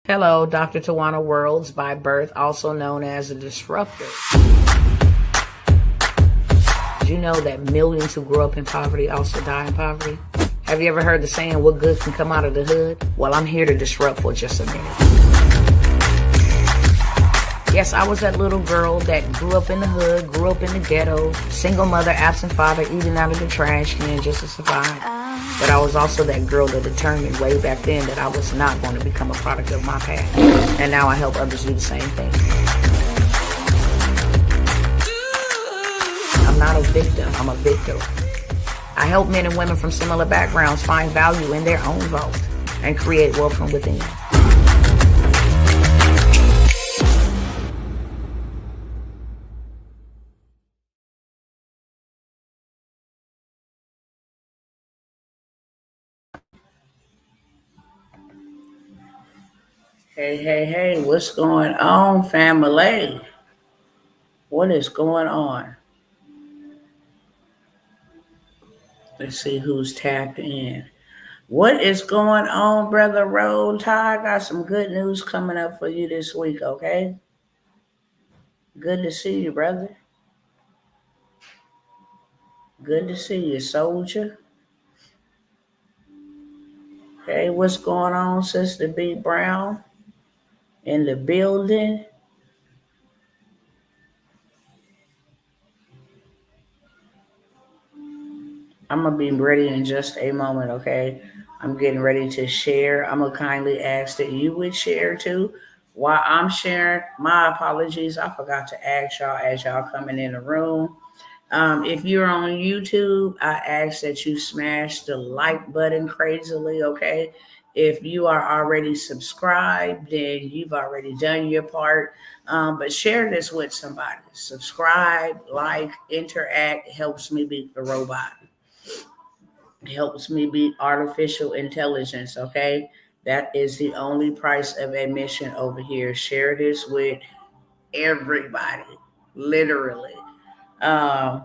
Hello, Dr. Tawana Worlds by birth, also known as a disruptor. Did you know that millions who grew up in poverty also die in poverty? Have you ever heard the saying, what good can come out of the hood? Well, I'm here to disrupt for just a minute. Yes, I was that little girl that grew up in the hood, grew up in the ghetto, single mother, absent father, eating out of the trash can just to survive. But I was also that girl that determined way back then that I was not going to become a product of my past. And now I help others do the same thing. I'm not a victim, I'm a victor. I help men and women from similar backgrounds find value in their own vault and create wealth from within. Hey, what's going on, family? What is going on? Let's see who's tapped in. What is going on, Brother Roll Tide? Got some good news coming up for you this week, okay? Good to see you, brother. Good to see you, soldier. Hey, what's going on, Sister B. Brown? In the building. I'm going to be ready in just a moment, okay? I'm getting ready to share. I'm going to kindly ask that you would share too. While I'm sharing, my apologies. I forgot to ask y'all as y'all coming in the room. If you're on YouTube, I ask that you smash the like button crazily, okay? If you are already subscribed, then you've already done your part. But share this with somebody. Subscribe, like, interact. It helps me beat the robot. It helps me beat artificial intelligence, okay? That is the only price of admission over here. Share this with everybody, literally. As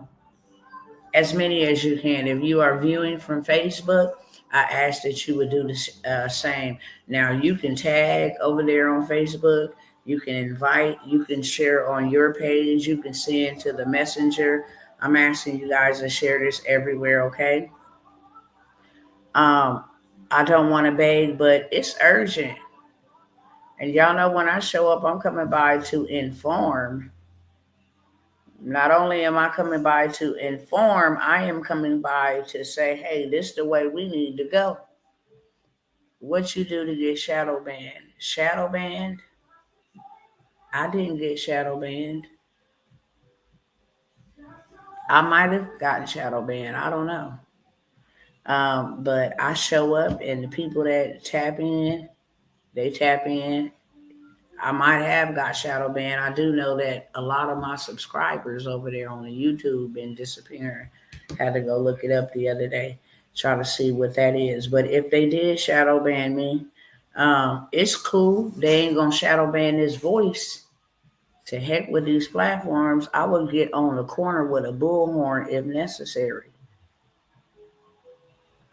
many as you can. If you are viewing from Facebook, I ask that you would do the same. Now, you can tag over there on Facebook. You can invite. You can share on your page. You can send to the messenger. I'm asking you guys to share this everywhere, okay? I don't want to beg, but it's urgent. And y'all know when I show up, I'm coming by to inform. Not only am I coming by to inform, I am coming by to say, hey, this is the way we need to go. What you do to get shadow banned? Shadow banned? I didn't get shadow banned. I might have gotten shadow banned. I don't know. But I show up and the people that tap in, they tap in. I might have got shadow banned. I do know that a lot of my subscribers over there on the YouTube been disappearing. Had to go look it up the other day, try to see what that is. But if they did shadow ban me, it's cool. They ain't gonna shadow ban this voice. To heck with these platforms. I would get on the corner with a bullhorn if necessary.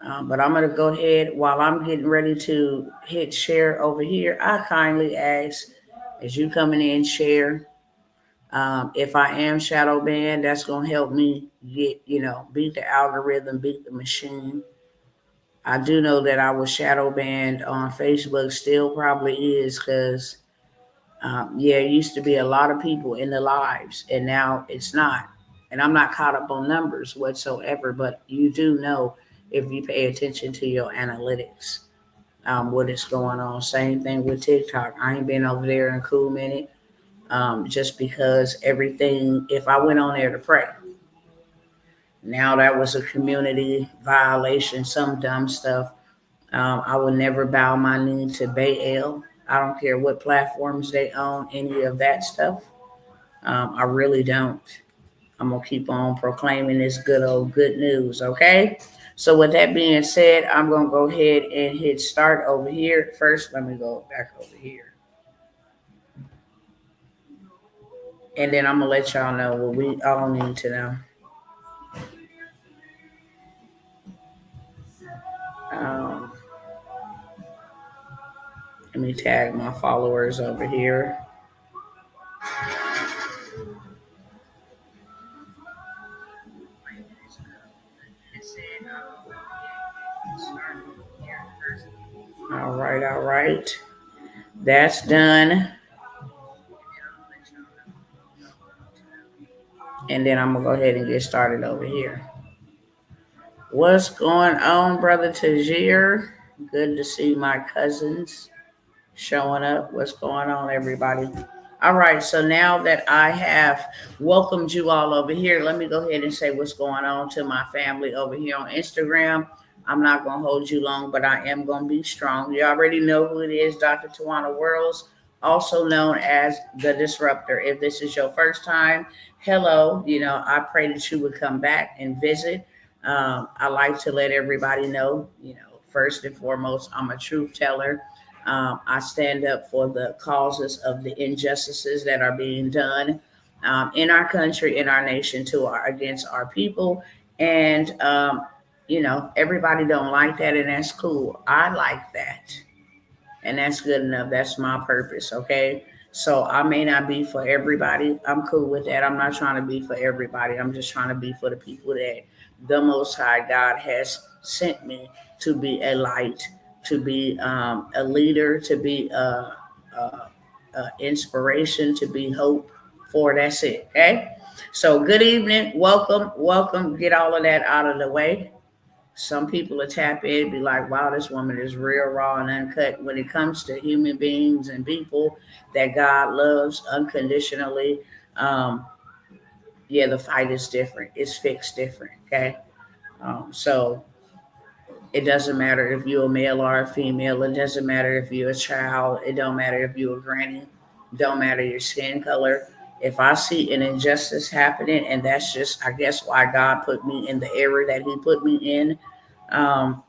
But I'm going to go ahead while I'm getting ready to hit share over here. I kindly ask as you coming in, share. If I am shadow banned, that's going to help me get, beat the algorithm, beat the machine. I do know that I was shadow banned on Facebook, still probably is because, it used to be a lot of people in the lives, and now it's not. And I'm not caught up on numbers whatsoever, but you do know if you pay attention to your analytics, what is going on. Same thing with TikTok. I ain't been over there in a cool minute, just because everything, if I went on there to pray, now that was a community violation, some dumb stuff. I would never bow my knee to Baal. I don't care what platforms they own, any of that stuff. I really don't. I'm going to keep on proclaiming this good old good news, okay? So with that being said, I'm going to go ahead and hit start over here. First, let me go back over here. And then I'm going to let y'all know what we all need to know. Let Let me tag my followers over here. All right, all right. That's done. And then I'm going to go ahead and get started over here. What's going on, Brother Tajir? Good to see my cousins showing up. What's going on, everybody? All right, so now that I have welcomed you all over here, let me go ahead and say what's going on to my family over here on Instagram. I'm not going to hold you long, but I am going to be strong. You already know who it is, Dr. Tawana Worlds, also known as The Disruptor. If this is your first time, hello. I pray that you would come back and visit. I like to let everybody know, first and foremost, I'm a truth teller. I stand up for the causes of the injustices that are being done in our country, in our nation, against our people. And everybody don't like that, and that's cool. I like that, and that's good enough. That's my purpose. Okay. So I may not be for everybody. I'm cool with that. I'm not trying to be for everybody. I'm just trying to be for the people that the Most High God has sent me to be a light, to be a leader, to be a inspiration, to be hope for. That's it. Okay. So good evening. Welcome. Welcome. Get all of that out of the way. Some people will tap in, be like, wow, this woman is real, raw, and uncut. When it comes to human beings and people that God loves unconditionally, yeah, the fight is different. It's fixed different, okay? So it doesn't matter if you're a male or a female. It doesn't matter if you're a child. It don't matter if you're a granny. It don't matter your skin color. If I see an injustice happening, and that's just, I guess, why God put me in the era that He put me in. Um,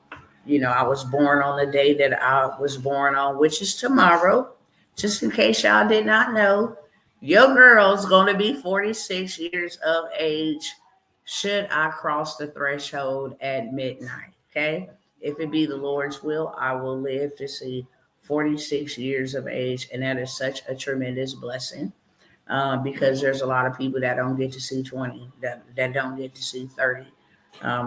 I was born on the day that I was born on, which is tomorrow. Just in case y'all did not know, your girl's going to be 46 years of age should I cross the threshold at midnight. Okay. If it be the Lord's will, I will live to see 46 years of age. And that is such a tremendous blessing because there's a lot of people that don't get to see 20, that don't get to see 30.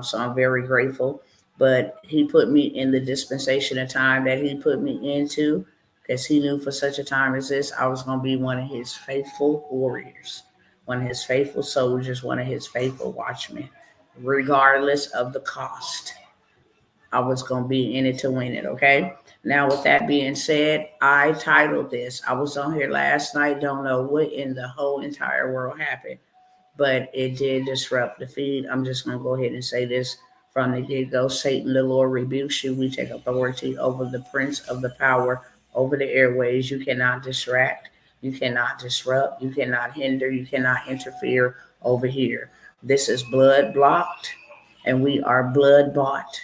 So I'm very grateful. But He put me in the dispensation of time that He put me into because He knew for such a time as this, I was going to be one of His faithful warriors, one of His faithful soldiers, one of His faithful watchmen, regardless of the cost. I was going to be in it to win it, okay? Now, with that being said, I titled this. I was on here last night, don't know what in the whole entire world happened, but it did disrupt the feed. I'm just going to go ahead and say this from the get-go. Satan, the Lord rebukes you. We take authority over the prince of the power over the airways. You cannot distract. You cannot disrupt. You cannot hinder. You cannot interfere over here. This is blood blocked, and we are blood bought,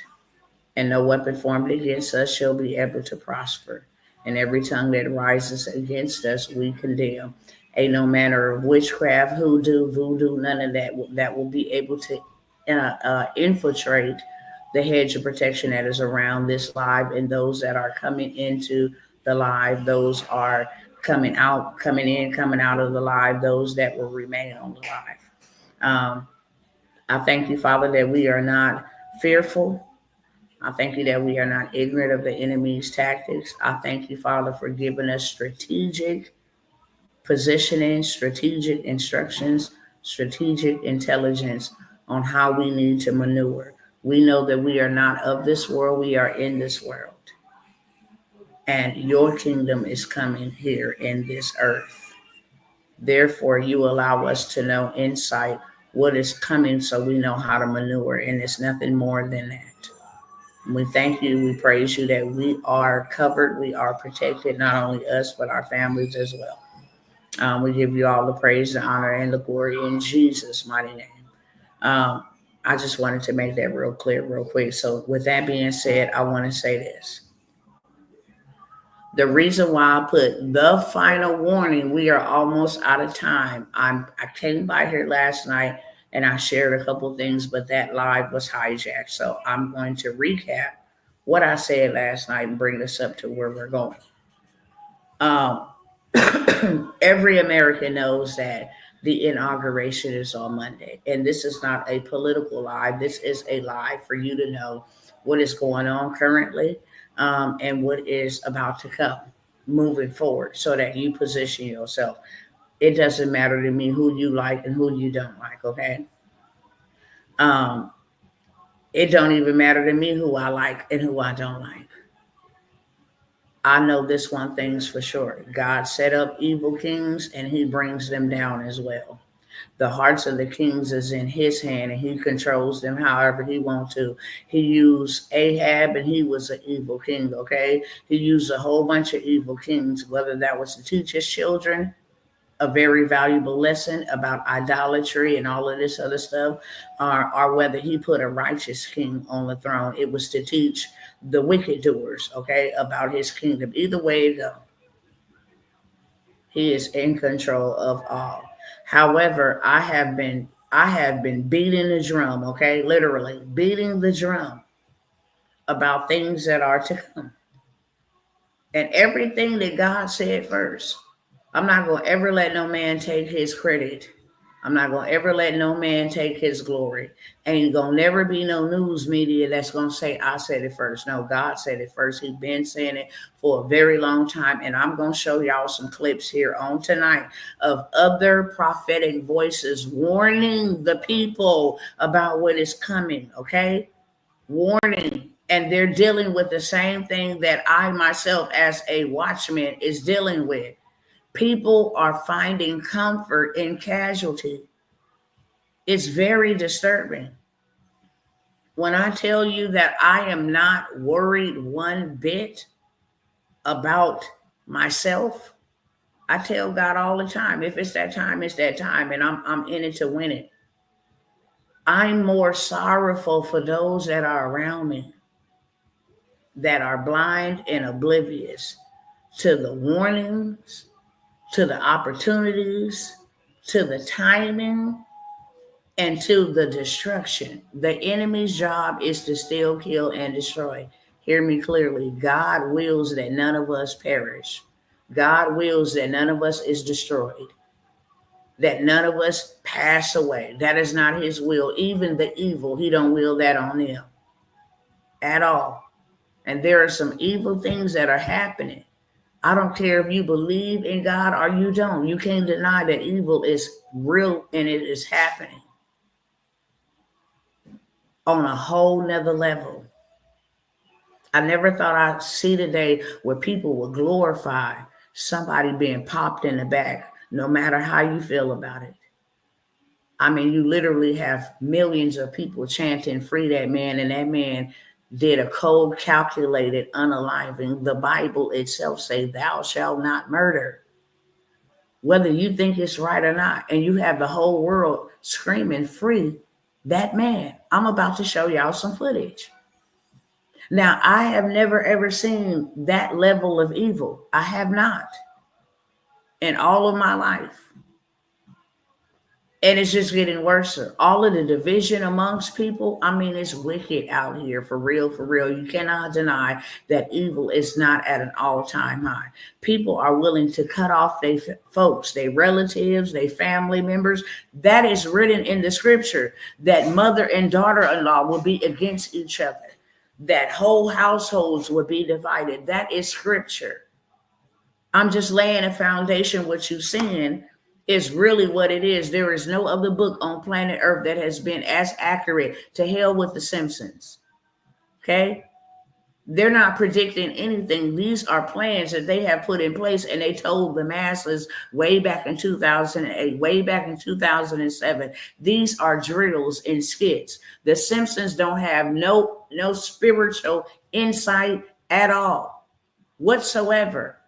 and no weapon formed against us shall be able to prosper. And every tongue that rises against us, we condemn. Ain't no manner of witchcraft, hoodoo, voodoo, none of that will be able to infiltrate the hedge of protection that is around this live and those that are coming into the live, those are coming out, coming in, coming out of the live, those that will remain on the live. I thank you, Father, that we are not fearful. I thank you that we are not ignorant of the enemy's tactics. I thank you, Father, for giving us strategic positioning, strategic instructions, strategic intelligence on how we need to maneuver. We know that we are not of this world, we are in this world. And your kingdom is coming here in this earth. Therefore, you allow us to know insight what is coming so we know how to maneuver. And it's nothing more than that. We thank you, we praise you that we are covered, we are protected, not only us, but our families as well. We give you all the praise, the honor, and the glory in Jesus' mighty name. I just wanted to make that real clear, real quick. So with that being said, I want to say this. The reason why I put the final warning, we are almost out of time. I came by here last night and I shared a couple things, but that live was hijacked. So I'm going to recap what I said last night and bring us up to where we're going. Um, every American knows that the inauguration is on Monday. And this is not a political lie. This is a lie for you to know what is going on currently, and what is about to come moving forward so that you position yourself. It doesn't matter to me who you like and who you don't like, okay? Um, it don't even matter to me who I like and who I don't like. I know this one thing's for sure. God set up evil kings and he brings them down as well. The hearts of the kings is in his hand and he controls them however he wants to. He used Ahab and he was an evil king, okay? He used a whole bunch of evil kings, whether that was to teach his children a very valuable lesson about idolatry and all of this other stuff, or whether he put a righteous king on the throne. It was to teach the wicked doers, okay, about his kingdom. Either way it go, he is in control of all. However, I have been beating the drum, okay, literally beating the drum about things that are to come and everything that God said first. I'm not going to ever let no man take his credit. I'm not going to ever let no man take his glory. Ain't going to never be no news media that's going to say, I said it first. No, God said it first. He's been saying it for a very long time. And I'm going to show y'all some clips here on tonight of other prophetic voices warning the people about what is coming, okay? Warning. And they're dealing with the same thing that I myself as a watchman is dealing with. People are finding comfort in casualty. It's very disturbing. When I tell you that I am not worried one bit about myself, I tell God all the time, if it's that time, it's that time, and I'm in it to win it. I'm more sorrowful for those that are around me that are blind and oblivious to the warnings, to the opportunities, to the timing, and to the destruction. The enemy's job is to steal, kill, and destroy. Hear me clearly. God wills that none of us perish. God wills that none of us is destroyed, that none of us pass away. That is not his will. Even the evil, he don't will that on them at all. And there are some evil things that are happening. I don't care if you believe in God or you don't. You can't deny that evil is real and it is happening on a whole nother level. I never thought I'd see the day where people would glorify somebody being popped in the back, no matter how you feel about it. I mean, you literally have millions of people chanting, free that man, and that man did a cold, calculated unaliving. The Bible itself say, thou shalt not murder, whether you think it's right or not. And you have the whole world screaming, free that man. I'm about to show y'all some footage. Now, I have never, ever seen that level of evil. I have not in all of my life. And it's just getting worse. All of the division amongst people, I mean, it's wicked out here, for real, for real. You cannot deny that evil is not at an all-time high. People are willing to cut off their folks, their relatives, their family members. That is written in the scripture, that mother and daughter-in-law will be against each other, that whole households will be divided. That is scripture. I'm just laying a foundation. What you're seeing is really what it is. There is no other book on planet Earth that has been as accurate. To hell with the Simpsons. Okay? They're not predicting anything. These are plans that they have put in place, and they told the masses way back in 2008, way back in 2007. These are drills and skits. The Simpsons don't have no spiritual insight at all whatsoever.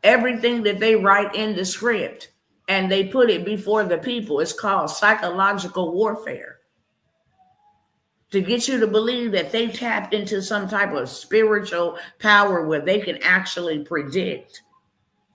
Everything that they write in the script and they put it before the people is called psychological warfare, to get you to believe that they tapped into some type of spiritual power where they can actually predict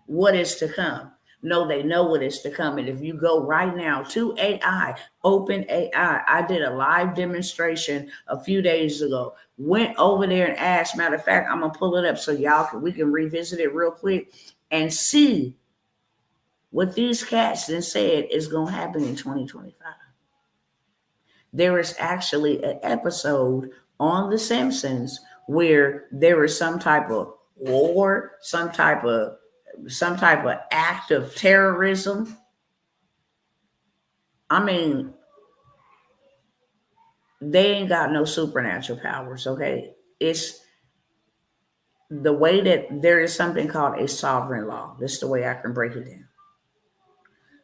what is to come. No, they know what is to come. And if you go right now to AI, open AI, I did a live demonstration a few days ago. Went over there and asked. Matter of fact, I'm gonna pull it up so we can revisit it real quick and see what these cats then said is gonna happen in 2025. There is actually an episode on The Simpsons where there is some type of war, some type of act of terrorism. I mean, they ain't got no supernatural powers, okay? It's the way that there is something called a sovereign law. This is the way I can break it down.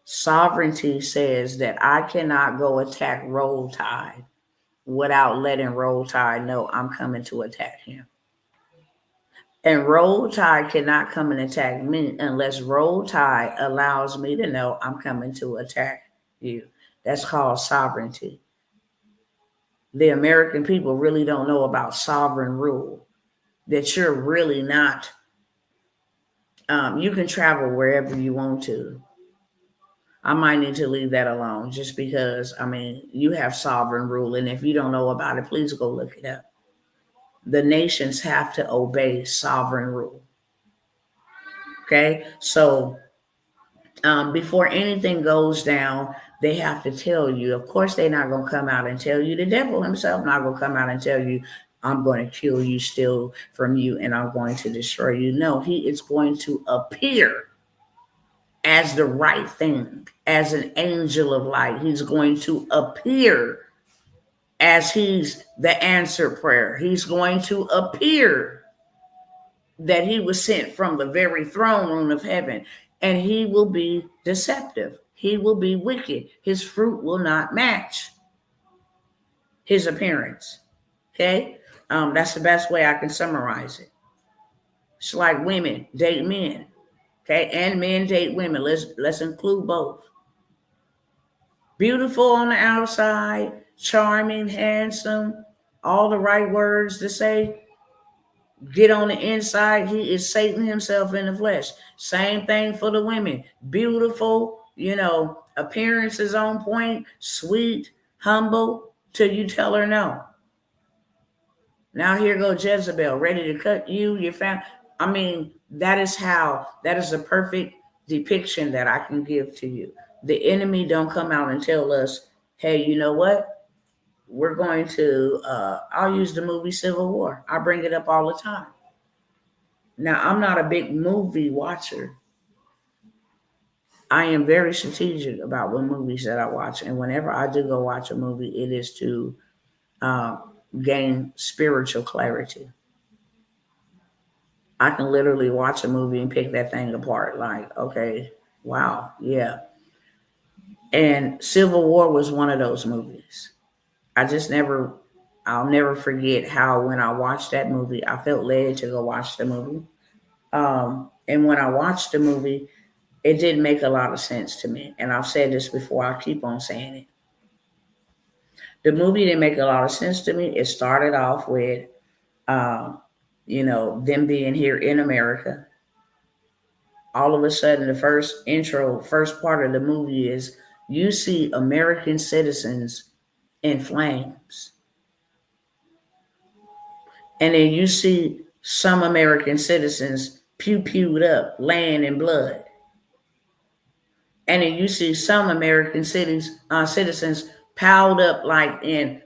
Sovereignty says that I cannot go attack Roll Tide without letting Roll Tide know I'm coming to attack him. And Roll Tide cannot come and attack me unless Roll Tide allows me to know I'm coming to attack you. That's called sovereignty. The American people really don't know about sovereign rule, that you're really not, you can travel wherever you want to. I might need to leave that alone just because, I mean, you have sovereign rule. And if you don't know about it, please go look it up. The nations have to obey sovereign rule. Okay. So before anything goes down, they have to tell you. Of course, they're not going to come out and tell you. The devil himself not going to come out and tell you, I'm going to kill you, steal from you, and I'm going to destroy you. No, he is going to appear as the right thing, as an angel of light. He's going to appear as he's the answered prayer. He's going to appear that he was sent from the very throne room of heaven, and he will be deceptive. He will be wicked. His fruit will not match his appearance. Okay? That's the best way I can summarize it. It's like women date men. Okay? And men date women. Let's include both. Beautiful on the outside, charming, handsome, all the right words to say. Get on the inside, he is Satan himself in the flesh. Same thing for the women. Beautiful, appearance is on point, sweet, humble, till you tell her no. Now here go Jezebel, ready to cut you, your family. I mean, that is a perfect depiction that I can give to you. The enemy don't come out and tell us, hey, you know what? We're going to, I'll use the movie Civil War. I bring it up all the time. Now, I'm not a big movie watcher. I am very strategic about what movies that I watch. And whenever I do go watch a movie, it is to gain spiritual clarity. I can literally watch a movie and pick that thing apart. Like, okay, wow, yeah. And Civil War was one of those movies. I'll never forget how when I watched that movie, I felt led to go watch the movie. And when I watched the movie, it didn't make a lot of sense to me. And I've said this before, I keep on saying it. The movie didn't make a lot of sense to me. It started off with, them being here in America. All of a sudden, the first part of the movie is you see American citizens in flames. And then you see some American citizens pew-pewed up, laying in blood. And then you see some American citizens piled up like in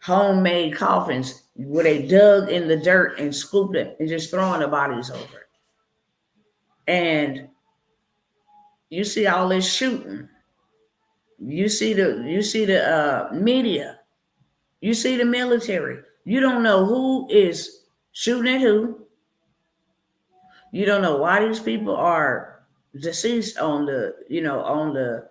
homemade coffins where they dug in the dirt and scooped it and just throwing the bodies over. And you see all this shooting. You see the media. You see the military. You don't know who is shooting at who. You don't know why these people are deceased on the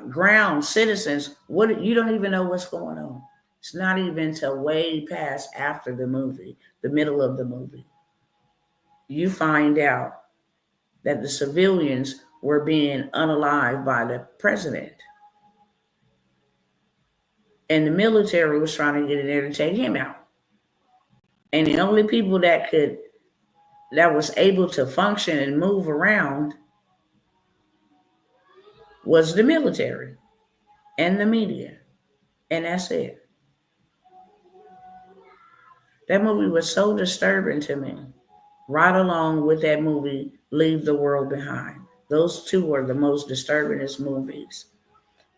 ground. Citizens. What, you don't even know what's going on. It's not even till way past after the movie, the middle of the movie, you find out that the civilians were being unalived by the president. And the military was trying to get in there to take him out. And the only people that was able to function and move around was the military and the media. And that's it. That movie was so disturbing to me. Right along with that movie, Leave the World Behind. Those two were the most disturbingest movies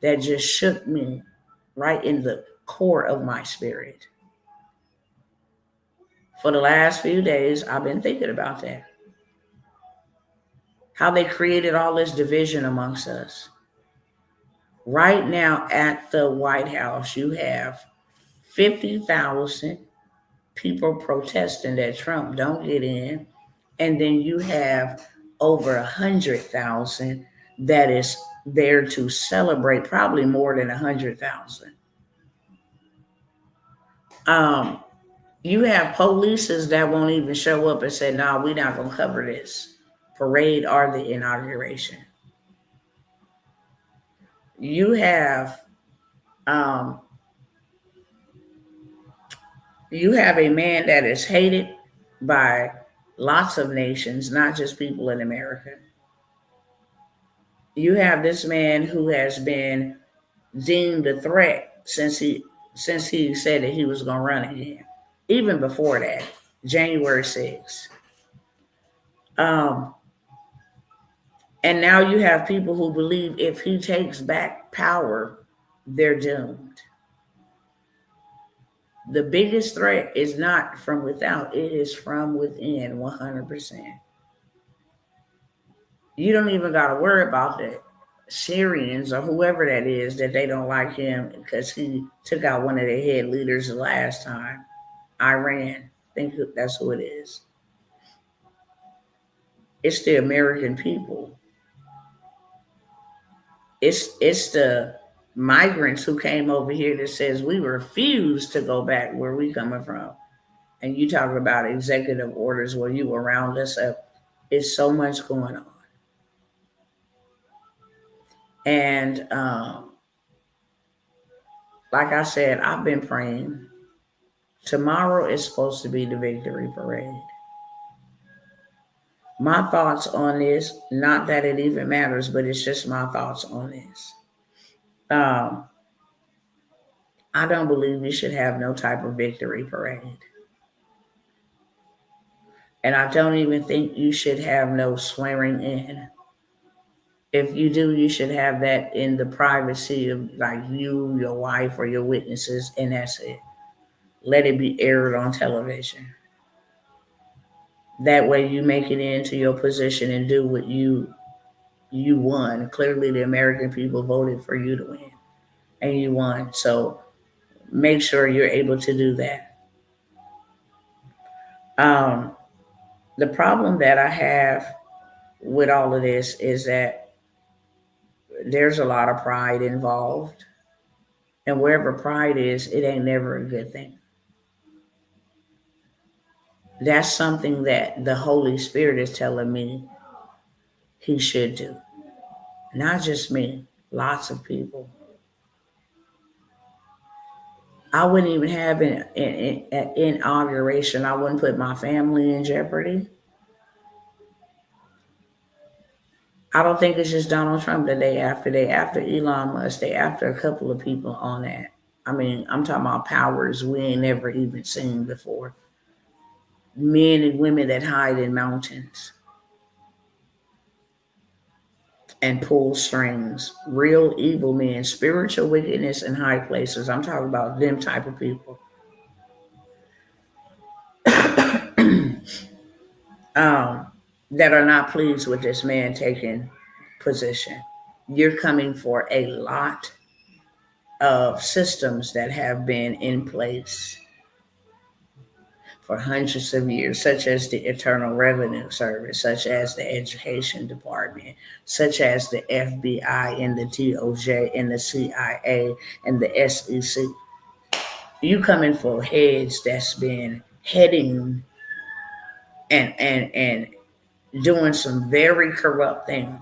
that just shook me right in the core of my spirit. For the last few days, I've been thinking about that. How they created all this division amongst us. Right now at the White House, you have 50,000 people protesting that Trump don't get in. And then you have over 100,000 that is there to celebrate, probably more than 100,000. Um, you have polices that won't even show up and say, "No, we're not going to cover this parade or the inauguration." You have um, you have a man that is hated by lots of nations, not just people in America. You have this man who has been deemed a threat since he said that he was going to run again. Even before that, January 6th. Um, and now you have people who believe if he takes back power, they're doomed. The biggest threat is not from without, it is from within 100%. You don't even got to worry about the Syrians or whoever that is that they don't like him because he took out one of their head leaders the last time. Iran. I think that's who it is. It's the American people. It's the migrants who came over here that says we refuse to go back where we coming from. And you talking about executive orders where you will round us up. It's so much going on. And like I said, I've been praying. Tomorrow is supposed to be the victory parade. My thoughts on this, not that it even matters, but it's just my thoughts on this. Um, I don't believe we should have no type of victory parade. And I don't even think you should have no swearing in. If you do, you should have that in the privacy of like you, your wife, or your witnesses, and that's it. Let it be aired on television. That way you make it into your position and do what you won. Clearly the American people voted for you to win. And you won. So make sure you're able to do that. Um, the problem that I have with all of this is that there's a lot of pride involved. And wherever pride is, it ain't never a good thing. That's something that the Holy Spirit is telling me he should do. Not just me, lots of people. I wouldn't even have an inauguration. I wouldn't put my family in jeopardy. I don't think it's just Donald Trump the day after. Day after Elon Musk. Day after a couple of people on that. I mean, I'm talking about powers we ain't never even seen before. Men and women that hide in mountains and pull strings. Real evil men, spiritual wickedness in high places. I'm talking about them type of people. um, that are not pleased with this man taking position. You're coming for a lot of systems that have been in place for hundreds of years, such as the Internal Revenue Service, such as the Education Department, such as the FBI and the DOJ and the CIA and the SEC. You coming for heads that's been heading and doing some very corrupt things.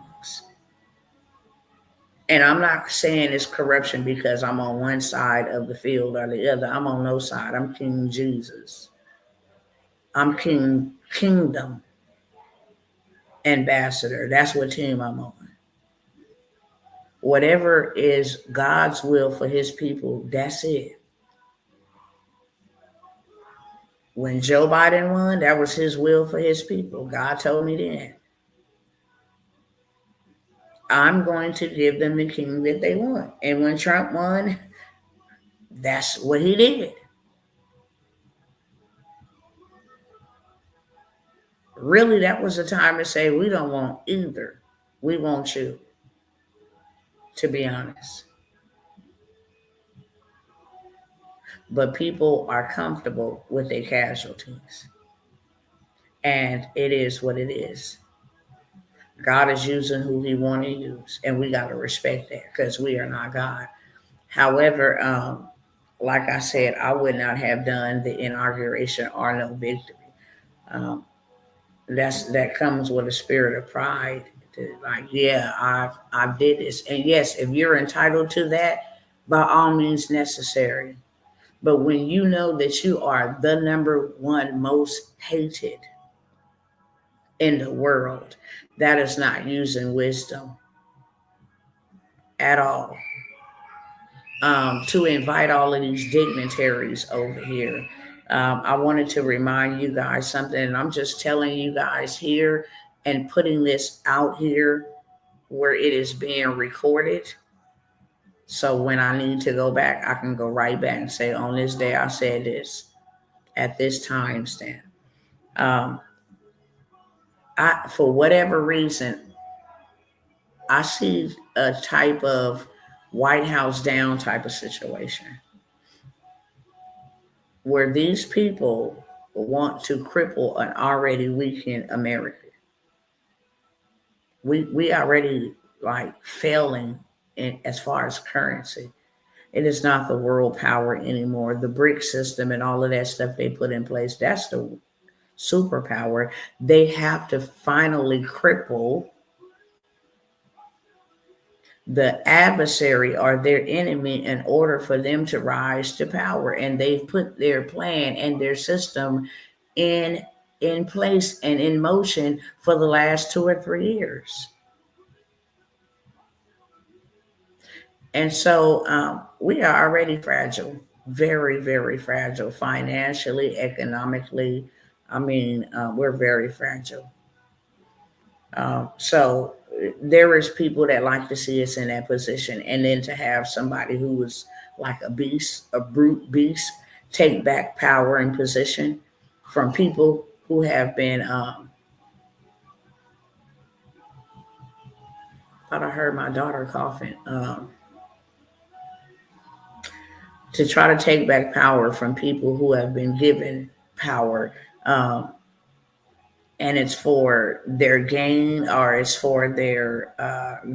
And I'm not saying it's corruption because I'm on one side of the field or the other. I'm on no side. I'm King Jesus. I'm Kingdom Ambassador. That's what team I'm on. Whatever is God's will for his people, that's it. When Joe Biden won, that was his will for his people. God told me then, I'm going to give them the king that they want. And when Trump won, that's what he did. Really, that was the time to say, we don't want either. We want you, to be honest. But people are comfortable with their casualties. And it is what it is. God is using who he want to use. And we got to respect that because we are not God. However, like I said, I would not have done the inauguration or no victory. Um, that comes with a spirit of pride. Like, yeah, I've did this, and yes, if you're entitled to that, by all means necessary. But when you know that you are the number one most hated in the world, that is not using wisdom at all. To invite all of these dignitaries over here. I wanted to remind you guys something, and I'm just telling you guys here and putting this out here where it is being recorded. So when I need to go back, I can go right back and say, on this day, I said this at this time stamp. Um, for whatever reason, I see a type of White House down type of situation where these people want to cripple an already weakened America. We already like failing in as far as currency. It is not the world power anymore. The BRIC system and all of that stuff they put in place, that's the superpower. They have to finally cripple the adversary or their enemy in order for them to rise to power. And they've put their plan and their system in in place and in motion for the last 2 or 3 years. And so we are already fragile, very, very fragile financially, economically. I mean, we're very fragile. So there is people that like to see us in that position, and then to have somebody who was like a beast, a brute beast, take back power and position from people who have been. Thought I heard my daughter coughing. To try to take back power from people who have been given power. Um, and it's for their gain or it's for their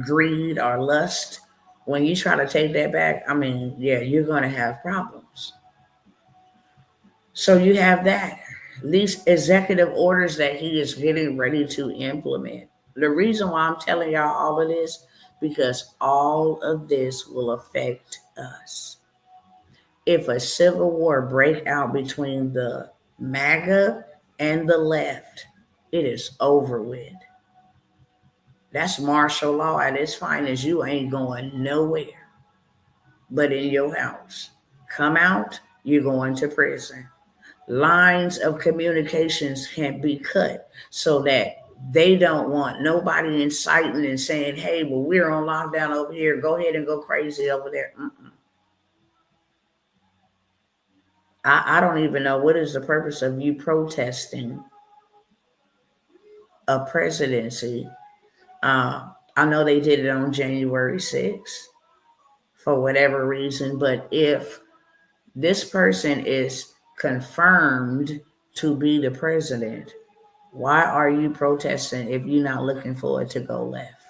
greed or lust. When you try to take that back, I mean, yeah, you're going to have problems. So you have that. These executive orders that he is getting ready to implement. The reason why I'm telling y'all all of this, because all of this will affect us. If a civil war break out between the MAGA and the left, it is over with. That's martial law at its finest. You ain't going nowhere but in your house. Come out, you're going to prison. Lines of communications can be cut so that they don't want nobody inciting and saying, hey, well, we're on lockdown over here. Go ahead and go crazy over there. I don't even know what is the purpose of you protesting a presidency. I know they did it on January 6th for whatever reason, but if this person is confirmed to be the president, why are you protesting if you're not looking for it to go left?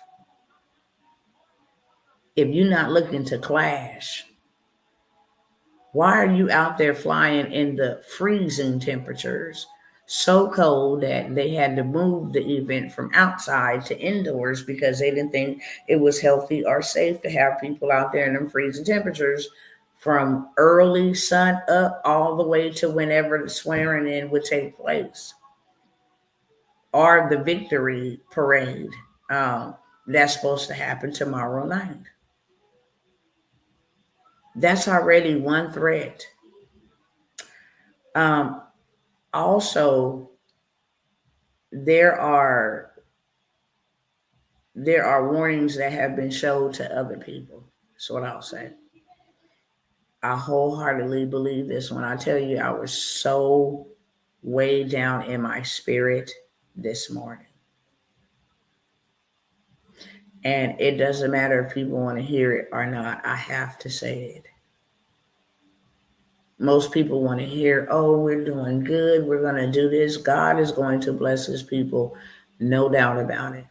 If you're not looking to clash, why are you out there flying in the freezing temperatures, so cold that they had to move the event from outside to indoors because they didn't think it was healthy or safe to have people out there in them freezing temperatures from early sun up all the way to whenever the swearing in would take place or the victory parade that's supposed to happen tomorrow night. That's already one threat. Um, Also, there are warnings that have been showed to other people. That's what I'll say. I wholeheartedly believe this when I tell you I was so way down in my spirit this morning. And it doesn't matter if people want to hear it or not, I have to say it. Most people want to hear, oh, we're doing good, we're going to do this. God is going to bless his people, no doubt about it,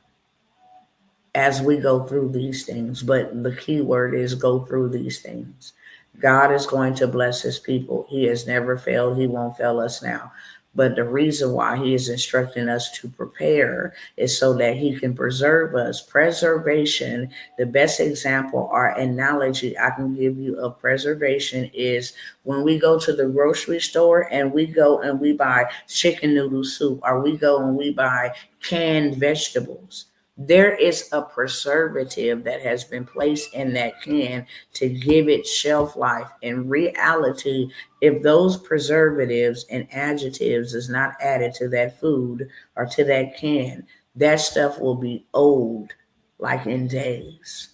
as we go through these things. But the key word is go through these things. God is going to bless his people. He has never failed. He won't fail us now. But the reason why he is instructing us to prepare is so that he can preserve us. Preservation, the best example or analogy I can give you of preservation is when we go to the grocery store and we go and we buy chicken noodle soup, or we go and we buy canned vegetables. There is a preservative that has been placed in that can to give it shelf life. In reality, if those preservatives and adjectives is not added to that food or to that can, that stuff will be old like in days.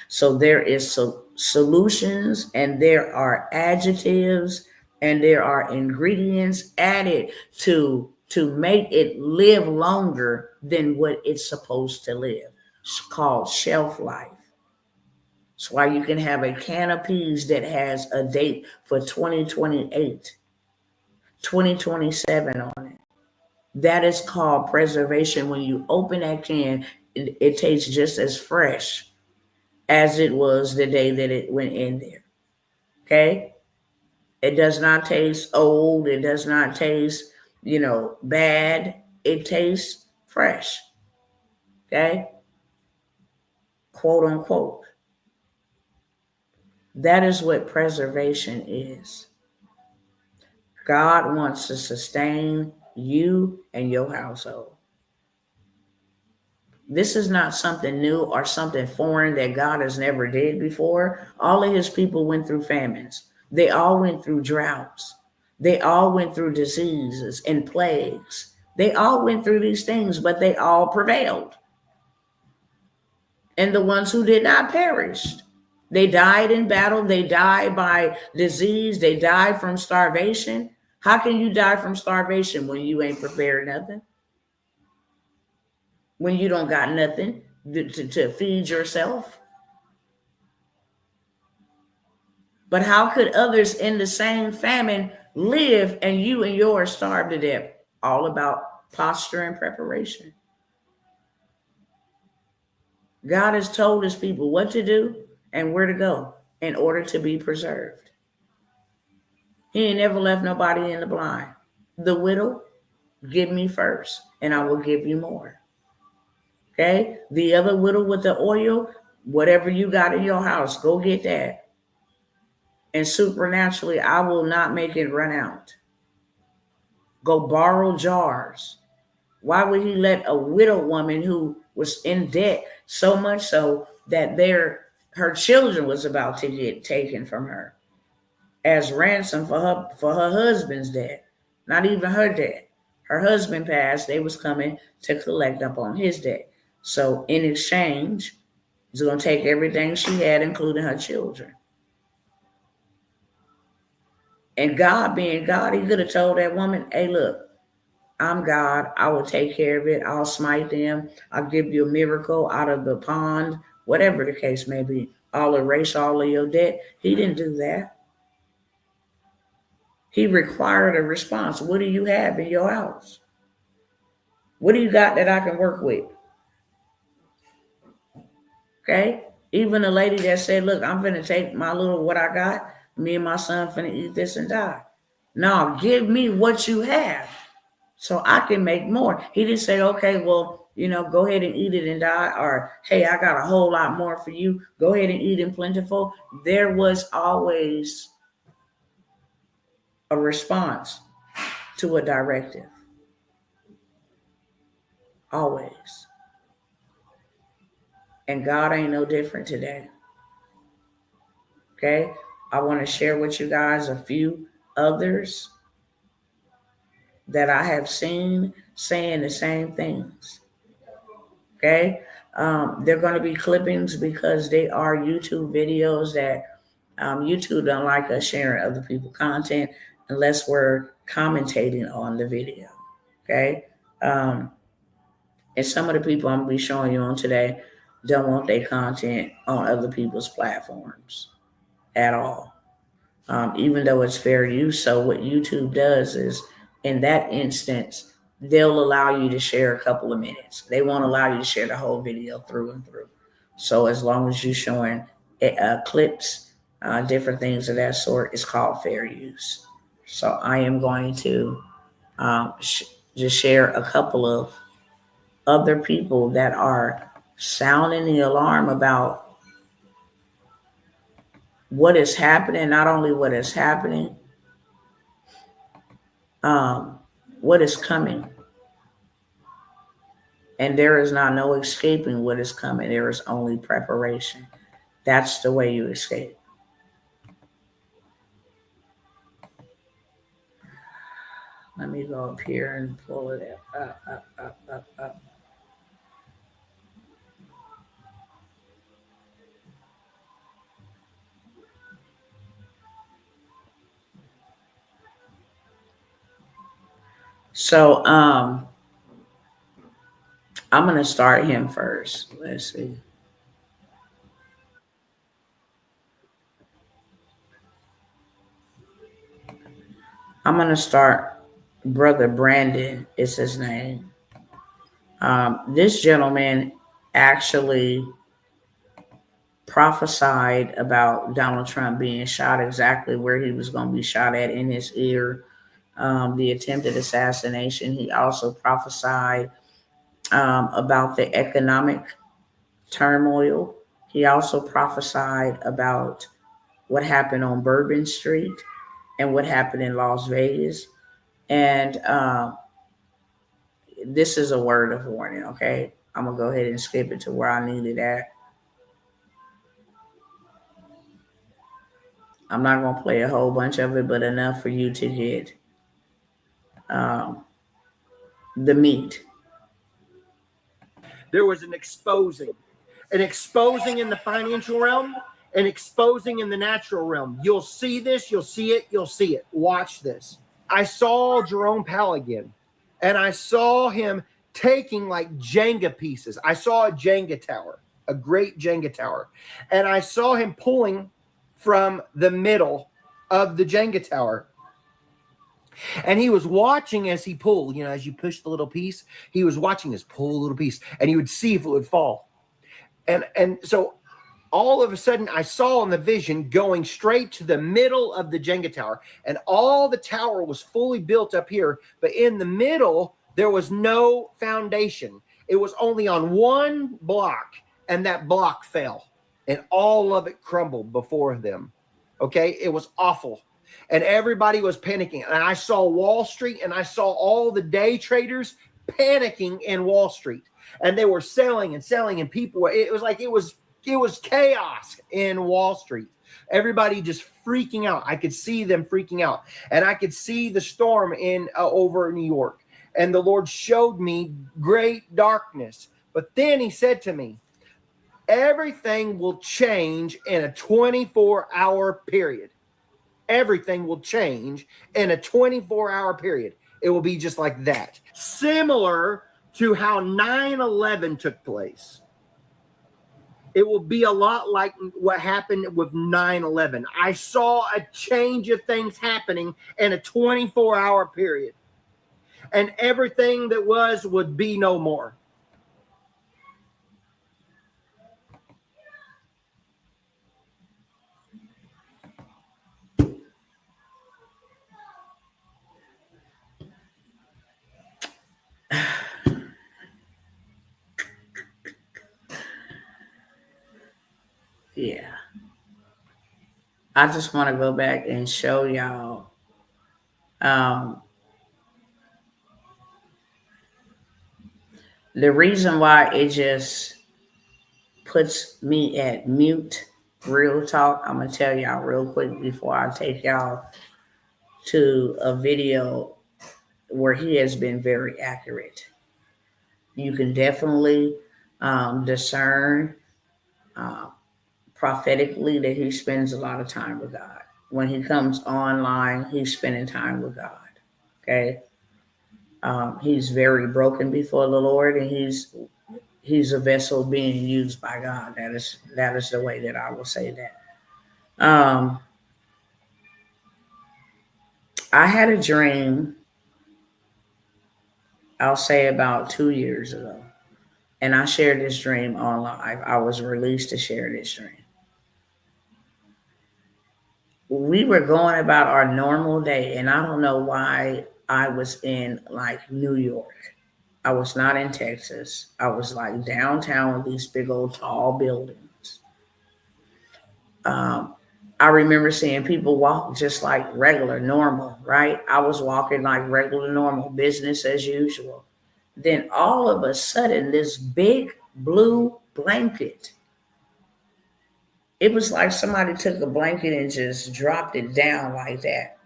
So there is solutions, and there are adjectives, and there are ingredients added to make it live longer than what it's supposed to live. It's called shelf life. That's why you can have a can of peas that has a date for 2028, 2027 on it. That is called preservation. When you open that can, it tastes just as fresh as it was the day that it went in there. Okay? It does not taste old. It does not taste, bad. It tastes fresh. Okay? Quote unquote. That is what preservation is. God wants to sustain you and your household. This is not something new or something foreign that God has never did before. All of his people went through famines. They all went through droughts. They all went through diseases and plagues. They all went through these things, but they all prevailed. And the ones who did not perished. They died in battle. They died by disease. They died from starvation. How can you die from starvation when you ain't prepared nothing? When you don't got nothing to feed yourself? But how could others in the same famine live and you and yours starve to death? All about posture and preparation. God has told his people what to do and where to go in order to be preserved. He ain't never left nobody in the blind. The widow, give me first, and I will give you more. Okay? The other widow with the oil, whatever you got in your house, go get that. And supernaturally, I will not make it run out. Go borrow jars. Why would he let a widow woman who was in debt so much so that her children was about to get taken from her as ransom for her husband's debt? Not even her debt. Her husband passed. They was coming to collect up on his debt. So in exchange, he's going to take everything she had, including her children. And God being God, he could have told that woman, hey, look, I'm God. I will take care of it. I'll smite them. I'll give you a miracle out of the pond, whatever the case may be. I'll erase all of your debt. He didn't do that. He required a response. What do you have in your house? What do you got that I can work with? Okay? Even a lady that said, look, I'm finna take my little what I got. Me and my son finna eat this and die. No, give me what you have so I can make more. He didn't say, okay, well, go ahead and eat it and die. Or, hey, I got a whole lot more for you. Go ahead and eat in plentiful. There was always a response to a directive. Always. And God ain't no different today. Okay. I want to share with you guys a few others that I have seen saying the same things. Okay. They're going to be clippings because they are YouTube videos that YouTube don't like us sharing other people's content unless we're commentating on the video. Okay. Um, and some of the people I'm going to be showing you on today don't want their content on other people's platforms at all, even though it's fair use. So what YouTube does is, in that instance, they'll allow you to share a couple of minutes. They won't allow you to share the whole video through and through. So as long as you're showing clips, different things of that sort, it's called fair use. So I am going to just share a couple of other people that are sounding the alarm about what is happening, not only what is happening, um, what is coming. And there is not no escaping what is coming. There is only preparation. That's the way you escape. Let me go up here and pull it up. So I'm gonna start him first. Let's see. I'm gonna start. Brother Brandon is his name. This gentleman actually prophesied about Donald Trump being shot exactly where he was going to be shot at in his ear, the attempted assassination. He also prophesied about the economic turmoil. He also prophesied about what happened on Bourbon Street and what happened in Las Vegas. And this is a word of warning, okay? I'm going to go ahead and skip it to where I needed at. I'm not going to play a whole bunch of it, but enough for you to get um, the meat. There was an exposing in the financial realm, an exposing in the natural realm. You'll see this, you'll see it, you'll see it. Watch this. I saw Jerome Powell again, and I saw him taking like Jenga pieces. I saw a Jenga tower, a great Jenga tower, and I saw him pulling from the middle of the Jenga tower. And he was watching as he pulled, as you push the little piece, he was watching us pull a little piece, and he would see if it would fall. And so all of a sudden I saw in the vision going straight to the middle of the Jenga tower, and all the tower was fully built up here, but in the middle there was no foundation. It was only on one block, and that block fell, and all of it crumbled before them. Okay, it was awful. And everybody was panicking. And I saw Wall Street, and I saw all the day traders panicking in Wall Street. And they were selling and selling, and people, it was chaos in Wall Street. Everybody just freaking out. I could see them freaking out. And I could see the storm in over New York. And the Lord showed me great darkness. But then he said to me, everything will change in a 24-hour period. Everything will change in a 24-hour period. It will be just like that. Similar to how 9/11 took place. It will be a lot like what happened with 9/11. I saw a change of things happening in a 24-hour period. And everything that was would be no more. Yeah. I just want to go back and show y'all um, the reason why it just puts me at mute Real talk, I'm going to tell y'all real quick before I take y'all to a video where he has been very accurate. You can definitely discern uh, prophetically that he spends a lot of time with God. When he comes online, he's spending time with God. Okay, he's very broken before the Lord, and he's a vessel being used by God. That is the way that I will say that. I had a dream. I'll say about 2 years ago, and I shared this dream on live. I was released to share this dream. We were going about our normal day, and I don't know why I was in like New York. I was not in Texas. I was like downtown with these big old tall buildings. Um, I remember seeing people walk just like regular, normal, right? I was walking like regular, normal, business as usual. Then all of a sudden, this big blue blanket, it was like somebody took a blanket and just dropped it down like that.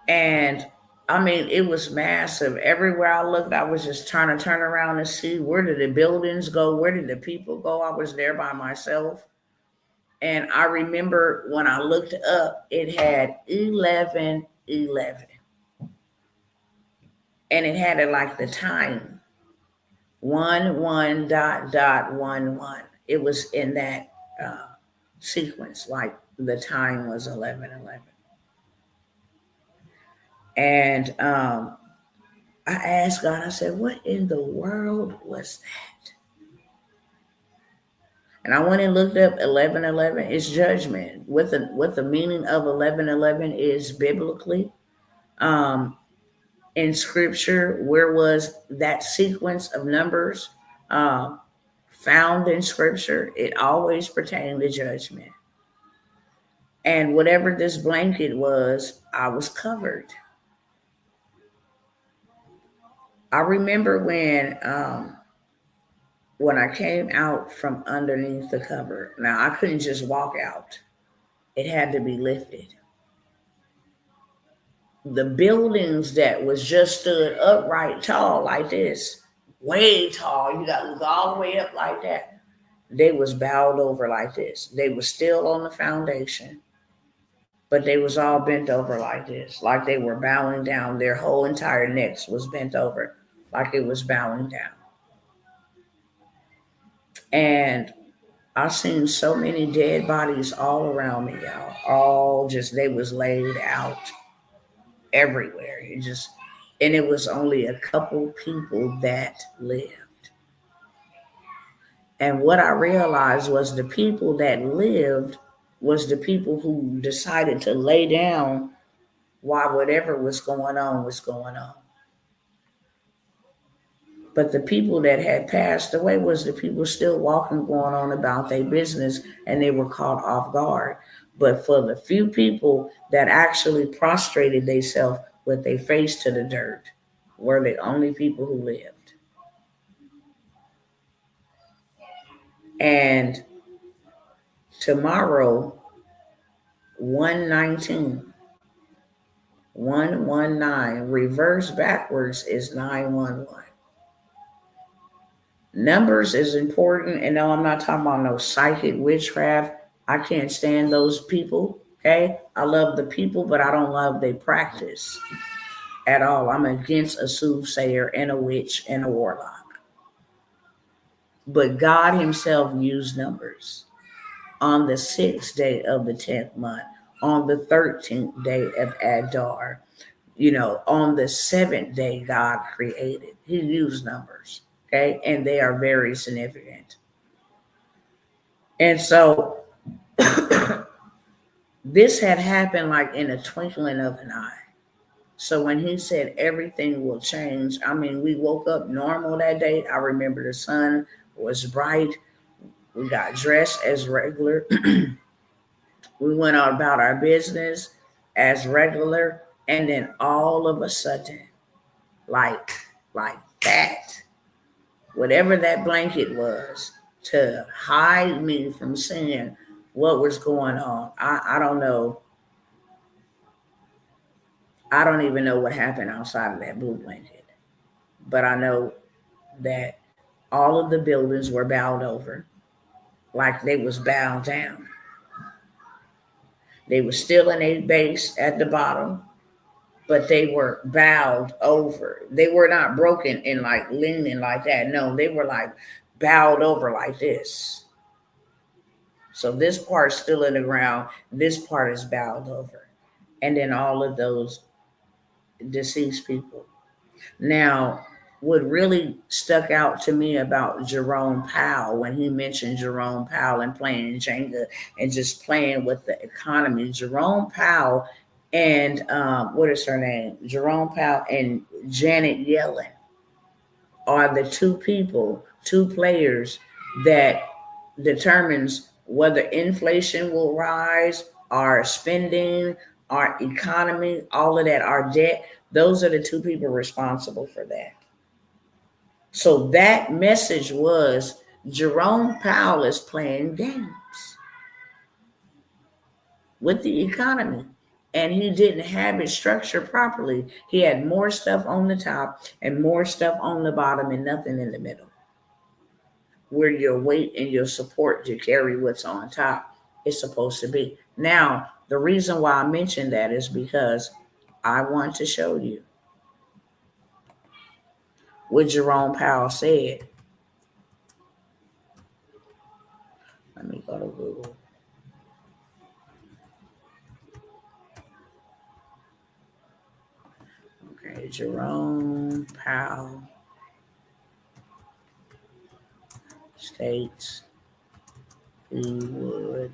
And I mean, it was massive. Everywhere I looked, I was just trying to turn around and see, where did the buildings go? Where did the people go? I was there by myself. And I remember when I looked up, it had 11:11. And it had it like the time 1 1 dot dot 1 1. It was in that uh, sequence, like the time was 11:11. And I asked God, I said, what in the world was that? And I went and looked up 11:11. It's judgment. What the meaning of 11:11 is biblically. Um, in scripture, where was that sequence of numbers uh, found in scripture? It always pertained to judgment. And whatever this blanket was, I was covered. I remember when I came out from underneath the cover. Now I couldn't just walk out; it had to be lifted. The buildings that was just stood upright tall like this, way tall, you got to look all the way up like that. They was bowed over like this. They was still on the foundation, but they was all bent over like this, like they were bowing down. Their whole entire necks was bent over, like it was bowing down. And I seen so many dead bodies all around me, y'all. All just they was laid out everywhere. And it was only a couple people that lived. And what I realized was the people that lived was the people who decided to lay down while whatever was going on was going on. But the people that had passed away was the people still walking, going on about their business, and they were caught off guard. But for the few people that actually prostrated themselves with their face to the dirt were the only people who lived. And tomorrow, 119, 119, reverse backwards is 911. Numbers is important, and no, I'm not talking about no psychic witchcraft. I can't stand those people. Okay, I love the people, but I don't love their practice at all. I'm against a soothsayer and a witch and a warlock. But God Himself used numbers on the 6th day of the 10th month, on the 13th day of Adar. On the 7th day, God created. He used numbers. Okay, and they are very significant. And so this had happened like in a twinkling of an eye. So when he said everything will change, I mean, we woke up normal that day. I remember the sun was bright. We got dressed as regular. We went on about our business as regular. And then all of a sudden, like that, whatever that blanket was, to hide me from seeing what was going on. I don't know. I don't even know what happened outside of that blue blanket. But I know that all of the buildings were bowed over, like they was bowed down. They were still in a base at the bottom, but they were bowed over. They were not broken and like leaning like that. No, they were like bowed over like this. So this part's still in the ground. This part is bowed over. And then all of those deceased people. Now, what really stuck out to me about Jerome Powell when he mentioned Jerome Powell and playing Jenga and just playing with the economy, Jerome Powell and what is her name? Jerome Powell and Janet Yellen are the two players that determines whether inflation will rise, our spending, our economy, all of that, our debt. Those are the two people responsible for that. So that message was Jerome Powell is playing games with the economy. And he didn't have it structured properly. He had more stuff on the top and more stuff on the bottom and nothing in the middle, where your weight and your support to carry what's on top is supposed to be. Now, the reason why I mentioned that is because I want to show you what Jerome Powell said. Let me go to Google. Okay, Jerome Powell states he would,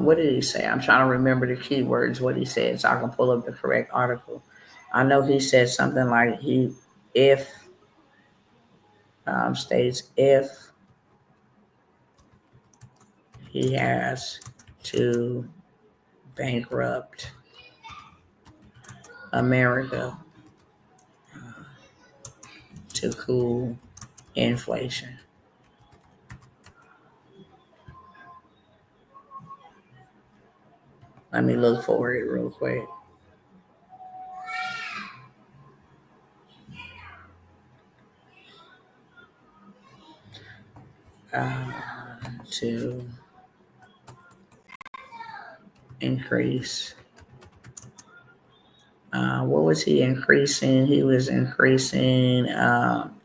what did he say? I'm trying to remember the keywords, what he said, so I can pull up the correct article. I know he said something like states if he has to bankrupt America to cool inflation. Let me look for it real quick. To increase. What was he increasing? He was increasing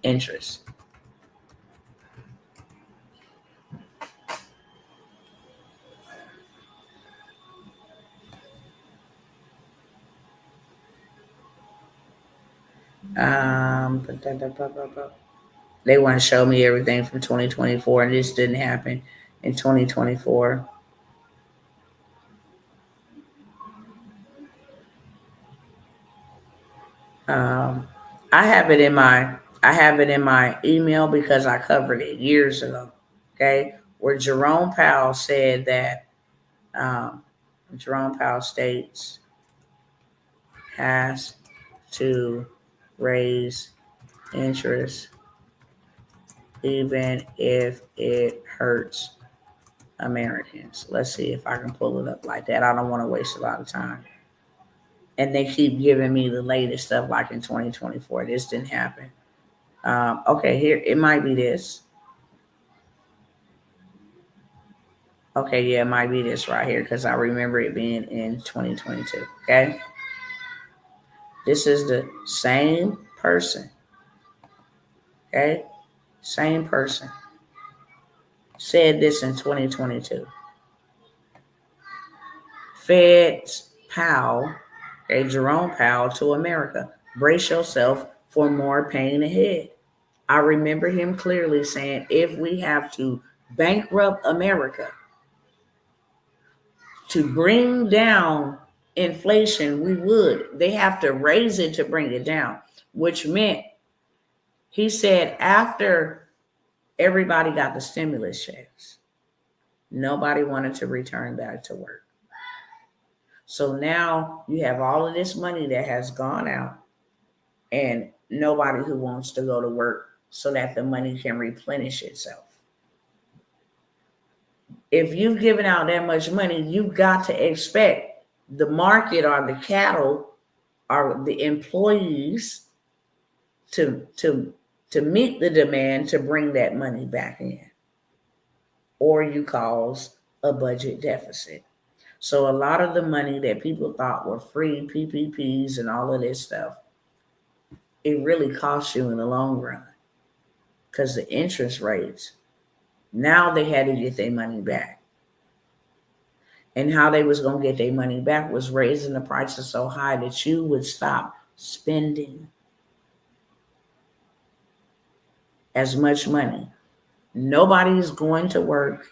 interest. They want to show me everything from 2024, and this didn't happen in 2024. I have it in my email because I covered it years ago. Okay, where Jerome Powell said that Jerome Powell states has to raise interest even if it hurts Americans. Let's see if I can pull it up like that. I don't want to waste a lot of time. And they keep giving me the latest stuff like in 2024. This didn't happen. Okay, here, it might be this. Okay, yeah, it might be this right here because I remember it being in 2022. Okay. This is the same person. Okay. Same person said this in 2022. Feds Powell, okay, Jerome Powell to America. Brace yourself for more pain ahead. I remember him clearly saying, if we have to bankrupt America to bring down inflation, we would. They have to raise it to bring it down, which meant, he said, after everybody got the stimulus checks, nobody wanted to return back to work. So now you have all of this money that has gone out and nobody who wants to go to work so that the money can replenish itself. If you've given out that much money, you've got to expect the market or the cattle or the employees to meet the demand to bring that money back in, or you cause a budget deficit. So a lot of the money that people thought were free, PPPs and all of this stuff, it really costs you in the long run because the interest rates, now they had to get their money back. And how they was going to get their money back was raising the prices so high that you would stop spending as much money. Nobody's going to work.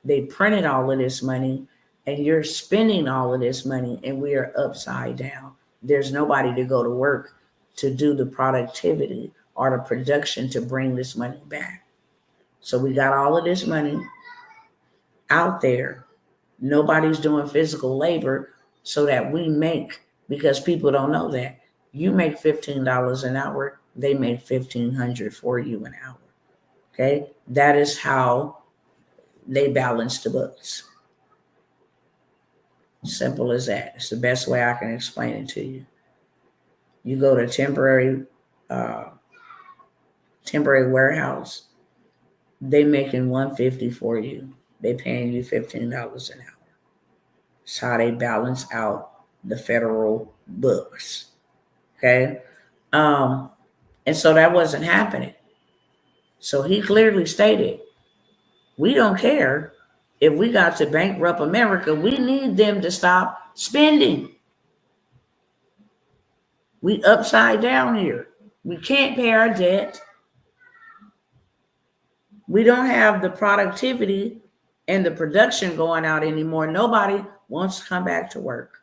They printed all of this money and you're spending all of this money and we are upside down. There's nobody to go to work to do the productivity or the production to bring this money back. So we got all of this money out there. Nobody's doing physical labor so that we make, because people don't know that. You make $15 an hour, they make $1,500 for you an hour. Okay? That is how they balance the books. Simple as that. It's the best way I can explain it to you. You go to temporary warehouse, they making $150 for you. They paying you $15 an hour. It's how they balance out the federal books. Okay. And so that wasn't happening. So he clearly stated, we don't care if we got to bankrupt America. We need them to stop spending. We upside down here. We can't pay our debt. We don't have the productivity and the production going out anymore. Nobody wants to come back to work.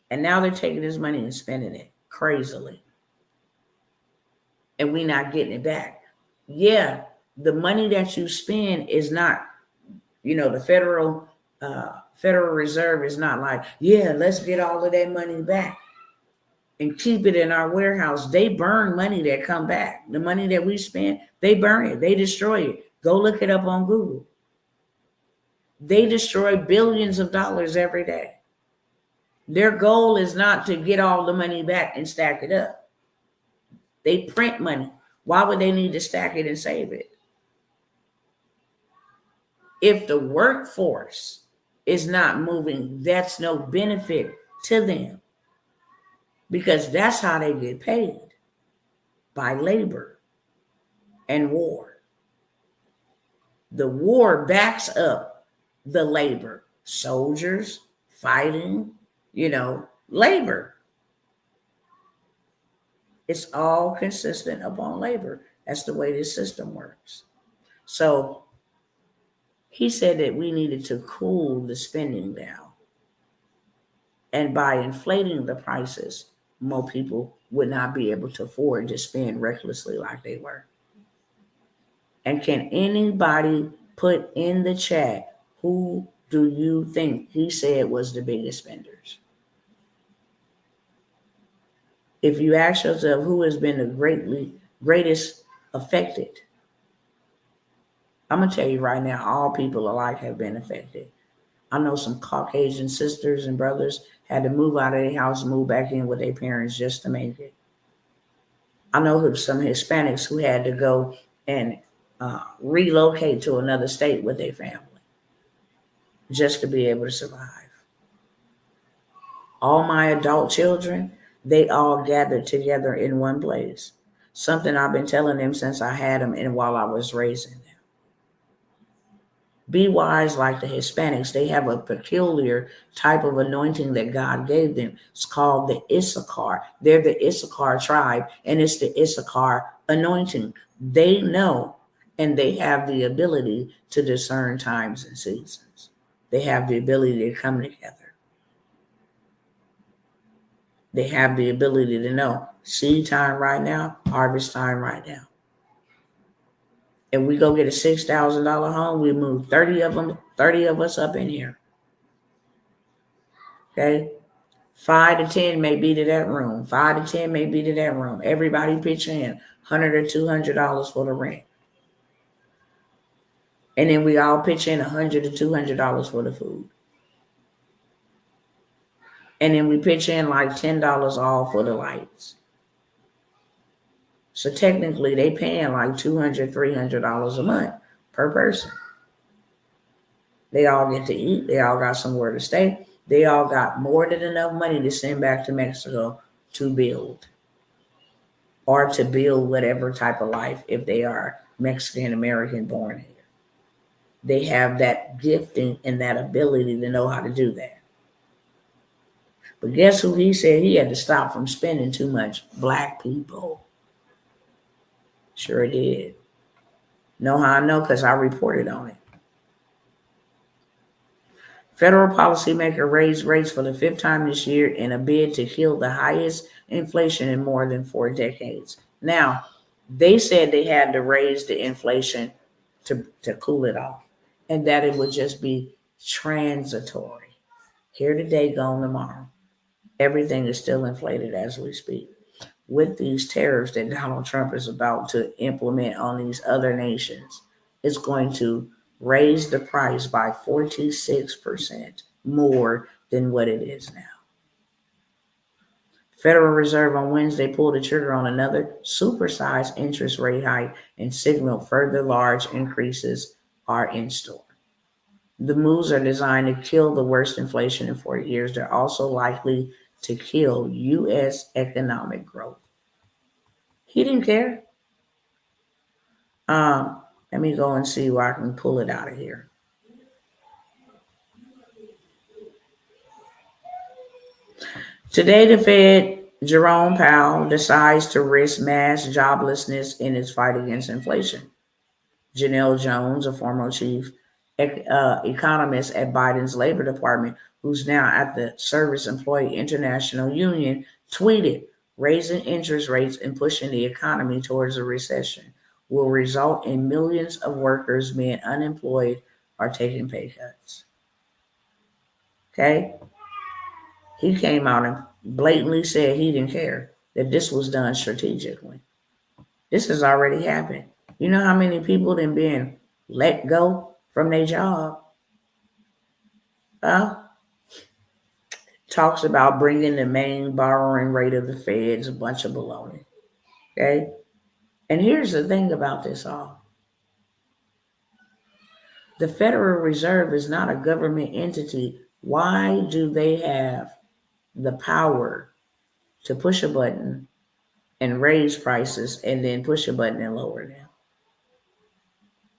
And now they're taking this money and spending it crazily. And we're not getting it back. Yeah, the money that you spend is not, the Federal Reserve is not like, yeah, let's get all of that money back and keep it in our warehouse. They burn money that come back. The money that we spend, they burn it. They destroy it. Go look it up on Google. They destroy billions of dollars every day. Their goal is not to get all the money back and stack it up. They print money. Why would they need to stack it and save it? If the workforce is not moving, that's no benefit to them, because that's how they get paid, by labor and war. The war backs up the labor. Soldiers fighting, labor. It's all consistent upon labor. That's the way this system works. So he said that we needed to cool the spending down. And by inflating the prices, more people would not be able to afford to spend recklessly like they were. And can anybody put in the chat, who do you think he said was the biggest spenders? If you ask yourself who has been the greatest affected, I'm going to tell you right now, all people alike have been affected. I know some Caucasian sisters and brothers had to move out of their house and move back in with their parents just to make it. I know some Hispanics who had to go and relocate to another state with their family just to be able to survive. All my adult children, they all gathered together in one place. Something I've been telling them since I had them and while I was raising them. Be wise like the Hispanics. They have a peculiar type of anointing that God gave them. It's called the Issachar. They're the Issachar tribe, and it's the Issachar anointing. They know, and they have the ability to discern times and seasons. They have the ability to come together. They have the ability to know seed time right now, harvest time right now. If we go get a $6,000 home, we move 30 of us up in here. Okay. 5 to 10 may be to that room. 5 to 10 may be to that room. Everybody pitch in $100 or $200 for the rent. And then we all pitch in $100 to $200 for the food. And then we pitch in like $10 all for the lights. So technically they paying like $200, $300 a month per person. They all get to eat. They all got somewhere to stay. They all got more than enough money to send back to Mexico to build, or to build whatever type of life if they are Mexican American born here. They have that gifting and that ability to know how to do that. But guess who he said he had to stop from spending too much? Black people. Sure did. Know how I know? Because I reported on it. Federal policymaker raised rates for the fifth time this year in a bid to kill the highest inflation in more than 4 decades. Now, they said they had to raise the inflation to cool it off, and that it would just be transitory. Here today, gone tomorrow. Everything is still inflated as we speak. With these tariffs that Donald Trump is about to implement on these other nations, it's going to raise the price by 46% more than what it is now. Federal Reserve on Wednesday pulled the trigger on another supersized interest rate hike and signaled further large increases are in store. The moves are designed to kill the worst inflation in 40 years. They're also likely to kill U.S. economic growth. He didn't care. Let me go and see where I can pull it out of here. Today, the Fed, Jerome Powell, decides to risk mass joblessness in its fight against inflation. Janelle Jones, a former chief economist at Biden's Labor Department, who's now at the Service Employee International Union, tweeted, raising interest rates and pushing the economy towards a recession will result in millions of workers being unemployed or taking pay cuts. Okay? He came out and blatantly said he didn't care, that this was done strategically. This has already happened. You know how many people have been let go from their job? Talks about bringing the main borrowing rate of the Feds, a bunch of baloney. Okay? And here's the thing about this all. The Federal Reserve is not a government entity. Why do they have the power to push a button and raise prices and then push a button and lower them?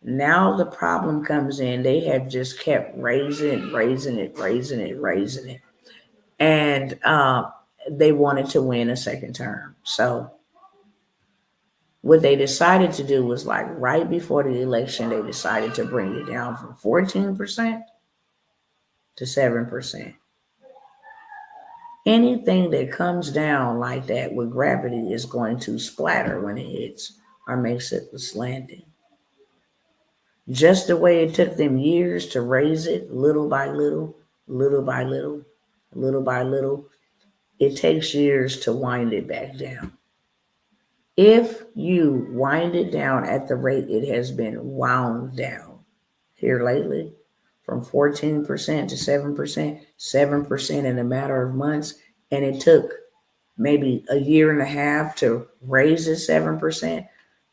Now the problem comes in. They have just kept raising it. And they wanted to win a second term. So what they decided to do was, like, right before the election, they decided to bring it down from 14% to 7%. Anything that comes down like that with gravity is going to splatter when it hits or makes it a landing. Just the way it took them years to raise it, little by little, little by little, little by little, it takes years to wind it back down. If you wind it down at the rate it has been wound down here lately, from 14% to 7%, 7% in a matter of months, and it took maybe a year and a half to raise it 7%,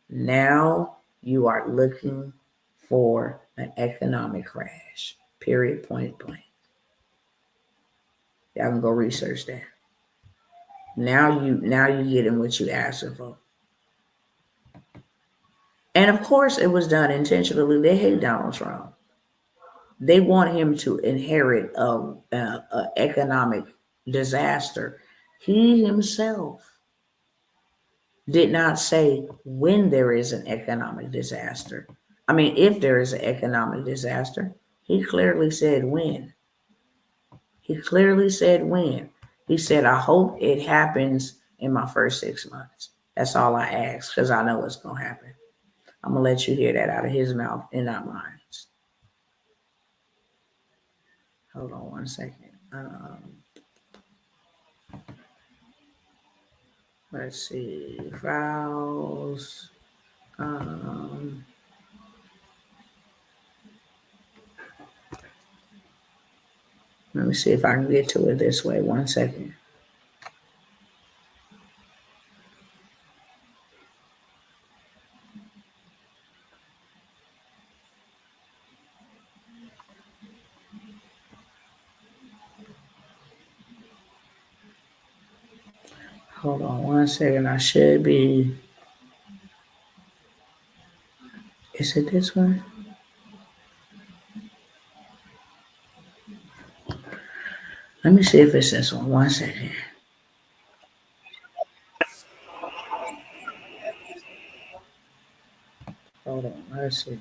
now you are looking for an economic crash, period, point blank. Y'all can go research that. Now you getting what you asked for. And of course, it was done intentionally. They hate Donald Trump. They want him to inherit a economic disaster. He himself did not say when there is an economic disaster. I mean, if there is an economic disaster, he clearly said when. He clearly said when. He said, I hope it happens in my first 6 months. That's all I ask, because I know it's going to happen. I'm going to let you hear that out of his mouth and not mine. Hold on one second. Let's see, files. Um, Let me see if I can get to it this way. 1 second. Hold on 1 second. I should be. Is it this one? Let me see if it's this one. 1 second. Hold on. Let's see.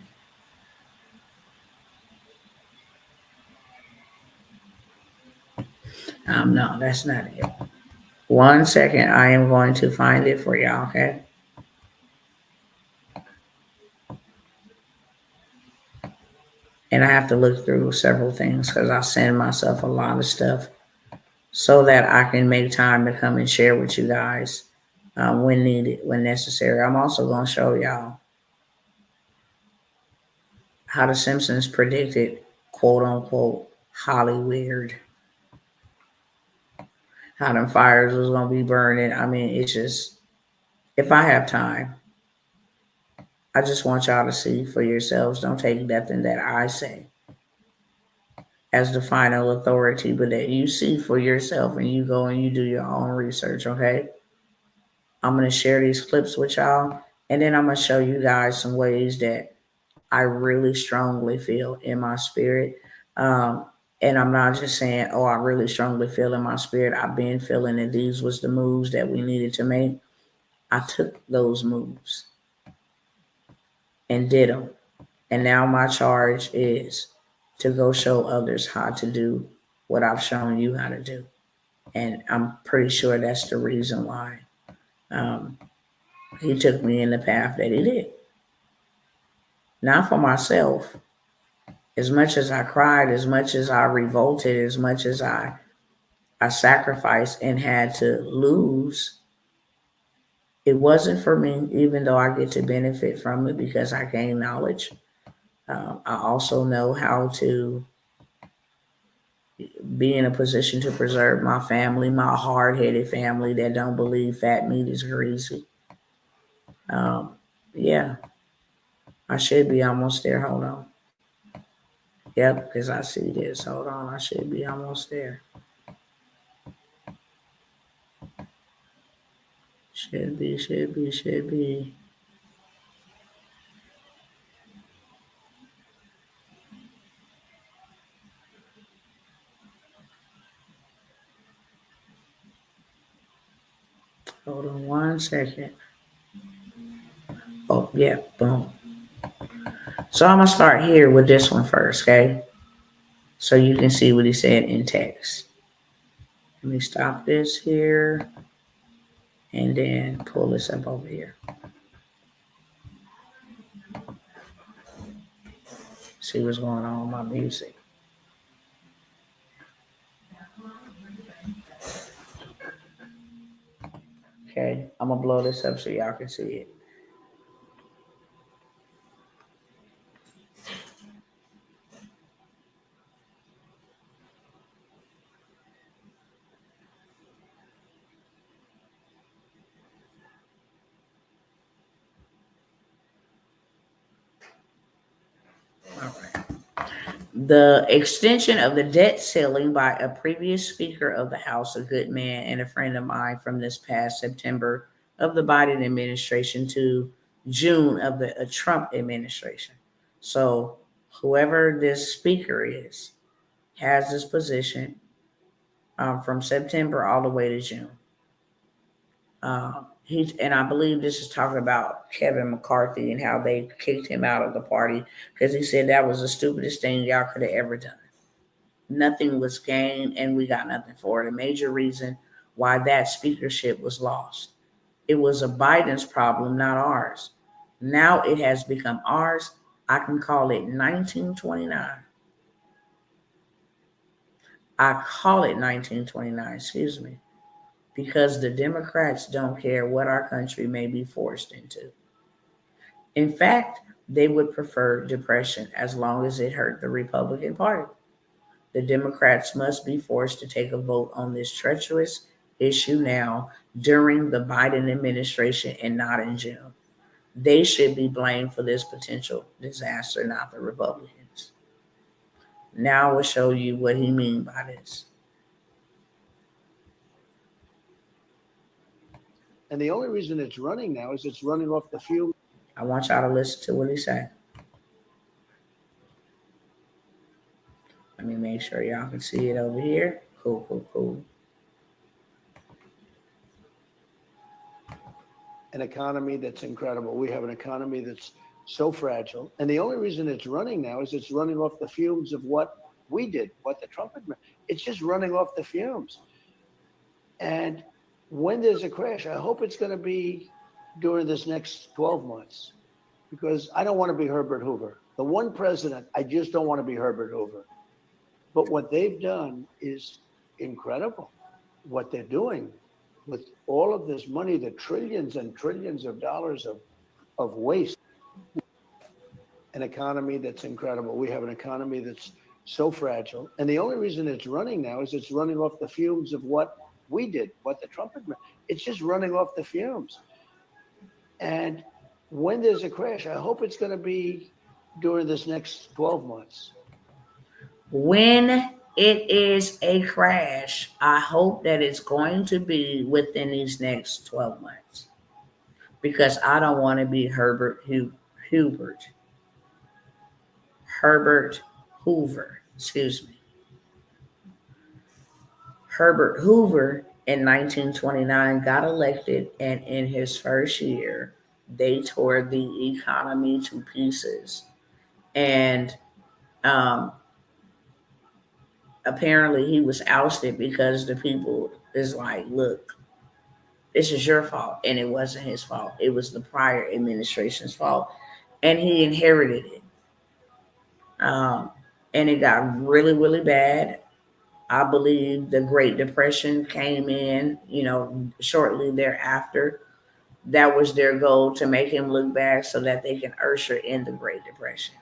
No, that's not it. 1 second. I am going to find it for y'all, okay? And I have to look through several things because I send myself a lot of stuff so that I can make time to come and share with you guys when needed, when necessary. I'm also going to show y'all how the Simpsons predicted, quote unquote, Hollywood. How them fires was going to be burning. I mean, it's just, if I have time, I just want y'all to see for yourselves. Don't take nothing that I say as the final authority, but that you see for yourself and you go and you do your own research, okay? I'm going to share these clips with y'all, and then I'm going to show you guys some ways that I really strongly feel in my spirit. Um, and I'm not just saying, oh, I really strongly feel in my spirit. I've been feeling that these was the moves that we needed to make. I took those moves and did them. And now my charge is to go show others how to do what I've shown you how to do. And I'm pretty sure that's the reason why um, he took me in the path that he did. Not for myself. As much as I cried, as much as I revolted, as much as I sacrificed and had to lose, it wasn't for me, even though I get to benefit from it because I gain knowledge. I also know how to be in a position to preserve my family, my hard-headed family that don't believe fat meat is greasy. Yeah, I should be almost there. Hold on. Yep, because I see this. Hold on, I should be almost there. Should be. Hold on 1 second. Oh, yeah, boom. So I'm going to start here with this one first, okay? So you can see what he said in text. Let me stop this here and then pull this up over here. See what's going on with my music. Okay, I'm going to blow this up so y'all can see it. All right. The extension of the debt ceiling by a previous Speaker of the House, a good man and a friend of mine from this past September of the Biden administration to June of the Trump administration. So whoever this speaker is has this position from September all the way to June. And I believe this is talking about Kevin McCarthy and how they kicked him out of the party because he said that was the stupidest thing y'all could have ever done. Nothing was gained and we got nothing for it. A major reason why that speakership was lost. It was a Biden's problem, not ours. Now it has become ours. I can call it 1929. I call it 1929, excuse me, because the Democrats don't care what our country may be forced into. In fact, they would prefer depression as long as it hurt the Republican Party. The Democrats must be forced to take a vote on this treacherous issue now during the Biden administration and not in June. They should be blamed for this potential disaster, not the Republicans. Now I will show you what he means by this. And the only reason it's running now is it's running off the fuel. I want y'all to listen to what he said. Let me make sure y'all can see it over here. Cool, cool, cool. An economy that's incredible. We have an economy that's so fragile. And the only reason it's running now is it's running off the fumes of what we did, what the Trump administration. It's just running off the fumes. And when there's a crash, I hope it's going to be during this next 12 months, because I don't want to be Herbert Hoover. The one president, I just don't want to be Herbert Hoover. But what they've done is incredible. What they're doing with all of this money, the trillions and trillions of dollars of waste. An economy that's incredible. We have an economy that's so fragile. And the only reason it's running now is it's running off the fumes of what we did, what the Trump administration. It's just running off the fumes. And when there's a crash, I hope it's going to be during this next 12 months. When it is a crash, I hope that it's going to be within these next 12 months. Because I don't want to be Herbert Hoover, excuse me. Herbert Hoover in 1929 got elected, and in his first year, they tore the economy to pieces. And apparently he was ousted because the people is like, look, this is your fault. And it wasn't his fault. It was the prior administration's fault. And he inherited it. And it got really, really bad. I believe the Great Depression came in, shortly thereafter. That was their goal, to make him look bad so that they can usher in the Great Depression.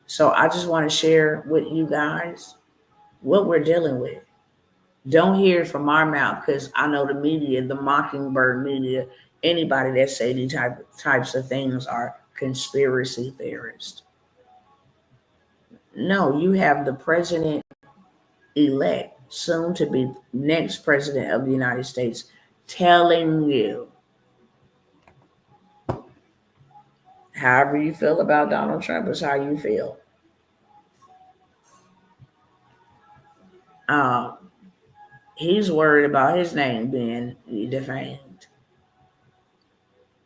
So I just want to share with you guys what we're dealing with. Don't hear it from our mouth, because I know the media, the mockingbird media, anybody that say these types of things are conspiracy theorists. No, you have the president-elect, soon to be next president of the United States, telling you, however you feel about Donald Trump is how you feel. He's worried about his name being defamed.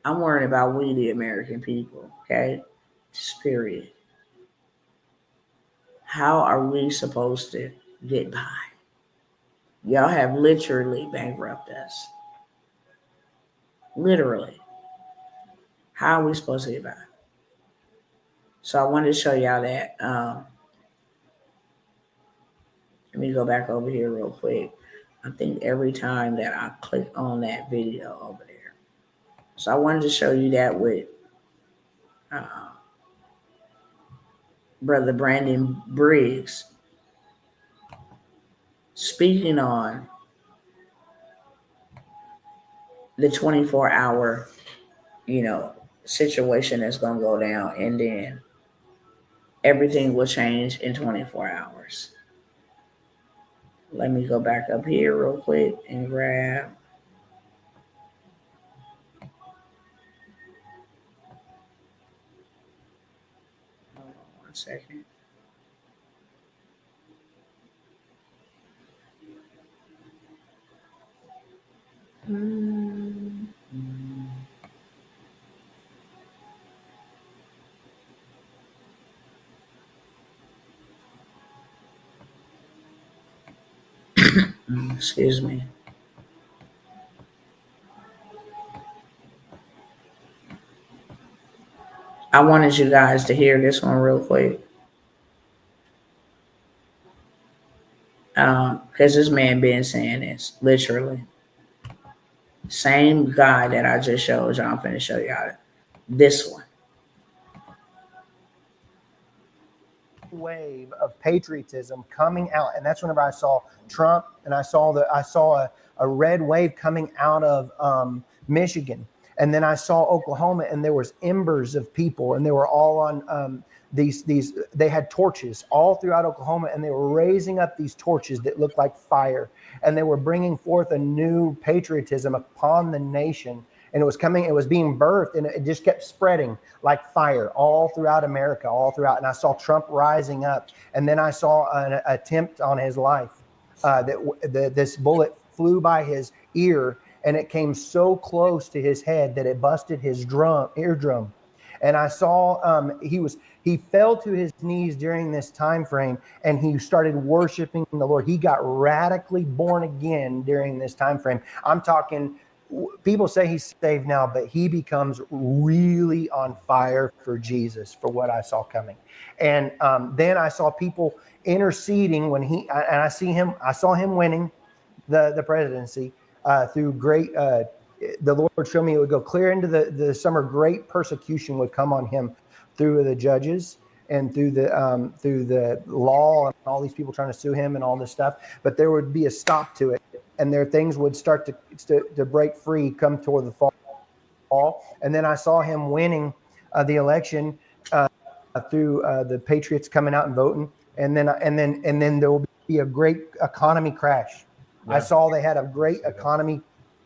I'm worried about we, the American people, okay? Just period. How are we supposed to get by? Y'all have literally bankrupted us. Literally. How are we supposed to get by? So I wanted to show y'all that. Let me go back over here real quick. I think every time that I click on that video over there. So I wanted to show you that with Brother Brandon Briggs speaking on the 24-hour, situation that's going to go down, and then everything will change in 24 hours. Let me go back up here real quick and grab. Hold on 1 second. Excuse me. I wanted you guys to hear this one real quick. Because this man been saying this, literally. Same guy that I just showed y'all. I'm finna show y'all this one. Wave of patriotism coming out, and that's whenever I saw Trump, and I saw a red wave coming out of Michigan, and then I saw Oklahoma, and there was embers of people, and they were all on these they had torches all throughout Oklahoma, and they were raising up these torches that looked like fire, and they were bringing forth a new patriotism upon the nation. And it was coming, it was being birthed, and it just kept spreading like fire all throughout America, all throughout. And I saw Trump rising up, and then I saw an attempt on his life. This bullet flew by his ear, and it came so close to his head that it busted his eardrum. And I saw he fell to his knees during this time frame, and he started worshiping the Lord. He got radically born again during this time frame. I'm talking, people say he's saved now, but he becomes really on fire for Jesus, for what I saw coming. And then I saw people interceding when I saw him winning the presidency through great, the Lord showed me it would go clear into the summer. Great persecution would come on him through the judges and through the law and all these people trying to sue him and all this stuff. But there would be a stop to it, and there things would start to break free come toward the fall. And then I saw him winning the election through the Patriots coming out and voting, and then there will be a great economy crash. Yeah. I saw they had a great economy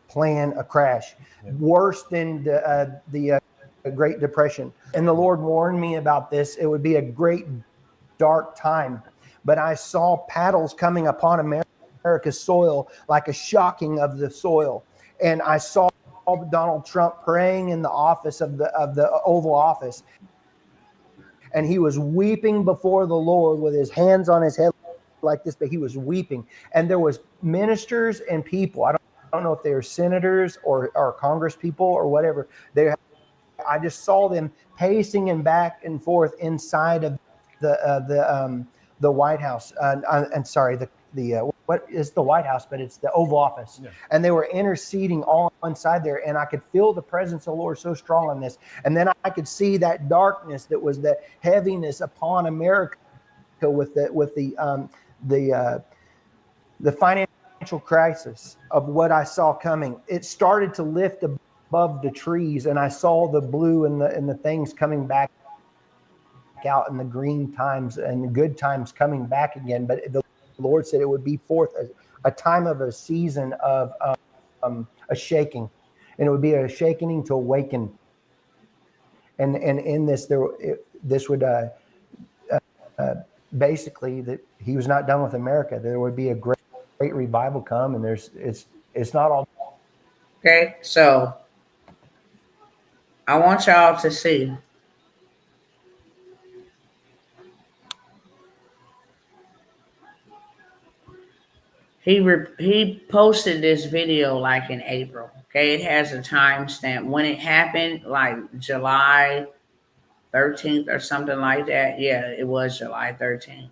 plan, a crash, worse than the Great Depression. And the Lord warned me about this. It would be a great dark time. But I saw paddles coming upon America's soil, like a shocking of the soil. And I saw Donald Trump praying in the office of the Oval Office. And he was weeping before the Lord with his hands on his head like this, but he was weeping. And there was ministers and people. I don't know if they were senators or Congress people or whatever. I just saw them pacing and back and forth inside of the White House. What is the White House? But it's the Oval Office. Yeah. And they were interceding all inside there, and I could feel the presence of the Lord so strong on this. And then I could see that darkness that was the heaviness upon America with the financial crisis of what I saw coming. It started to lift above the trees, and I saw the blue and the things coming back out, and the green times and the good times coming back again. But the Lord said it would be forth a time of a season of a shaking, and it would be a shaking to awaken. And in this, this would basically that he was not done with America. There would be a great revival come, and it's not all. Okay, so I want y'all to see. He posted this video like in April. Okay, it has a timestamp when it happened, like July 13th or something like that. Yeah, it was July 13th.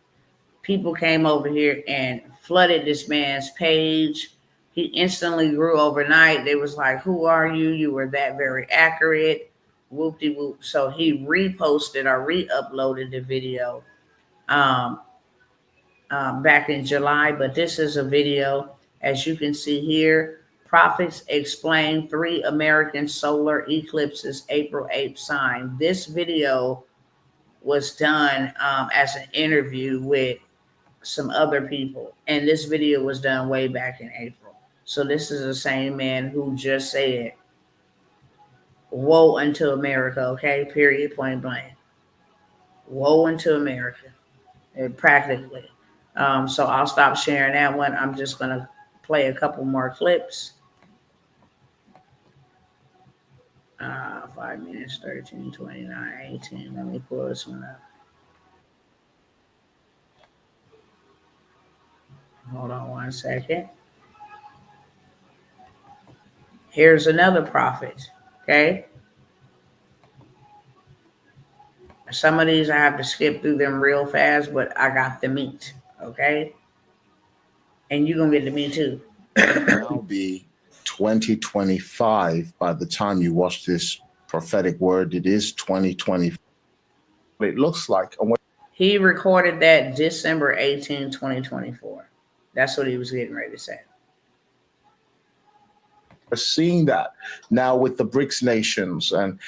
People came over here and flooded this man's page. He instantly grew overnight. They was like, "Who are you? You were that very accurate." Whoop-de-whoop. So he reposted or re-uploaded the video back in July. But this is a video, as you can see here. Prophets explain 3 American solar eclipses, April 8th sign. This video was done as an interview with some other people, and this video was done way back in April. So this is the same man who just said, "Woe unto America," okay, period, point blank. Woe unto America, practically. So I'll stop sharing that one. I'm just going to play a couple more clips. 5 minutes, 13, 29, 18. Let me pull this one up. Hold on 1 second. Here's another prophet, okay? Some of these I have to skip through them real fast, but I got the meat, okay? And you're going to get to me too. Now be 2025 by the time you watch this prophetic word. It is 2020. It looks like, and what He recorded that December 18, 2024. That's what he was getting ready to say. we're seeing that now with the BRICS nations and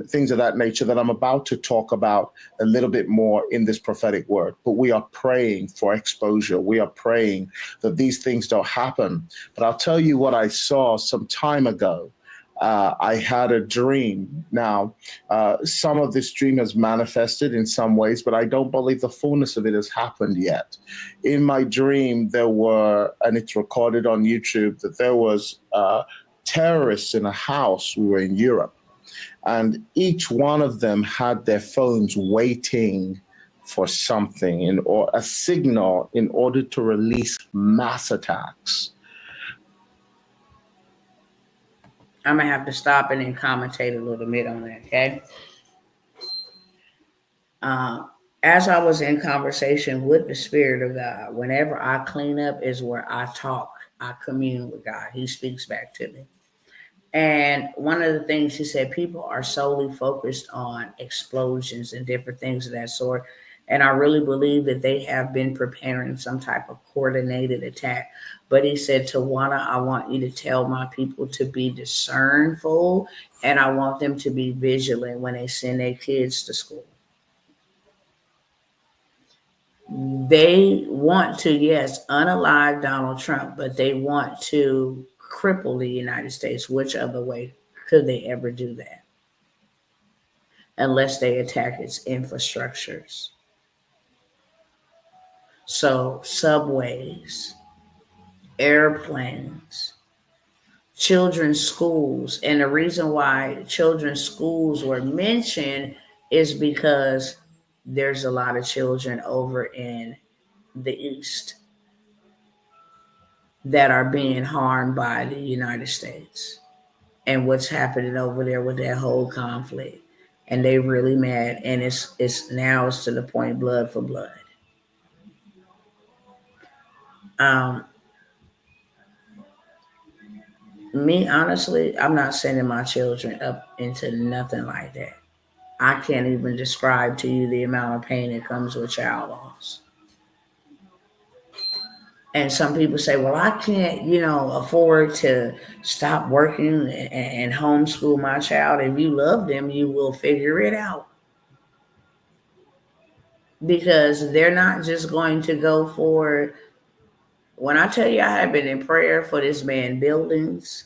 things of that nature that I'm about to talk about a little bit more in this prophetic word. But we are praying for exposure. We are praying that these things don't happen. But I'll tell you what I saw some time ago. I had a dream. Now, some of this dream has manifested in some ways, but I don't believe the fullness of it has happened yet. In my dream, there were, and it's recorded on YouTube, that there was terrorists in a house. We were in Europe, and each one of them had their phones waiting for something or a signal in order to release mass attacks. I'm going to have to stop and then commentate a little bit on that, okay? As I was in conversation with the Spirit of God, whenever I clean up is where I talk, I commune with God. He speaks back to me. And one of the things he said, people are solely focused on explosions and different things of that sort. And I really believe that they have been preparing some type of coordinated attack. But he said, Tawana, I want you to tell my people to be discernful, and I want them to be vigilant when they send their kids to school. They want to, yes, unalive Donald Trump, but they want to cripple the United States. Which other way could they ever do that? Unless they attack its infrastructures. So, subways, airplanes, children's schools. And the reason why children's schools were mentioned is because there's a lot of children over in the East that are being harmed by the United States and what's happening over there with that whole conflict. And they really mad, and it's now to the point blood for blood. Me honestly, I'm not sending my children up into nothing like that. I can't even describe to you the amount of pain that comes with child loss. And some people say, well, I can't, afford to stop working and homeschool my child. If you love them, you will figure it out. Because they're not just going to go for, when I tell you I have been in prayer for this man buildings,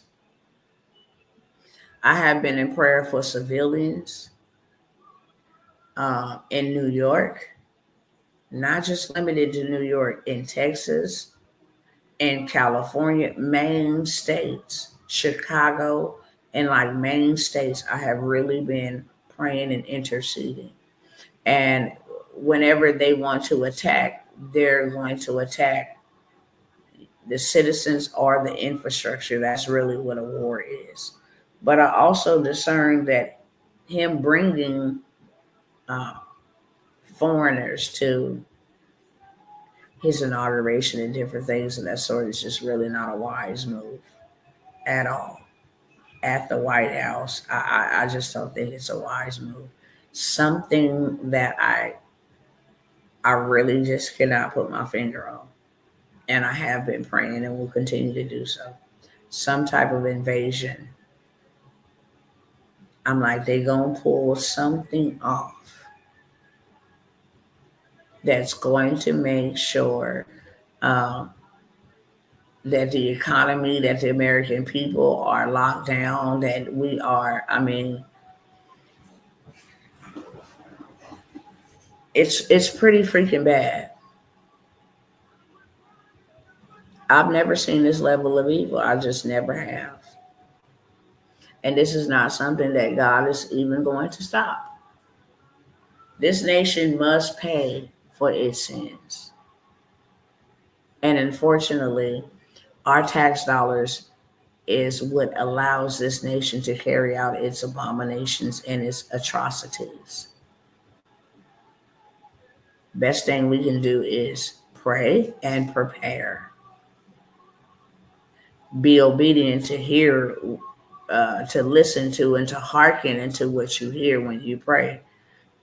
I have been in prayer for civilians in New York, not just limited to New York, in Texas, in California, main states, Chicago, and like main states, I have really been praying and interceding. And whenever they want to attack, they're going to attack the citizens or the infrastructure. That's really what a war is. But I also discern that him bringing foreigners to his inauguration and different things of that sort is just really not a wise move at all. At the White House, I just don't think it's a wise move. Something that I really just cannot put my finger on. And I have been praying and will continue to do so. Some type of invasion. I'm like, they gonna pull something off that's going to make sure that the economy, that the American people are locked down, that we are, it's pretty freaking bad. I've never seen this level of evil. I just never have. And this is not something that God is even going to stop. This nation must pay for its sins. And unfortunately, our tax dollars is what allows this nation to carry out its abominations and its atrocities. Best thing we can do is pray and prepare. be obedient to hear, to listen to, and to hearken into what you hear when you pray.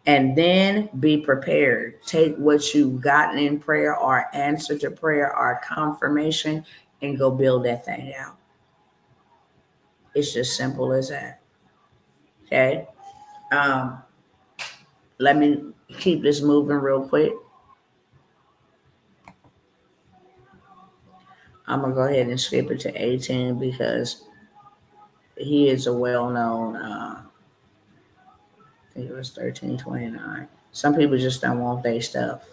And then be prepared. Take what you've gotten in prayer or answer to prayer or confirmation and go build that thing out. It's just simple as that. Okay. Um, Let me keep this moving real quick. I'm gonna go ahead and skip it to 18 because he is a well-known. I think it was 1329. Some people just don't want their stuff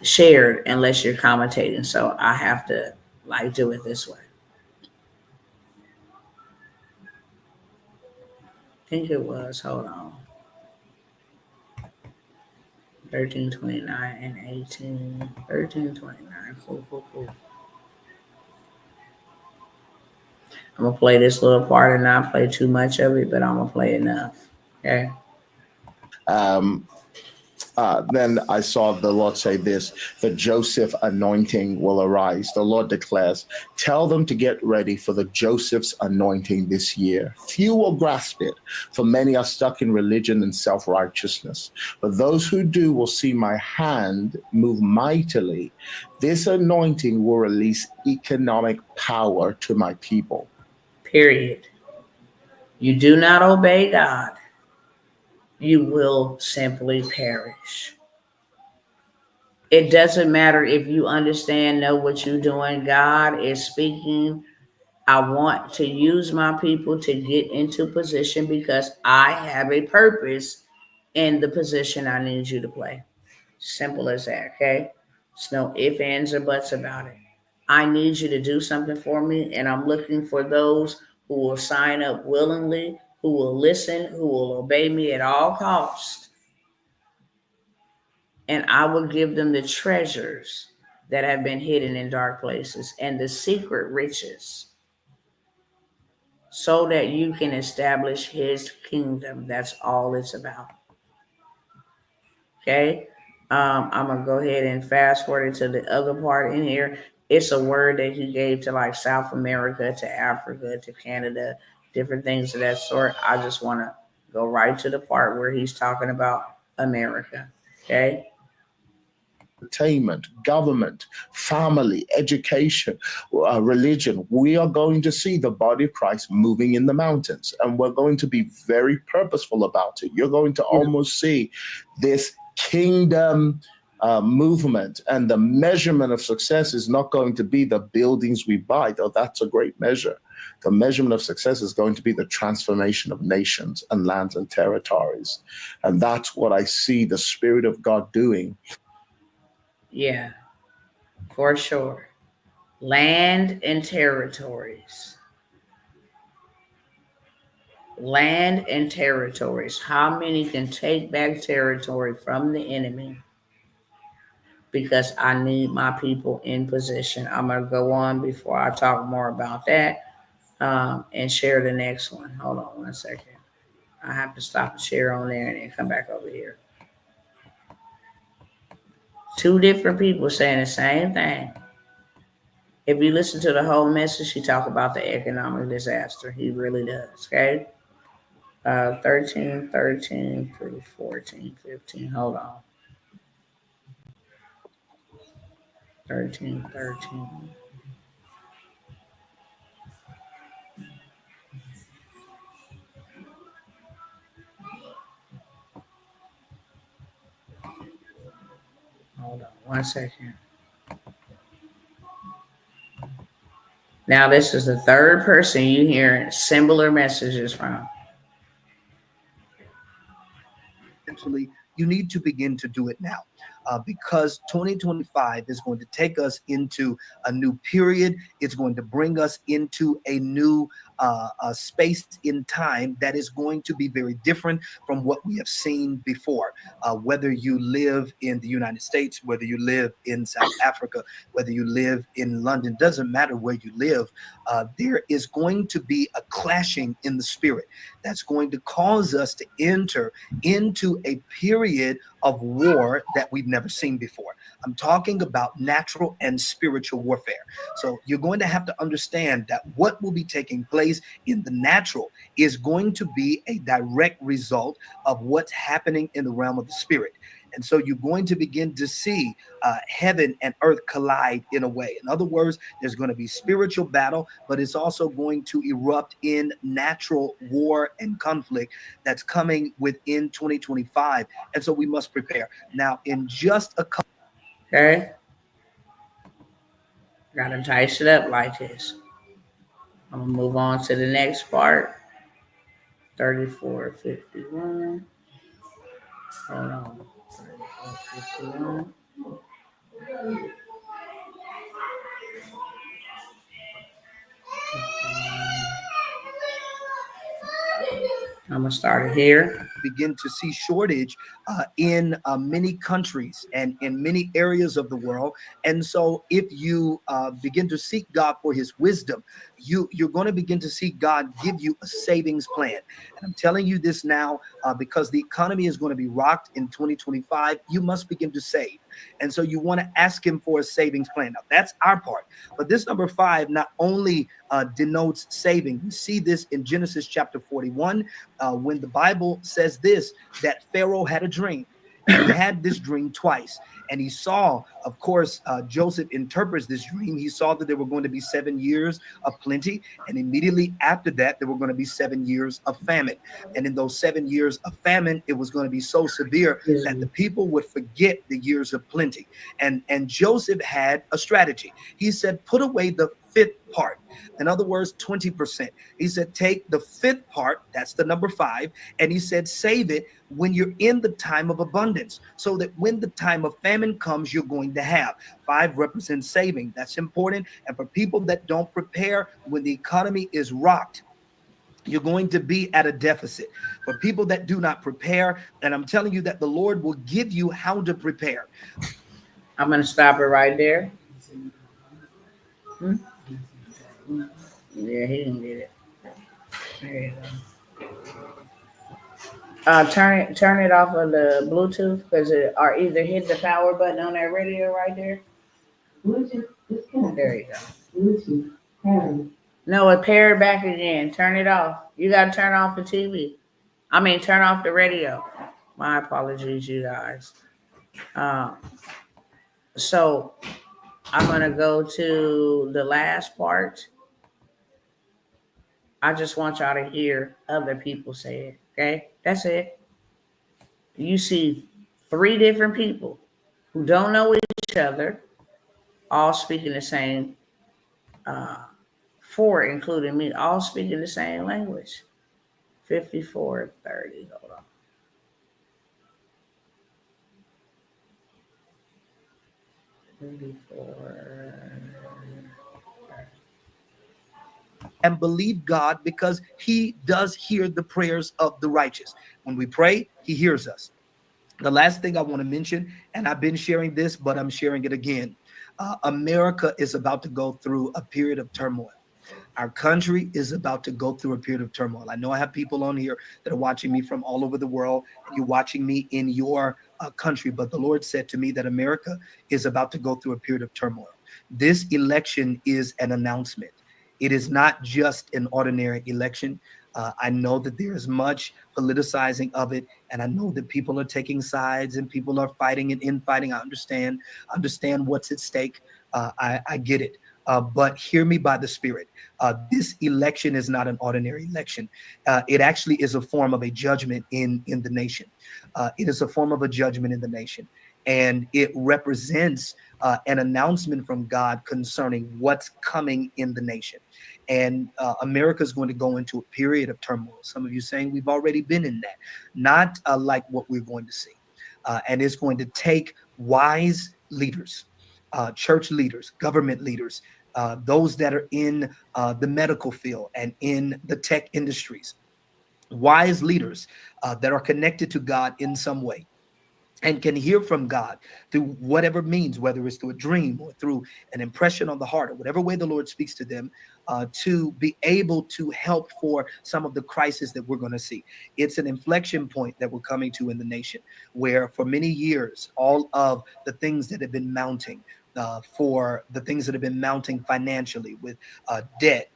shared unless you're commentating. So I have to like do it this way. I think it was. Hold on. 1329 and 18. 1329. Cool, cool, cool. I'm gonna play this little part and not play too much of it, but I'm gonna play enough. Okay. Then I saw the Lord say this: the Joseph anointing will arise. The Lord declares, tell them to get ready for the Joseph's anointing this year. Few will grasp it, for many are stuck in religion and self-righteousness. But those who do will see my hand move mightily. This anointing will release economic power to my people. Period. You do not obey God, you will simply perish. It doesn't matter if you understand, know what you're doing. God is speaking. I want to use my people to get into position because I have a purpose in the position I need you to play. Simple as that, okay? There's no ifs, ands, or buts about it. I need you to do something for me, and I'm looking for those who will sign up willingly, who will listen, who will obey me at all costs. And I will give them the treasures that have been hidden in dark places and the secret riches so that you can establish his kingdom. That's all it's about. Okay. I'm gonna go ahead and fast forward to the other part in here. It's a word that he gave to like South America, to Africa, to Canada, different things of that sort. I just want to go right to the part where he's talking about America. Okay. Entertainment, government, family, education, religion. We are going to see the body of Christ moving in the mountains, and we're going to be very purposeful about it. You're going to almost see this kingdom movement, and the measurement of success is not going to be the buildings we buy, though that's a great measure. The measurement of success is going to be the transformation of nations and lands and territories. And that's what I see the Spirit of God doing. Yeah, for sure. Land and territories. Land and territories. How many can take back territory from the enemy? Because I need my people in position. I'm going to go on before I talk more about that and share the next one. Hold on one second. I have to stop and share on there and then come back over here. Two different people saying the same thing. If you listen to the whole message, he talk about the economic disaster. He really does, okay? 13 through 14, 15. Hold on. 13. Hold on one second. Now, this is the third person you hear similar messages from. Actually, you need to begin to do it now. Because 2025 is going to take us into a new period. It's going to bring us into a new space in time that is going to be very different from what we have seen before. Whether you live in the United States, whether you live in South Africa, whether you live in London, doesn't matter where you live, there is going to be a clashing in the spirit that's going to cause us to enter into a period period of war that we've never seen before. I'm talking about natural and spiritual warfare. So you're going to have to understand that what will be taking place in the natural is going to be a direct result of what's happening in the realm of the spirit. And so you're going to begin to see heaven and earth collide in a way. In other words, there's going to be spiritual battle, but it's also going to erupt in natural war and conflict that's coming within 2025. And so we must prepare. Now, in just a couple. Okay. Gotta dice it up like this. I'm gonna move on to the next part. 3451. Hold on. 3451. I'm gonna start it here. Begin to see shortage in many countries and in many areas of the world. And so if you begin to seek God for his wisdom, you're going to begin to see God give you a savings plan. And I'm telling you this now because the economy is going to be rocked in 2025. You must begin to save. And so you want to ask him for a savings plan. Now, that's our part. But this number 5 not only denotes saving. We see this in Genesis chapter 41 when the Bible says this, that Pharaoh had a dream. And he had this dream twice. And he saw, of course, Joseph interprets this dream. He saw that there were going to be 7 years of plenty. And immediately after that, there were going to be 7 years of famine. And in those 7 years of famine, it was going to be so severe that the people would forget the years of plenty. And Joseph had a strategy. He said, put away the 5th part. In other words, 20%. He said, take the 5th part, that's the number 5, and he said, save it when you're in the time of abundance, so that when the time of famine comes, you're going to have. 5 represents saving. That's important. And for people that don't prepare when the economy is rocked, you're going to be at a deficit. For people that do not prepare, and I'm telling you that the Lord will give you how to prepare. I'm gonna stop it right there. Yeah, he didn't get it. There you go. Turn it off of the Bluetooth because or either hit the power button on that radio right there. Bluetooth disconnected. There you go. Bluetooth pairing. No, it paired back again. Turn it off. You got to turn off the TV. I mean, turn off the radio. My apologies, you guys. So I'm gonna go to the last part. I just want y'all to hear other people say it. Okay, that's it. You see 3 different people who don't know each other, all speaking the same, 4, including me, all speaking the same language. 5430. Hold on. And believe God, because he does hear the prayers of the righteous. When we pray, he hears us. The last thing I want to mention, and I've been sharing this, but I'm sharing it again. America is about to go through a period of turmoil. Our country is about to go through a period of turmoil. I know I have people on here that are watching me from all over the world. And you're watching me in your country, but the Lord said to me that America is about to go through a period of turmoil. This election is an announcement. It is not just an ordinary election. I know that there is much politicizing of it, and I know that people are taking sides and people are fighting and infighting. I understand what's at stake. I get it. But hear me by the Spirit. This election is not an ordinary election. It actually is a form of a judgment in the nation. It is a form of a judgment in the nation. And it represents an announcement from God concerning what's coming in the nation. And America is going to go into a period of turmoil. Some of you saying we've already been in that, not like what we're going to see. And it's going to take wise leaders, church leaders, government leaders, those that are in the medical field and in the tech industries, wise leaders that are connected to God in some way. and can hear from God through whatever means, whether it's through a dream or through an impression on the heart, or whatever way the Lord speaks to them, to be able to help for some of the crisis that we're going to see. It's an inflection point that we're coming to in the nation, where for many years, all of the things that have been mounting, financially with debt,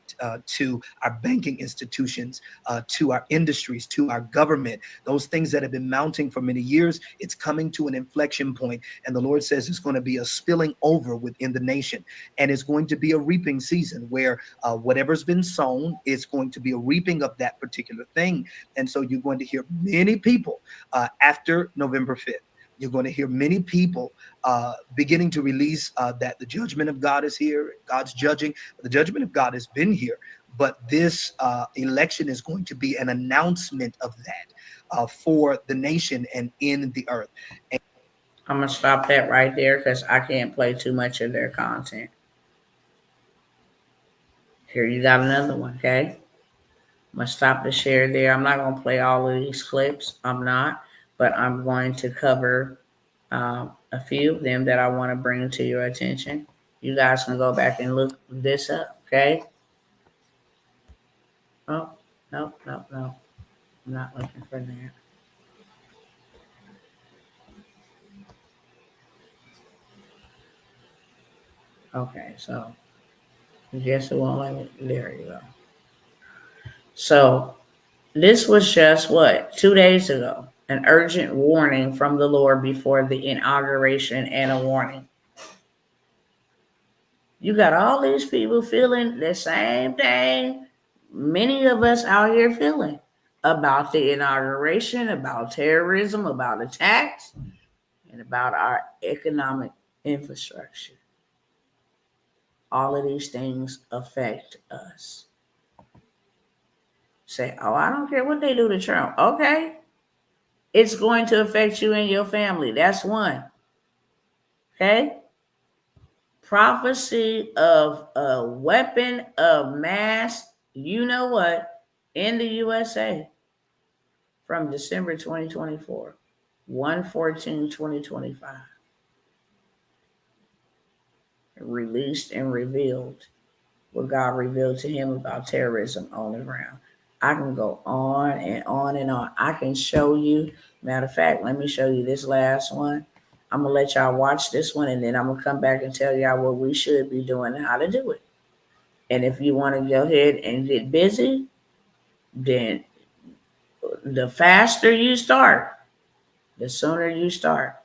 to our banking institutions, to our industries, to our government, those things that have been mounting for many years, it's coming to an inflection point. And the Lord says it's going to be a spilling over within the nation. And it's going to be a reaping season where whatever's been sown, it's going to be a reaping of that particular thing. And so you're going to hear many people after November 5th. You're going to hear many people beginning to release that the judgment of God is here. God's judging. The judgment of God has been here. But this election is going to be an announcement of that for the nation and in the earth. I'm going to stop that right there because I can't play too much of their content. Here you got another one, okay? I'm going to stop the share there. I'm not going to play all of these clips. I'm not. But I'm going to cover a few of them that I want to bring to your attention. You guys can go back and look this up, okay? Oh, no. I'm not looking for that. Okay, so I guess it won't let me. There you go. So this was just what, 2 days ago? An urgent warning from the Lord before the inauguration and a warning. You got all these people feeling the same thing many of us out here feeling about the inauguration, about terrorism, about attacks, and about our economic infrastructure. All of these things affect us. Say, oh, I don't care what they do to Trump. Okay. It's going to affect you and your family. That's one. Okay. Prophecy of a weapon of mass, you know what, in the USA from December 2024, 1/14/2025. Released and revealed what God revealed to him about terrorism on the ground. I can go on and on and on. I can show you. Matter of fact, let me show you this last one. I'm going to let y'all watch this one, and then I'm going to come back and tell y'all what we should be doing and how to do it. And if you want to go ahead and get busy, then the faster you start, the sooner you start.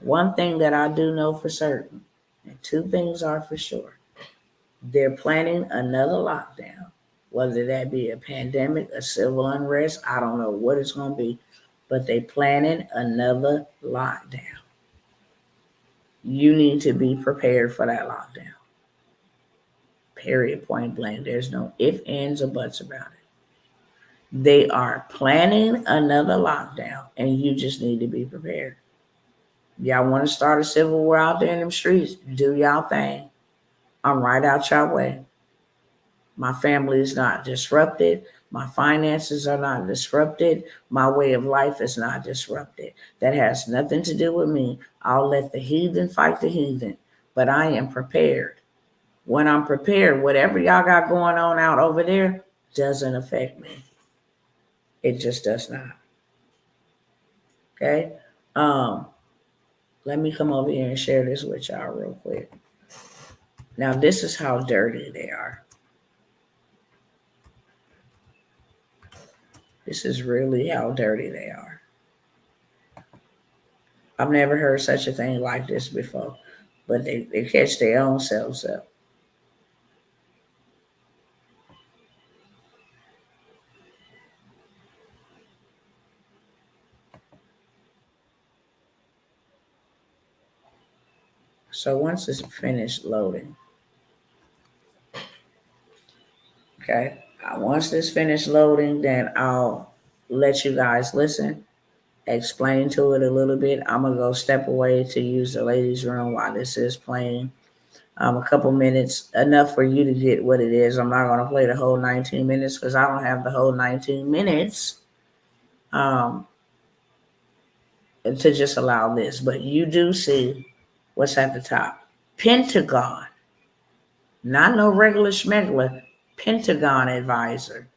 One thing that I do know for certain, and two things are for sure. They're planning another lockdown, whether that be a pandemic, a civil unrest, I don't know what it's going to be, but they're planning another lockdown. You need to be prepared for that lockdown. Period, point blank. There's no ifs, ands, or buts about it. They are planning another lockdown, and you just need to be prepared. Y'all want to start a civil war out there in them streets? Do y'all thing. I'm right out your way. My family is not disrupted. My finances are not disrupted. My way of life is not disrupted. That has nothing to do with me. I'll let the heathen fight the heathen, but I am prepared. When I'm prepared, whatever y'all got going on out over there doesn't affect me. It just does not. Okay? Let me come over here and share this with y'all real quick. Now, this is how dirty they are. This is really how dirty they are. I've never heard such a thing like this before, but they catch their own selves up. So once it's finished loading, okay, once it's finished loading, then I'll let you guys listen, explain to it a little bit. I'm going to go step away to use the ladies' room while this is playing. A couple minutes, enough for you to get what it is. I'm not going to play the whole 19 minutes because I don't have the whole 19 minutes. to just allow this, but you do see what's at the top. Pentagon, not no regular schmegler, Pentagon advisor.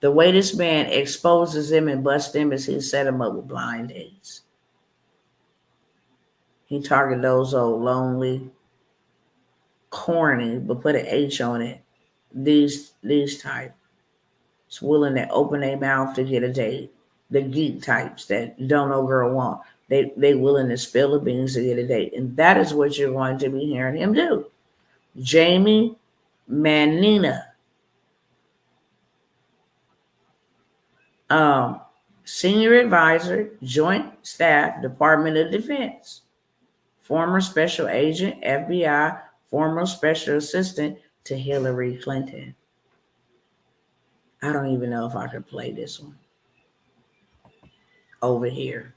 The way this man exposes them and busts them is he set them up with blind dates. He targeted those old lonely, corny, but put an H on it. These type. It's willing to open their mouth to get a date. The geek types that don't know girl want. They willing to spill the beans to get a date. And that is what you're going to be hearing him do. Jamie Manina. Senior Advisor, Joint Staff, Department of Defense. Former Special Agent, FBI, former Special Assistant to Hillary Clinton. I don't even know if I could play this one over here.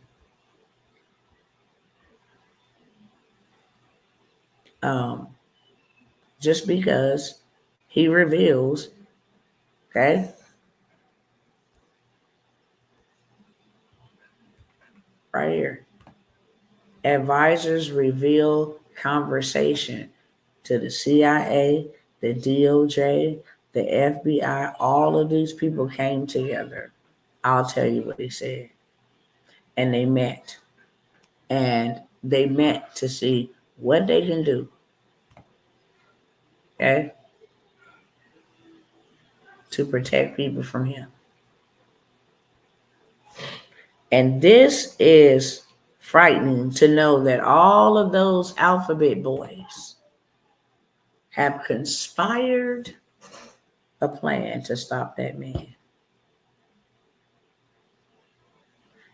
Just because he reveals, okay? Right here. Advisors reveal conversation to the CIA, the DOJ, the FBI. All of these people came together. I'll tell you what he said. And they met. And they met to see what they can do. Okay? To protect people from him. And this is frightening to know that all of those alphabet boys have conspired a plan to stop that man.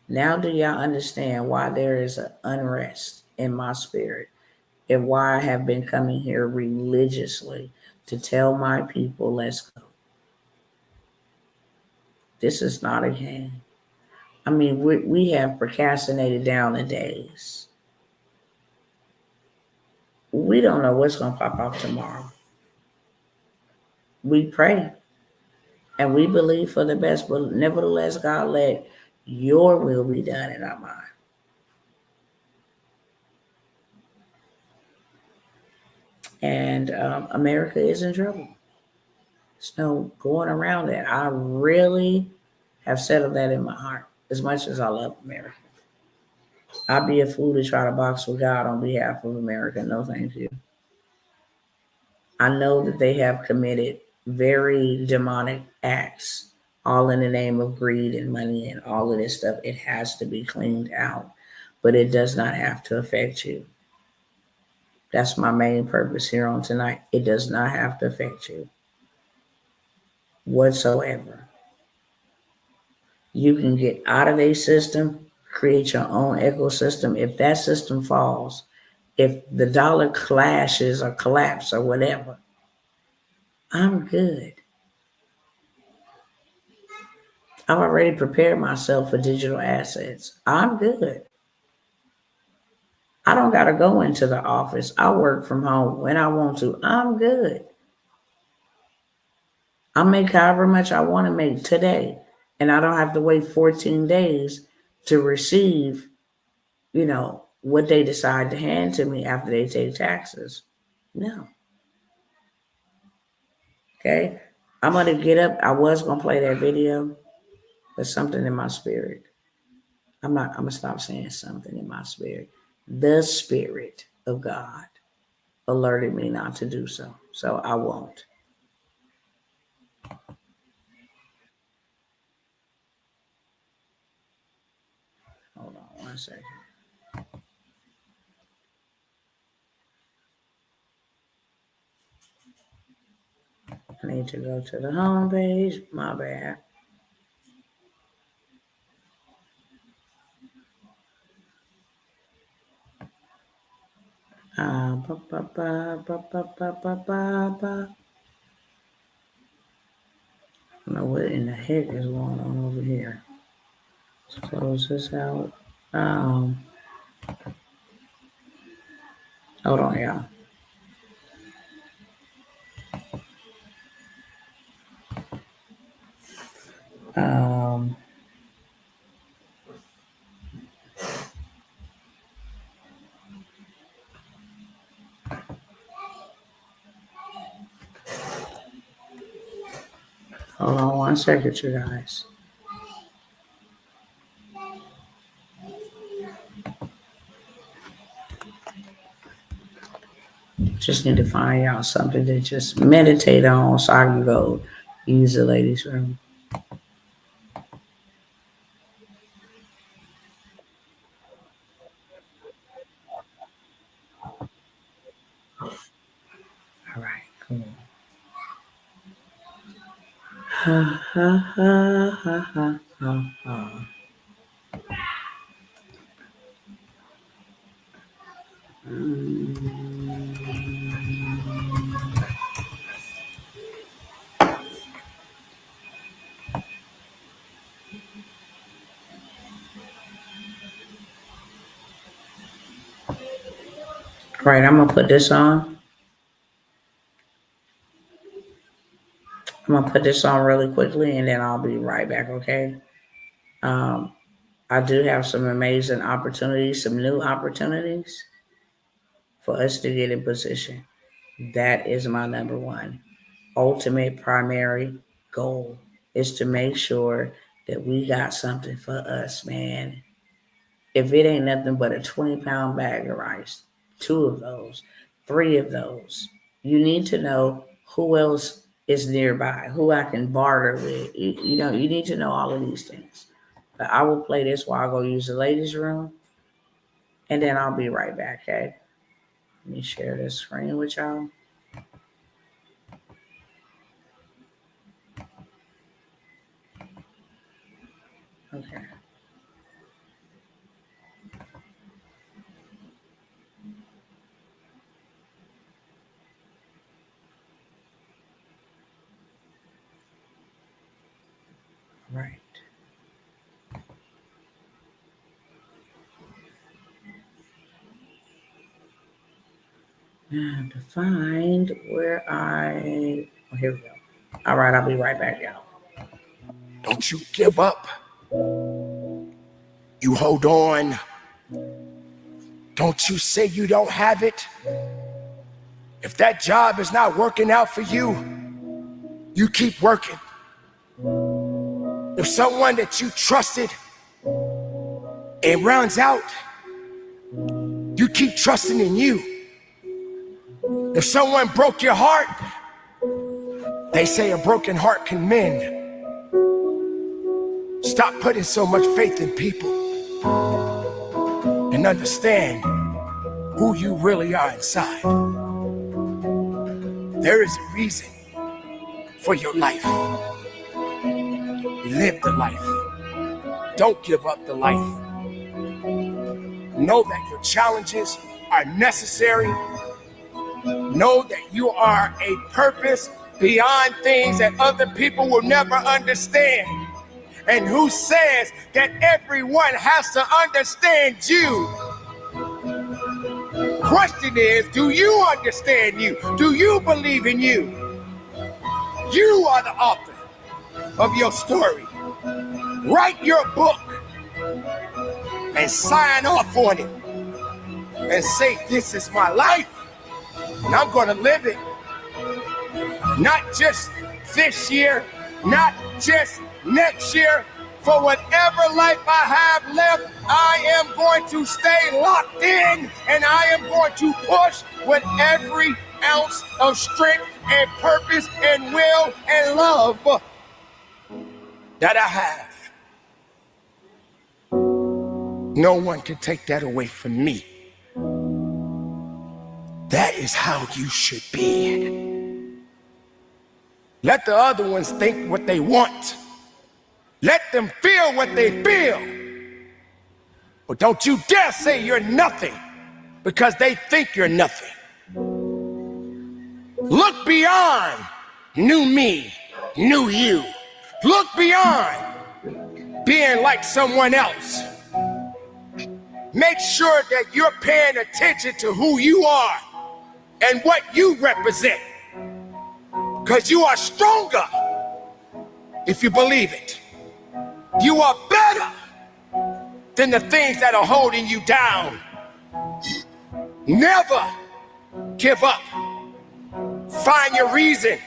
Now do y'all understand why there is an unrest in my spirit and why I have been coming here religiously to tell my people, let's go. This is not a game. I mean, we have procrastinated down the days. We don't know what's going to pop off tomorrow. We pray and we believe for the best, but nevertheless, God, let your will be done in our mind. And America is in trouble. There's no going around that. I really have settled that in my heart, as much as I love America. I'd be a fool to try to box with God on behalf of America. No, thank you. I know that they have committed very demonic acts, all in the name of greed and money and all of this stuff. It has to be cleaned out, but it does not have to affect you. That's my main purpose here on tonight. It does not have to affect you whatsoever. You can get out of a system, create your own ecosystem. If that system falls, if the dollar clashes or collapse or whatever, I'm good. I've already prepared myself for digital assets. I'm good. I don't got to go into the office. I work from home when I want to. I'm good. I make however much I want to make today. And I don't have to wait 14 days to receive, what they decide to hand to me after they take taxes. No. Okay. I'm going to get up. I was going to play that video, but something in my spirit. I'm going to stop saying something in my spirit. The Spirit of God alerted me not to do so. So I won't. Hold on 1 second. I need to go to the home page. My bad. I don't know what in the heck is going on over here. Let's close this out. Hold on, y'all. Hold on 1 second, you guys. Just need to find out something to just meditate on so I can go use the ladies' room. All right, cool. Ha ha ha ha ha ha ha. All right, I'm gonna put this on. I'm gonna put this on really quickly, and then I'll be right back. Okay. Um, I do have some amazing opportunities, some new opportunities for us to get in position. That is my number one ultimate primary goal is to make sure that we got something for us, man. If it ain't nothing but a 20-pound bag of rice, 2 of those, 3 of those, you need to know who else is nearby, who I can barter with. You need to know all of these things. But I will play this while I go use the ladies' room, and then I'll be right back, okay? Let me share this screen with y'all. Okay. Right. I have to find where here we go. All right, I'll be right back, y'all. Don't you give up. You hold on. Don't you say you don't have it. If that job is not working out for you, you keep working. If someone that you trusted, it runs out, you keep trusting in you. If someone broke your heart, they say a broken heart can mend. Stop putting so much faith in people and understand who you really are inside. There is a reason for your life. Live the life. Don't give up the life. Know that your challenges are necessary. Know that you are a purpose beyond things that other people will never understand. And who says that everyone has to understand you? Question is, do you understand you? Do you believe in you? You are the author of your story. Write your book and sign off on it and say, this is my life and I'm going to live it. Not just this year, not just next year. For whatever life I have left, I am going to stay locked in and I am going to push with every ounce of strength and purpose and will and love that I have. No one can take that away from me. That is how you should be. Let the other ones think what they want. Let them feel what they feel. But don't you dare say you're nothing because they think you're nothing. Look beyond new me, new you. Look beyond being like someone else. Make sure that you're paying attention to who you are and what you represent. Because you are stronger if you believe it. You are better than the things that are holding you down. Never give up. Find your reason.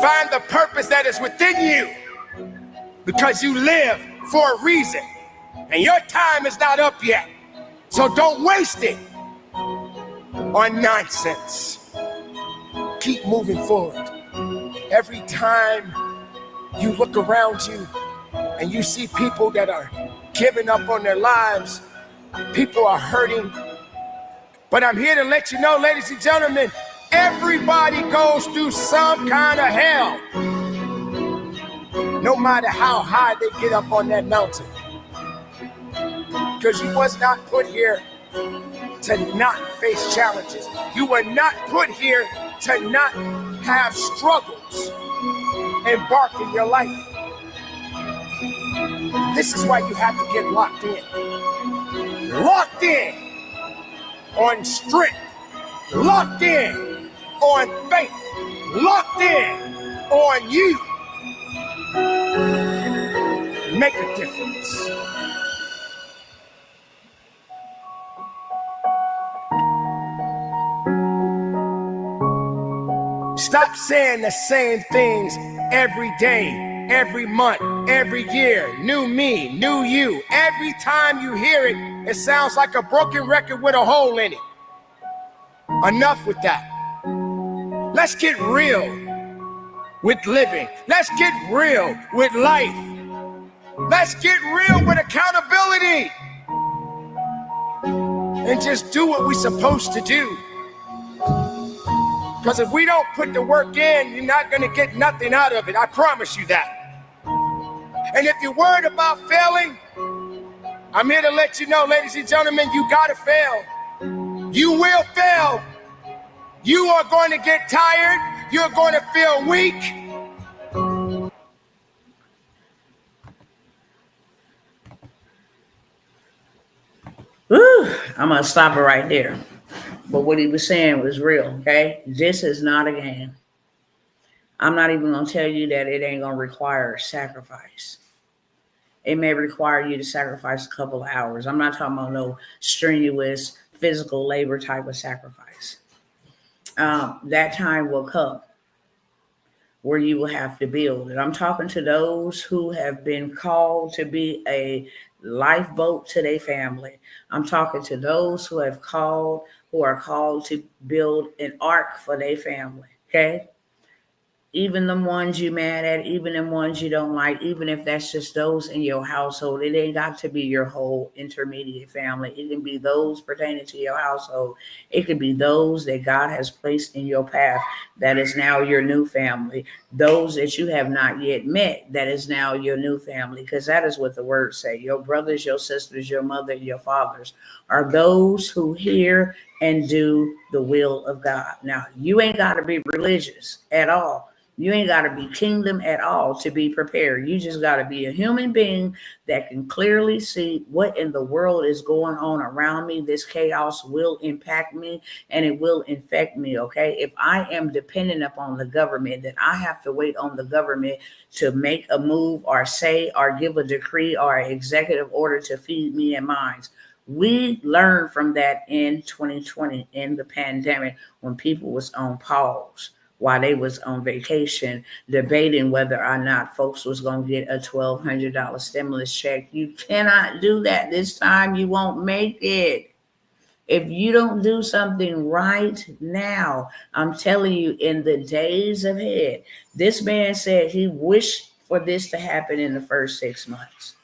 Find the purpose that is within you, because you live for a reason, and your time is not up yet. So don't waste it on nonsense. Keep moving forward. Every time you look around you and you see people that are giving up on their lives, people are hurting. But I'm here to let you know, ladies and gentlemen, everybody goes through some kind of hell, no matter how high they get up on that mountain. Because you was not put here to not face challenges. You were not put here to not have struggles embark in your life. This is why you have to get locked in. Locked in on strength. Locked in on faith. Locked in on you. Make a difference. Stop saying the same things every day, every month, every year. New me, new you. Every time you hear it, it sounds like a broken record with a hole in it. Enough with that. Let's get real with living. Let's get real with life. Let's get real with accountability. And just do what we're supposed to do. Because if we don't put the work in, you're not going to get nothing out of it. I promise you that. And if you're worried about failing, I'm here to let you know, ladies and gentlemen, you got to fail. You will fail. You are going to get tired. You're going to feel weak. Woo, I'm going to stop it right there. But what he was saying was real, okay? This is not a game. I'm not even going to tell you that it ain't going to require sacrifice. It may require you to sacrifice a couple of hours. I'm not talking about no strenuous physical labor type of sacrifice. That time will come where you will have to build. And I'm talking to those who have been called to be a lifeboat to their family. I'm talking to those who are called to build an ark for their family. Okay. Even the ones you mad at, even the ones you don't like, even if that's just those in your household, it ain't got to be your whole intermediate family. It can be those pertaining to your household. It could be those that God has placed in your path that is now your new family. Those that you have not yet met that is now your new family, because that is what the words say. Your brothers, your sisters, your mother, your fathers are those who hear and do the will of God. Now, you ain't got to be religious at all. You ain't got to be kingdom at all to be prepared. You just got to be a human being that can clearly see what in the world is going on around me. This chaos will impact me and it will infect me, okay? If I am dependent upon the government, then I have to wait on the government to make a move or say or give a decree or an executive order to feed me and mine. We learned from that in 2020 in the pandemic when people was on pause, while they was on vacation, debating whether or not folks was going to get a $1,200 stimulus check. You cannot do that this time. You won't make it. If you don't do something right now, I'm telling you, in the days ahead, this man said he wished for this to happen in the first 6 months.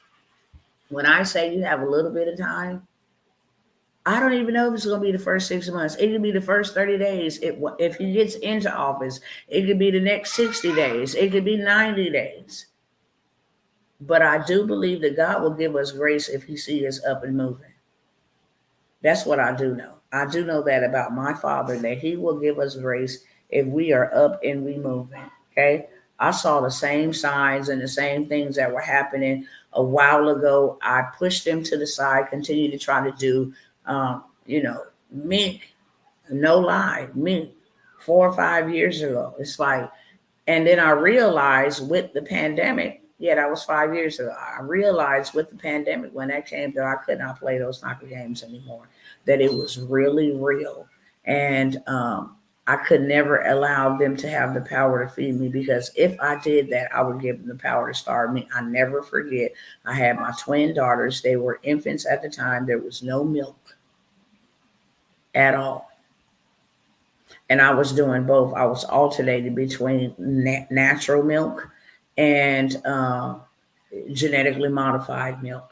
When I say you have a little bit of time, I don't even know if it's going to be the first 6 months. It could be the first 30 days. If he gets into office, it could be the next 60 days. It could be 90 days. But I do believe that God will give us grace if he sees us up and moving. That's what I do know. I do know that about my Father, that he will give us grace if we are up and we moving. Okay? I saw the same signs and the same things that were happening a while ago. I pushed them to the side, continue to try to do me, no lie, me 4 or 5 years ago. It's like, and then I realized with the pandemic, that was 5 years ago. I realized with the pandemic when that came that I could not play those type of games anymore, that it was really real. And I could never allow them to have the power to feed me, because if I did that, I would give them the power to starve me. I never forget, I had my twin daughters. They were infants at the time. There was no milk at all. And I was doing both. I was alternating between natural milk and genetically modified milk,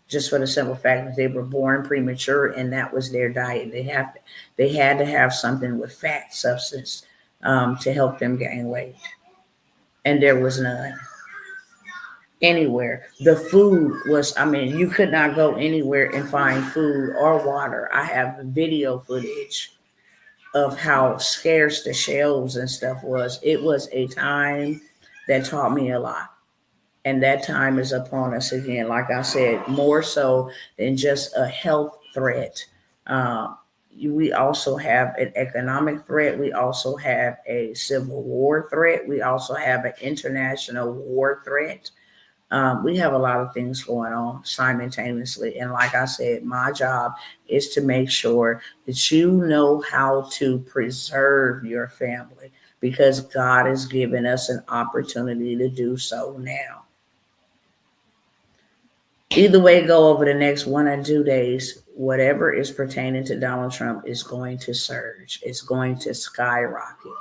just for the simple fact that they were born premature and that was their diet. They had to have something with fat substance to help them gain weight, and there was none anywhere. The food was, I mean, you could not go anywhere and find food or water. I have video footage of how scarce the shelves and stuff was. It was a time that taught me a lot. And that time is upon us again. Like I said, more so than just a health threat. We also have an economic threat. We also have a civil war threat. We also have an international war threat. We have a lot of things going on simultaneously. And like I said, my job is to make sure that you know how to preserve your family, because God has given us an opportunity to do so now. Either way, go over the next 1 or 2 days, whatever is pertaining to Donald Trump is going to surge. It's going to skyrocket.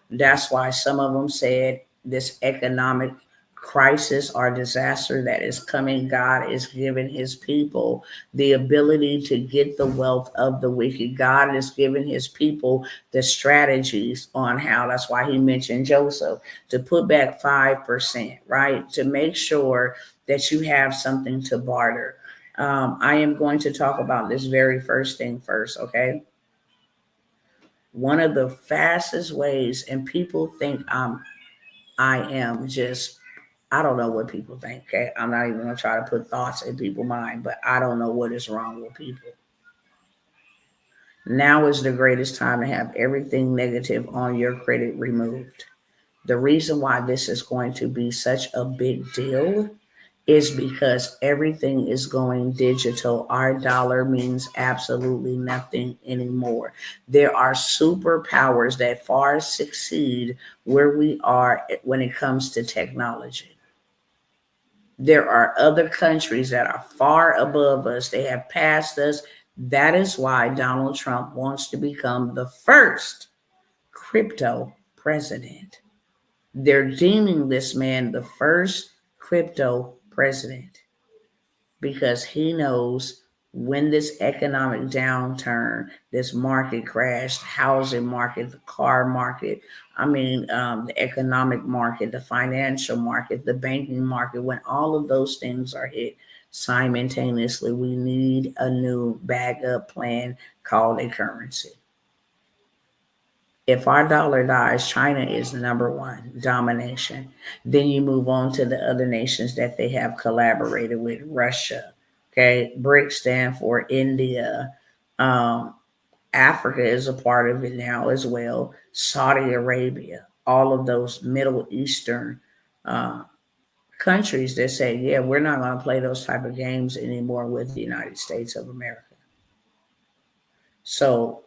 That's why some of them said this economic crisis or disaster that is coming, God is giving his people the ability to get the wealth of the wicked. God is giving his people the strategies on how. That's why he mentioned Joseph, to put back 5%, right? To make sure that you have something to barter. I am going to talk about this very first thing first, okay? One of the fastest ways, and people think I am just, I don't know what people think, okay? I'm not even going to try to put thoughts in people's mind, but I don't know what is wrong with people. Now is the greatest time to have everything negative on your credit removed. The reason why this is going to be such a big deal is because everything is going digital. Our dollar means absolutely nothing anymore. There are superpowers that far succeed where we are when it comes to technology. There are other countries that are far above us. They have passed us. That is why Donald Trump wants to become the first crypto president. They're deeming this man the first crypto president because he knows when this economic downturn, this market crash, the housing market, the car market, the economic market, the financial market, the banking market, when all of those things are hit simultaneously, we need a new backup plan called a currency. If our dollar dies, China is number one, domination. Then you move on to the other nations that they have collaborated with, Russia. Okay, BRICS stand for India. Africa is a part of it now as well. Saudi Arabia, all of those Middle Eastern countries that say, yeah, we're not going to play those type of games anymore with the United States of America. So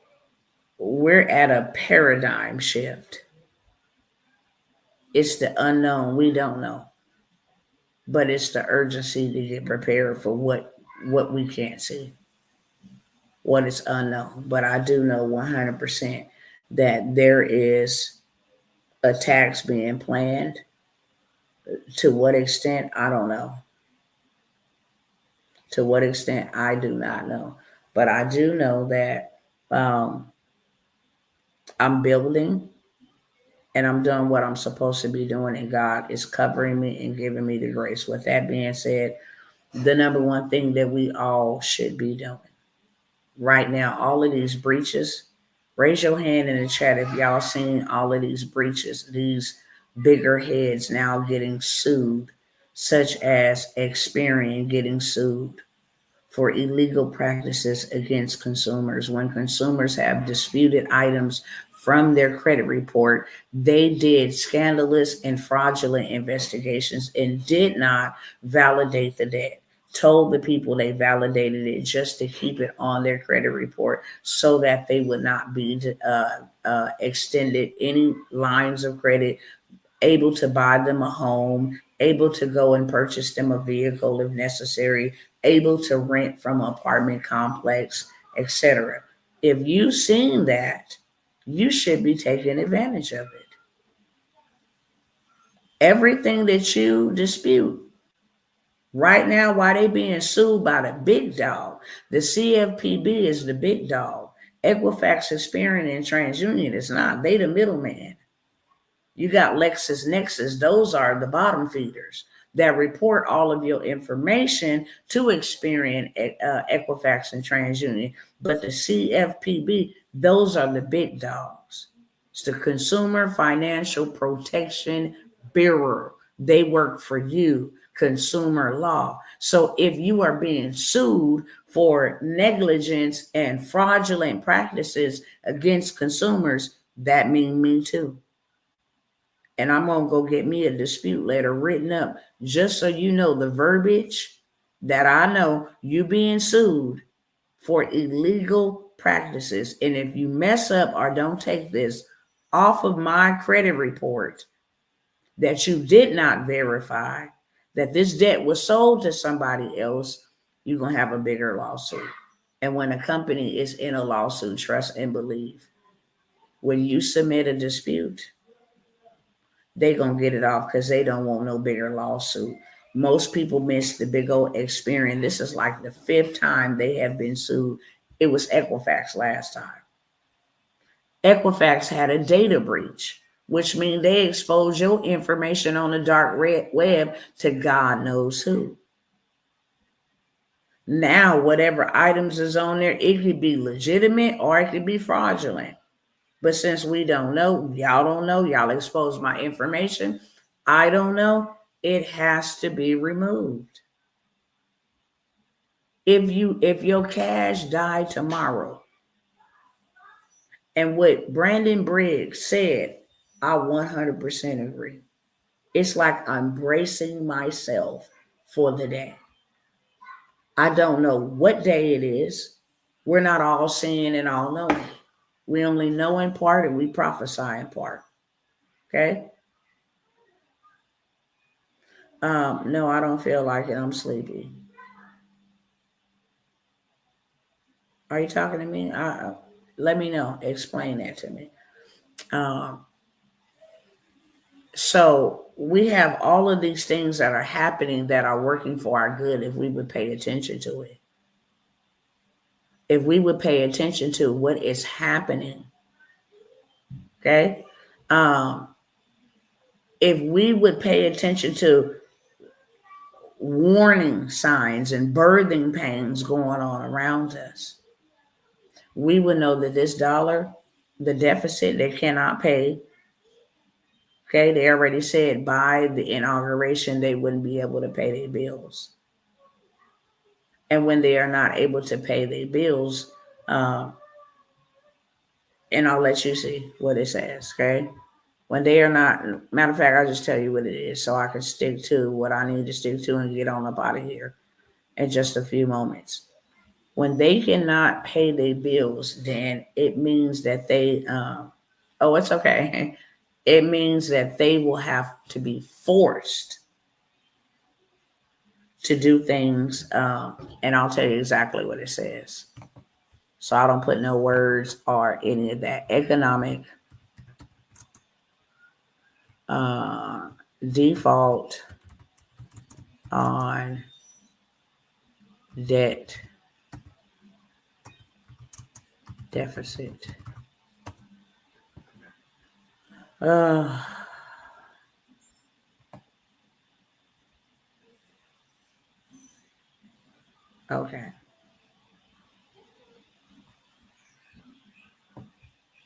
we're at a paradigm shift. It's the unknown. We don't know. But it's the urgency to get prepared for what we can't see, what is unknown. But I do know 100% that there is attacks being planned. To what extent, I don't know. To what extent, I do not know. But I do know that I'm building and I'm doing what I'm supposed to be doing, and God is covering me and giving me the grace. With that being said, the number one thing that we all should be doing right now, all of these breaches, raise your hand in the chat if y'all seen all of these breaches, these bigger heads now getting sued, such as Experian getting sued for illegal practices against consumers. When consumers have disputed items from their credit report, they did scandalous and fraudulent investigations and did not validate the debt. told the people they validated it just to keep it on their credit report so that they would not be extended any lines of credit, able to buy them a home, able to go and purchase them a vehicle if necessary, able to rent from an apartment complex, etc. If you've seen that, you should be taking advantage of it. Everything that you dispute right now, why they being sued by the big dog, the CFPB is the big dog. Equifax, Experian, and TransUnion is not. They the middleman. You got LexisNexis. Those are the bottom feeders that report all of your information to Experian, Equifax, and TransUnion. But the CFPB, those are the big dogs. It's the Consumer Financial Protection Bureau. They work for you, consumer law. So if you are being sued for negligence and fraudulent practices against consumers, that means me too. And I'm going to go get me a dispute letter written up just so you know the verbiage that I know you being sued for illegal practices. And if you mess up or don't take this off of my credit report that you did not verify, that this debt was sold to somebody else, you're going to have a bigger lawsuit. And when a company is in a lawsuit, trust and believe, when you submit a dispute, they gonna get it off because they don't want no bigger lawsuit. Most people miss the big old Experian. This is like the 5th time they have been sued. It was Equifax last time. Equifax had a data breach, which means they exposed your information on the dark web to God knows who. Now, whatever items is on there, it could be legitimate or it could be fraudulent. But since we don't know, y'all expose my information, I don't know, it has to be removed. If your cash died tomorrow, and what Brandon Briggs said, I 100% agree. It's like I'm bracing myself for the day. I don't know what day it is. We're not all seeing and all knowing. We only know in part and we prophesy in part. Okay? No, I don't feel like it. I'm sleepy. Are you talking to me? Let me know. Explain that to me. So we have all of these things that are happening that are working for our good if we would pay attention to it. If we would pay attention to what is happening. Okay? If we would pay attention to warning signs and birthing pains going on around us, we would know that this dollar, the deficit, they cannot pay. Okay, they already said by the inauguration, they wouldn't be able to pay their bills. And when they are not able to pay their bills, and I'll let you see what it says, okay? When they are not, matter of fact, I'll just tell you what it is so I can stick to what I need to stick to and get on up out of here in just a few moments. When they cannot pay their bills, then it means that they, oh, it's okay. It means that they will have to be forced to do things, and I'll tell you exactly what it says. So I don't put no words or any of that. Economic default on debt deficit. Okay.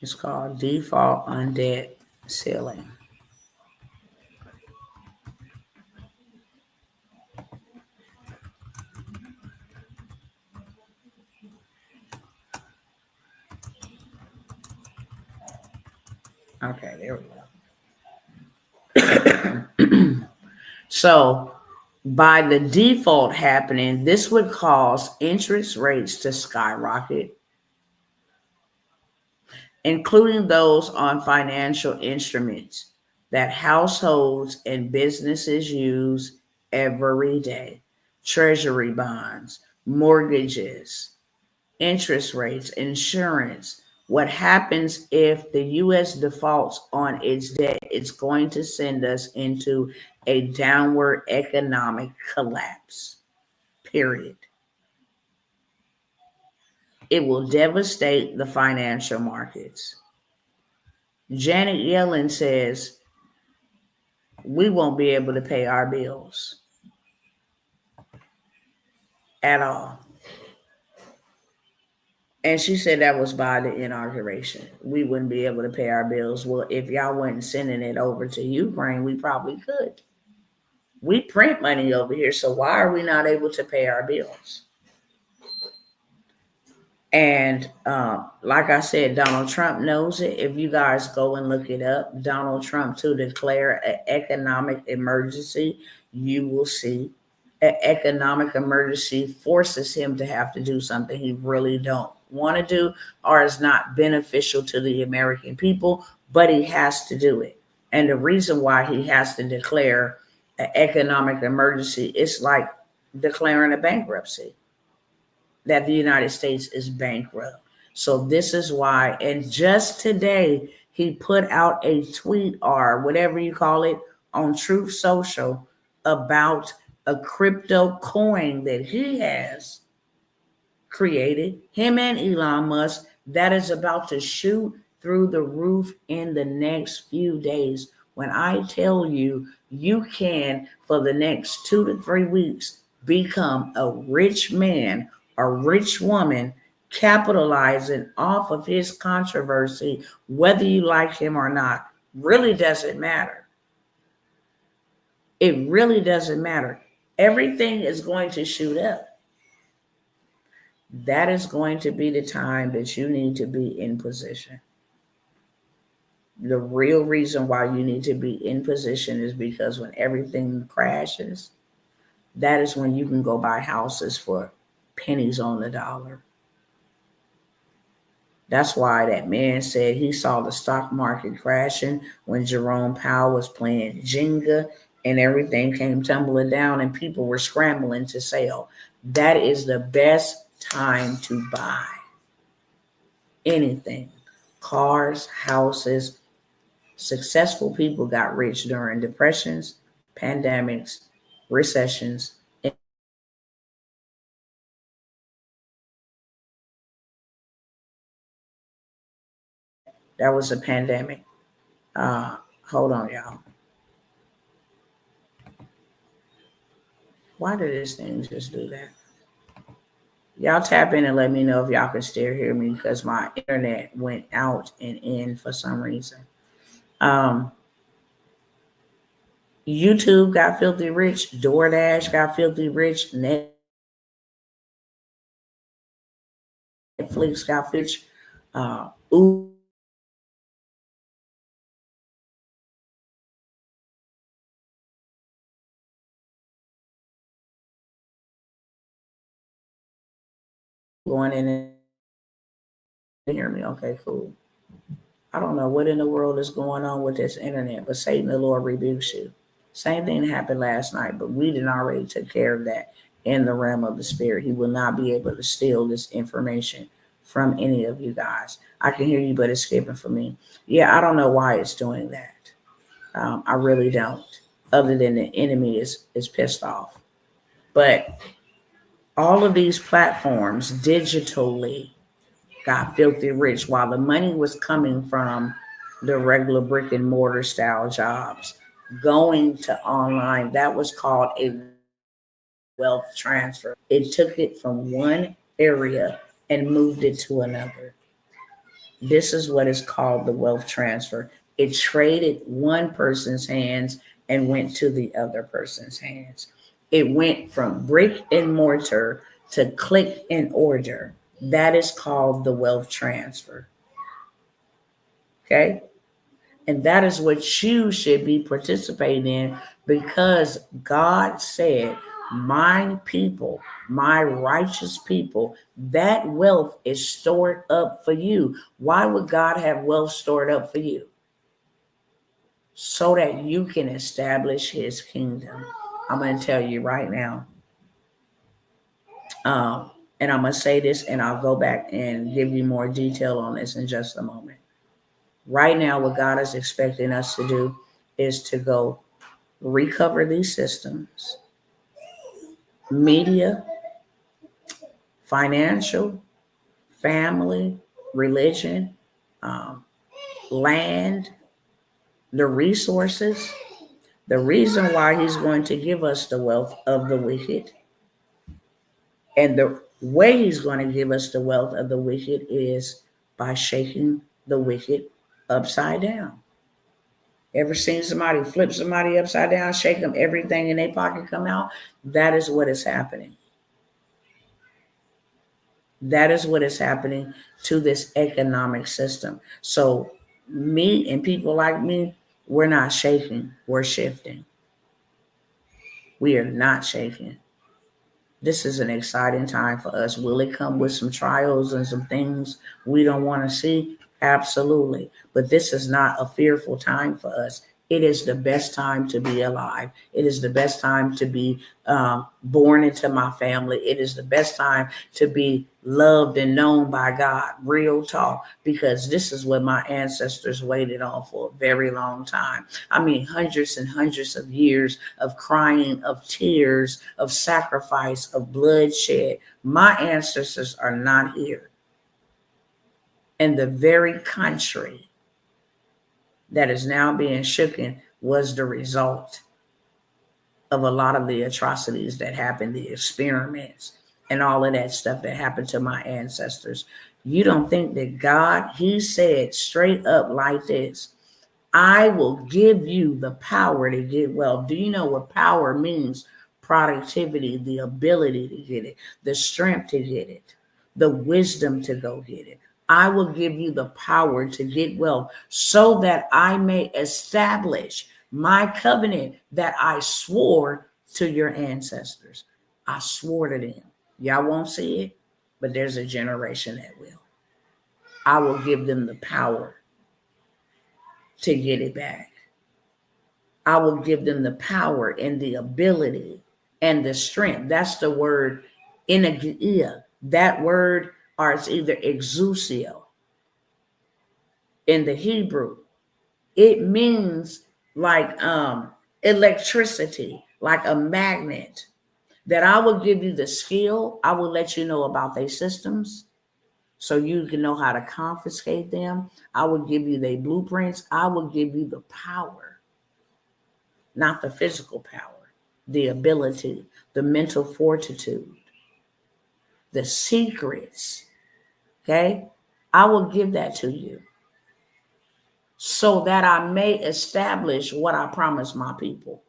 It's called default on debt ceiling. Okay, there we go. So By the default happening, this would cause interest rates to skyrocket, including those on financial instruments that households and businesses use every day: treasury bonds, mortgages, interest rates, insurance. What happens if the US defaults on its debt? It's going to send us into a downward economic collapse, period. It will devastate the financial markets. Janet Yellen says we won't be able to pay our bills at all. And she said that was by the inauguration. We wouldn't be able to pay our bills. Well, if y'all weren't sending it over to Ukraine, we probably could. We print money over here, so why are we not able to pay our bills? And like I said, Donald Trump knows it. If you guys go and look it up, Donald Trump to declare an economic emergency, you will see an economic emergency forces him to have to do something he really don't want to do or is not beneficial to the American people, but he has to do it. And the reason why he has to declare an economic emergency is like declaring a bankruptcy, that the United States is bankrupt. So this is why, and just today, he put out a tweet or whatever you call it on Truth Social about a crypto coin that he has created, him and Elon Musk, that is about to shoot through the roof in the next few days. When I tell you, you can, for the next 2 to 3 weeks, become a rich man, a rich woman, capitalizing off of his controversy, whether you like him or not, really doesn't matter. It really doesn't matter. Everything is going to shoot up. That is going to be the time that you need to be in position. The real reason why you need to be in position is because when everything crashes, that is when you can go buy houses for pennies on the dollar. That's why that man said he saw the stock market crashing when Jerome Powell was playing Jenga and everything came tumbling down and people were scrambling to sell. That is the best time to buy anything. Cars, houses. Successful people got rich during depressions, pandemics, recessions. That was a pandemic. Hold on, y'all. Why did this thing just do that? Y'all tap in and let me know if y'all can still hear me because my internet went out and in for some reason. YouTube got filthy rich. DoorDash got filthy rich. Netflix got rich. Uber going in and hear me. Okay, cool. I don't know what in the world is going on with this internet, but Satan the Lord rebukes you. Same thing happened last night, but we didn't already took care of that in the realm of the spirit. He will not be able to steal this information from any of you guys. I can hear you, but it's skipping for me. Yeah, I don't know why it's doing that. I really don't, other than the enemy is pissed off. But all of these platforms digitally got filthy rich while the money was coming from the regular brick and mortar style jobs going to online. That was called a wealth transfer. It took it from one area and moved it to another. This is what is called the wealth transfer. It traded one person's hands and went to the other person's hands. It went from brick and mortar to click and order. That is called the wealth transfer. Okay? And that is what you should be participating in, because God said, my people, my righteous people, that wealth is stored up for you. Why would God have wealth stored up for you? So that you can establish his kingdom. I'm going to tell you right now. And I'm going to say this, and I'll go back and give you more detail on this in just a moment. Right now, what God is expecting us to do is to go recover these systems, media, financial, family, religion, land, the resources. The reason why he's going to give us the wealth of the wicked, and the way he's going to give us the wealth of the wicked is by shaking the wicked upside down. Ever seen somebody flip somebody upside down, shake them, everything in their pocket come out? That is what is happening. That is what is happening to this economic system. So me and people like me, we're not shaking, we're shifting. We are not shaking. This is an exciting time for us. Will it come with some trials and some things we don't want to see? Absolutely. But this is not a fearful time for us. It is the best time to be alive. It is the best time to be born into my family. It is the best time to be loved and known by God. Real talk. Because this is what my ancestors waited on for a very long time. I mean, hundreds and hundreds of years of crying, of tears, of sacrifice, of bloodshed. My ancestors are not here. And the very country that is now being shooken was the result of a lot of the atrocities that happened, the experiments and all of that stuff that happened to my ancestors. You don't think that God, he said straight up like this, I will give you the power to get wealth. Do you know what power means? Productivity, the ability to get it, the strength to get it, the wisdom to go get it. I will give you the power to get wealth so that I may establish my covenant that I swore to your ancestors. I swore to them. Y'all won't see it, but there's a generation that will. I will give them the power to get it back. I will give them the power and the ability and the strength. That's the word energia. That word, or it's either exousia in the Hebrew. It means like electricity, like a magnet. That I will give you the skill. I will let you know about their systems so you can know how to confiscate them. I will give you their blueprints. I will give you the power, not the physical power, the ability, the mental fortitude, the secrets. Okay? I will give that to you so that I may establish what I promised my people.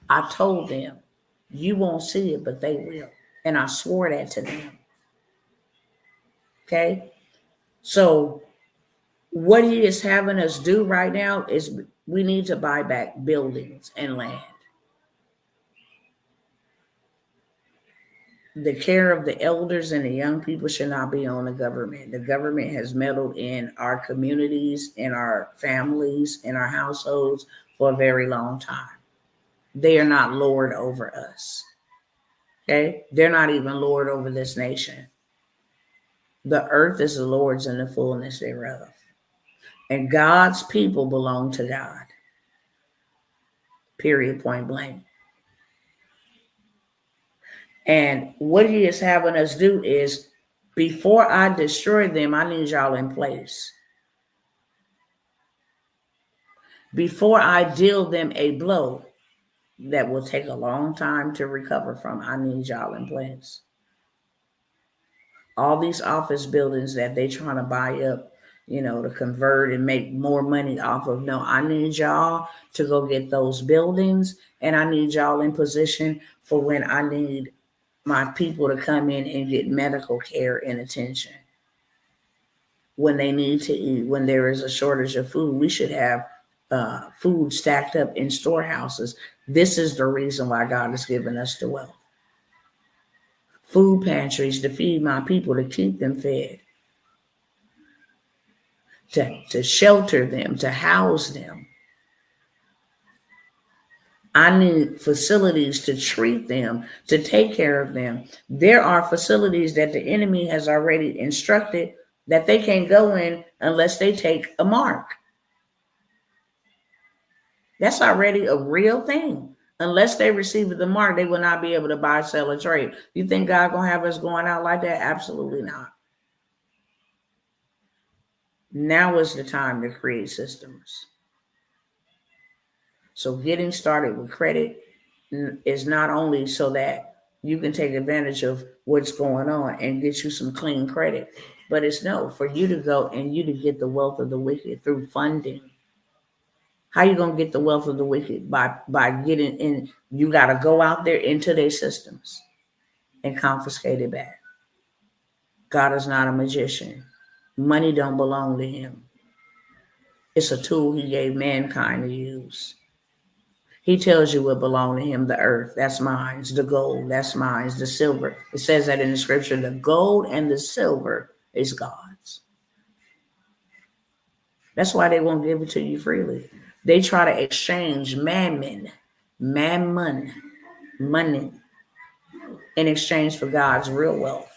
I told them, you won't see it, but they will. And I swore that to them. Okay? So what he is having us do right now is we need to buy back buildings and land. The care of the elders and the young people should not be on the government. The government has meddled in our communities, in our families, in our households for a very long time. They are not Lord over us. Okay? They're not even Lord over this nation. The earth is the Lord's and the fullness thereof. And God's people belong to God. Period, point blank. And what he is having us do is, before I destroy them, I need y'all in place. Before I deal them a blow that will take a long time to recover from, I need y'all in place. All these office buildings that they trying to buy up, to convert and make more money off of. No, I need y'all to go get those buildings, and I need y'all in position for when I need my people to come in and get medical care and attention. when they need to eat. When there is a shortage of food, we should have food stacked up in storehouses. This is the reason why God has given us the wealth. Food pantries to feed my people, to keep them fed, to shelter them, to house them. I need facilities to treat them, to take care of them. There are facilities that the enemy has already instructed that they can't go in unless they take a mark. That's already a real thing. Unless they receive the mark, they will not be able to buy, sell, or trade. You think God gonna have us going out like that? Absolutely not. Now is the time to create systems. So getting started with credit is not only so that you can take advantage of what's going on and get you some clean credit, but it's for you to go and you to get the wealth of the wicked through funding. How you gonna get the wealth of the wicked? By getting in. You got to go out there into their systems and confiscate it back. God is not a magician. Money don't belong to him. It's a tool he gave mankind to use. He tells you what belongs to him. The earth, that's mine. The gold, that's mine. The silver. It says that in the scripture. The gold and the silver is God's. That's why they won't give it to you freely. They try to exchange mammon, money, in exchange for God's real wealth.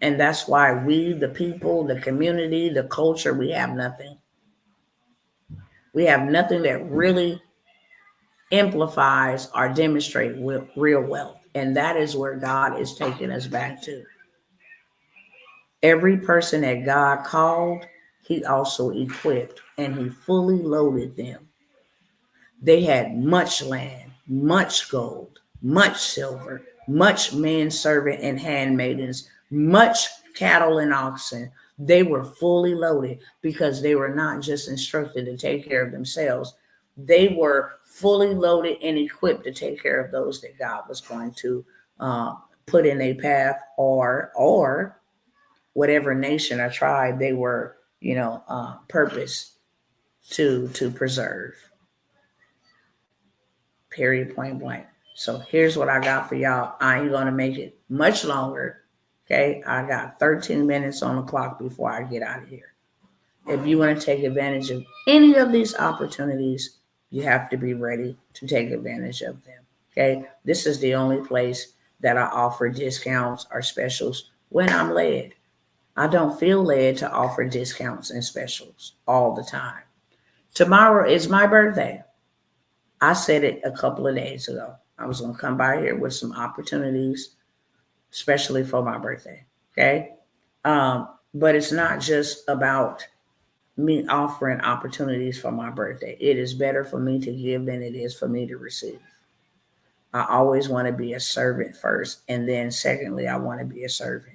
And that's why we, the people, the community, the culture, we have nothing. We have nothing that really amplifies or demonstrates real wealth. And that is where God is taking us back to. Every person that God called, he also equipped, and he fully loaded them. They had much land, much gold, much silver, much manservant and handmaidens, much cattle and oxen. They were fully loaded because they were not just instructed to take care of themselves. They were fully loaded and equipped to take care of those that God was going to put in a path, or whatever nation or tribe they were, purpose to preserve. Period, point blank. So here's what I got for y'all. I ain't gonna make it much longer. Okay, I got 13 minutes on the clock before I get out of here. If you want to take advantage of any of these opportunities, you have to be ready to take advantage of them. Okay, this is the only place that I offer discounts or specials when I'm led. I don't feel led to offer discounts and specials all the time. Tomorrow is my birthday. I said it a couple of days ago. I was going to come by here with some opportunities, especially for my birthday. Okay. But it's not just about me offering opportunities for my birthday. It is better for me to give than it is for me to receive. I always want to be a servant first. And then secondly, I want to be a servant.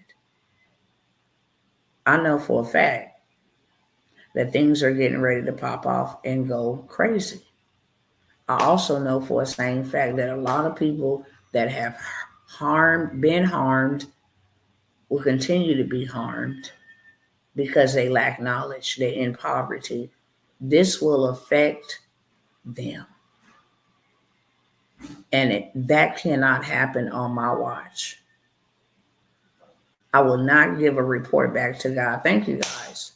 I know for a fact that things are getting ready to pop off and go crazy. I also know for a same fact that a lot of people that have been harmed, will continue to be harmed because they lack knowledge. They're in poverty. This will affect them. And that cannot happen on my watch. I will not give a report back to God. Thank you, guys.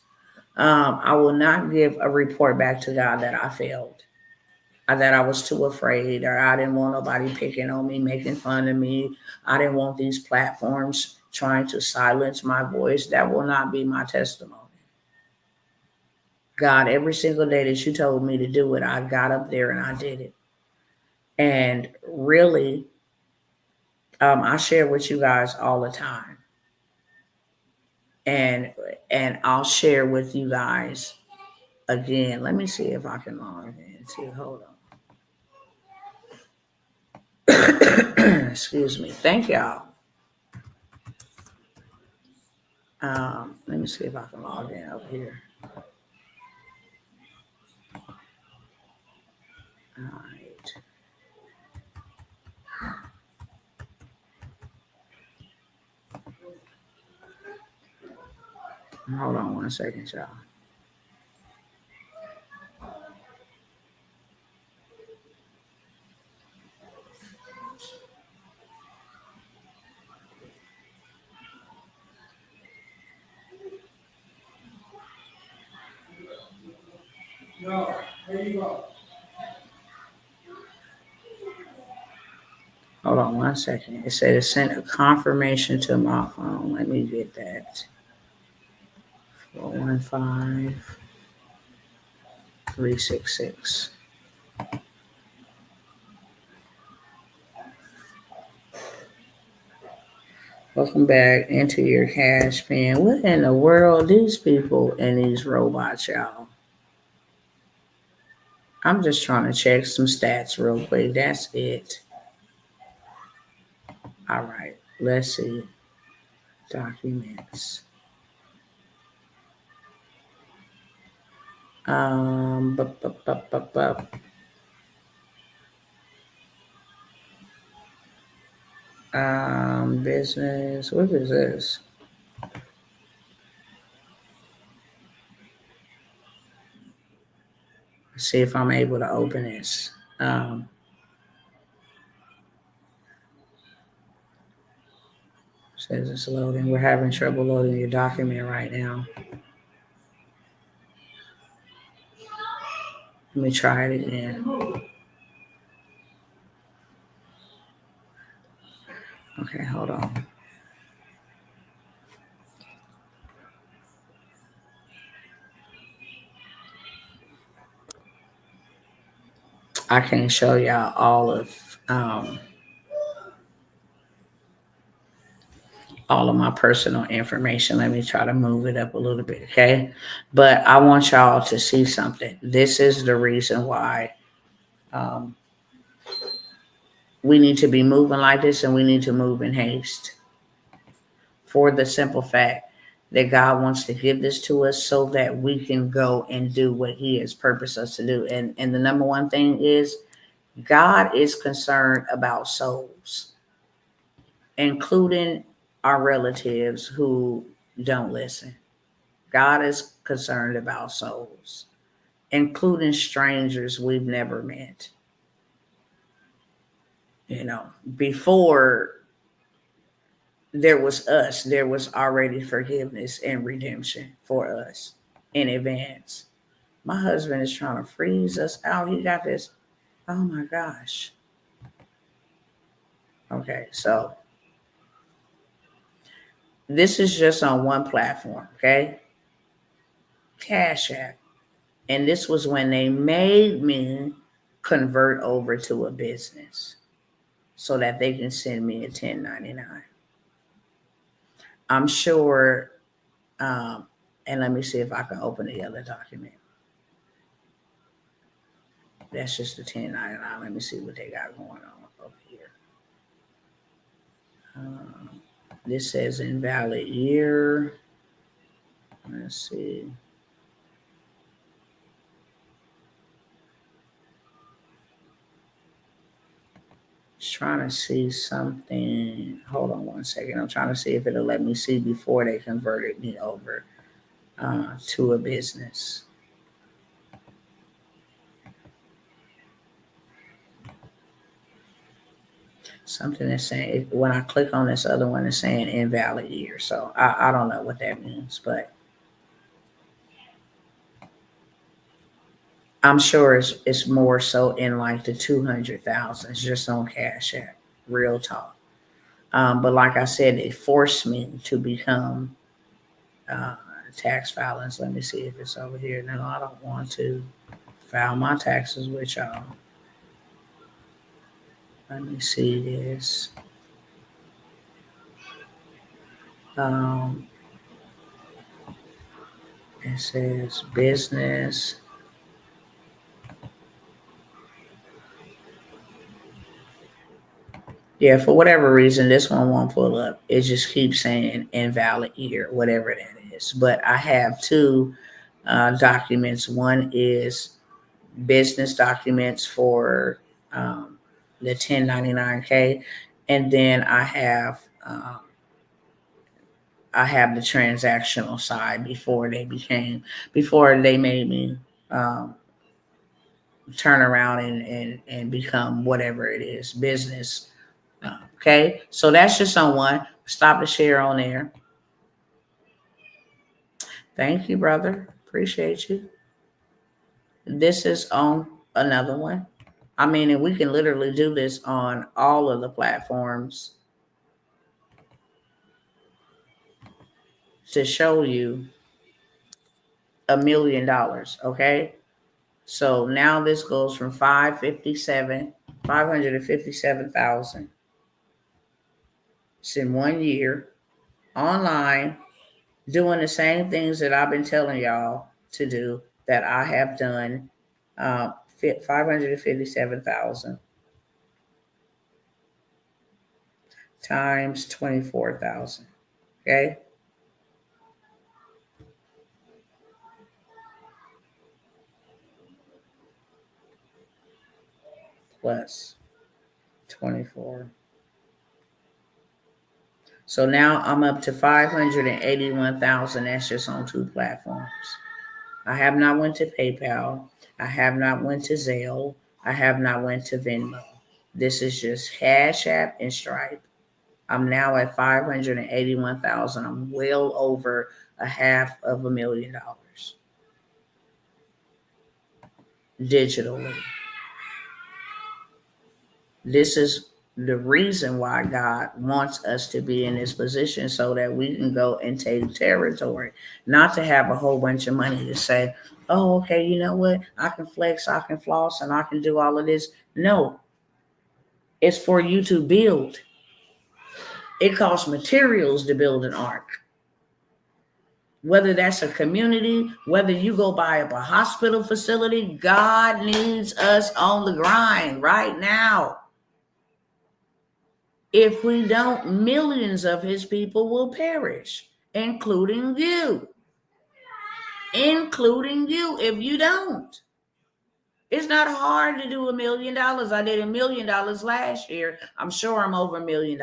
I will not give a report back to God that I failed, or that I was too afraid, or I didn't want nobody picking on me, making fun of me. I didn't want these platforms trying to silence my voice. That will not be my testimony. God, every single day that you told me to do it, I got up there and I did it. And really, I share with you guys all the time. And I'll share with you guys again. Let me see if I can log in too. Hold on. Excuse me. Thank y'all. Let me see if I can log in over here. All right. Hold on 1 second, y'all. Hold on 1 second. It said it sent a confirmation to my phone. Let me get that. 415366. Welcome back into your cash pen. What in the world? These people and these robots, y'all. I'm just trying to check some stats real quick. That's it. All right. Let's see. Documents. Bup, bup, bup, bup, bup. Business. What is this? Let's see if I'm able to open this. Says it's loading. We're having trouble loading your document right now. Let me try it again. Okay, hold on. I can't show y'all all of my personal information. Let me try to move it up a little bit, okay? But I want y'all to see something. This is the reason why we need to be moving like this, and we need to move in haste. For the simple fact that God wants to give this to us so that we can go and do what He has purposed us to do. And the number one thing is God is concerned about souls, including our relatives who don't listen. God is concerned about souls, including strangers we've never met. You know, before there was us, there was already forgiveness and redemption for us in advance. My husband is trying to freeze us out. He got this. Oh my gosh. Okay, so this is just on one platform, okay? Cash App. And this was when they made me convert over to a business so that they can send me a 1099. I'm sure, and let me see if I can open the other document. That's just the 1099. Let me see what they got going on over here. This says invalid year. Let's see. Just trying to see something. Hold on 1 second. I'm trying to see if it'll let me see before they converted me over to a business. Something is saying, when I click on this other one, it's saying invalid year. So I don't know what that means, but I'm sure it's more so in like the 200,000s just on Cash App, real talk. But like I said, it forced me to become tax filings. Let me see if it's over here. No, I don't want to file my taxes with y'all. Let me see this. It says business. Yeah, for whatever reason, this one won't pull up. It just keeps saying invalid year, whatever that is. But I have two documents. One is business documents for the 1099K. And then I have I have the transactional side before they made me turn around and become whatever it is, business. Okay, so that's just on one. Stop the share on there. Thank you, brother. Appreciate you. This is on another one. I mean, and we can literally do this on all of the platforms to show you $1 million. Okay. So now this goes from 557,000. It's in 1 year online, doing the same things that I've been telling y'all to do that I have done. 557,000 times 24,000. Okay. Plus 24. So now I'm up to 581,000. That's just on 2 platforms. I have not went to PayPal. I have not went to Zelle. I have not went to Venmo. This is just Cash App and Stripe. I'm now at 581,000. I'm well over $500,000 digitally. This is the reason why God wants us to be in this position, so that we can go and take territory, not to have a whole bunch of money to say, oh, okay, you know what? I can flex, I can floss, and I can do all of this. No, it's for you to build. It costs materials to build an ark. Whether that's a community, whether you go buy up a hospital facility, God needs us on the grind right now. If we don't, millions of his people will perish, including you. Including you, if you don't. It's not hard to do $1 million. I did $1 million last year. I'm sure I'm over $1 million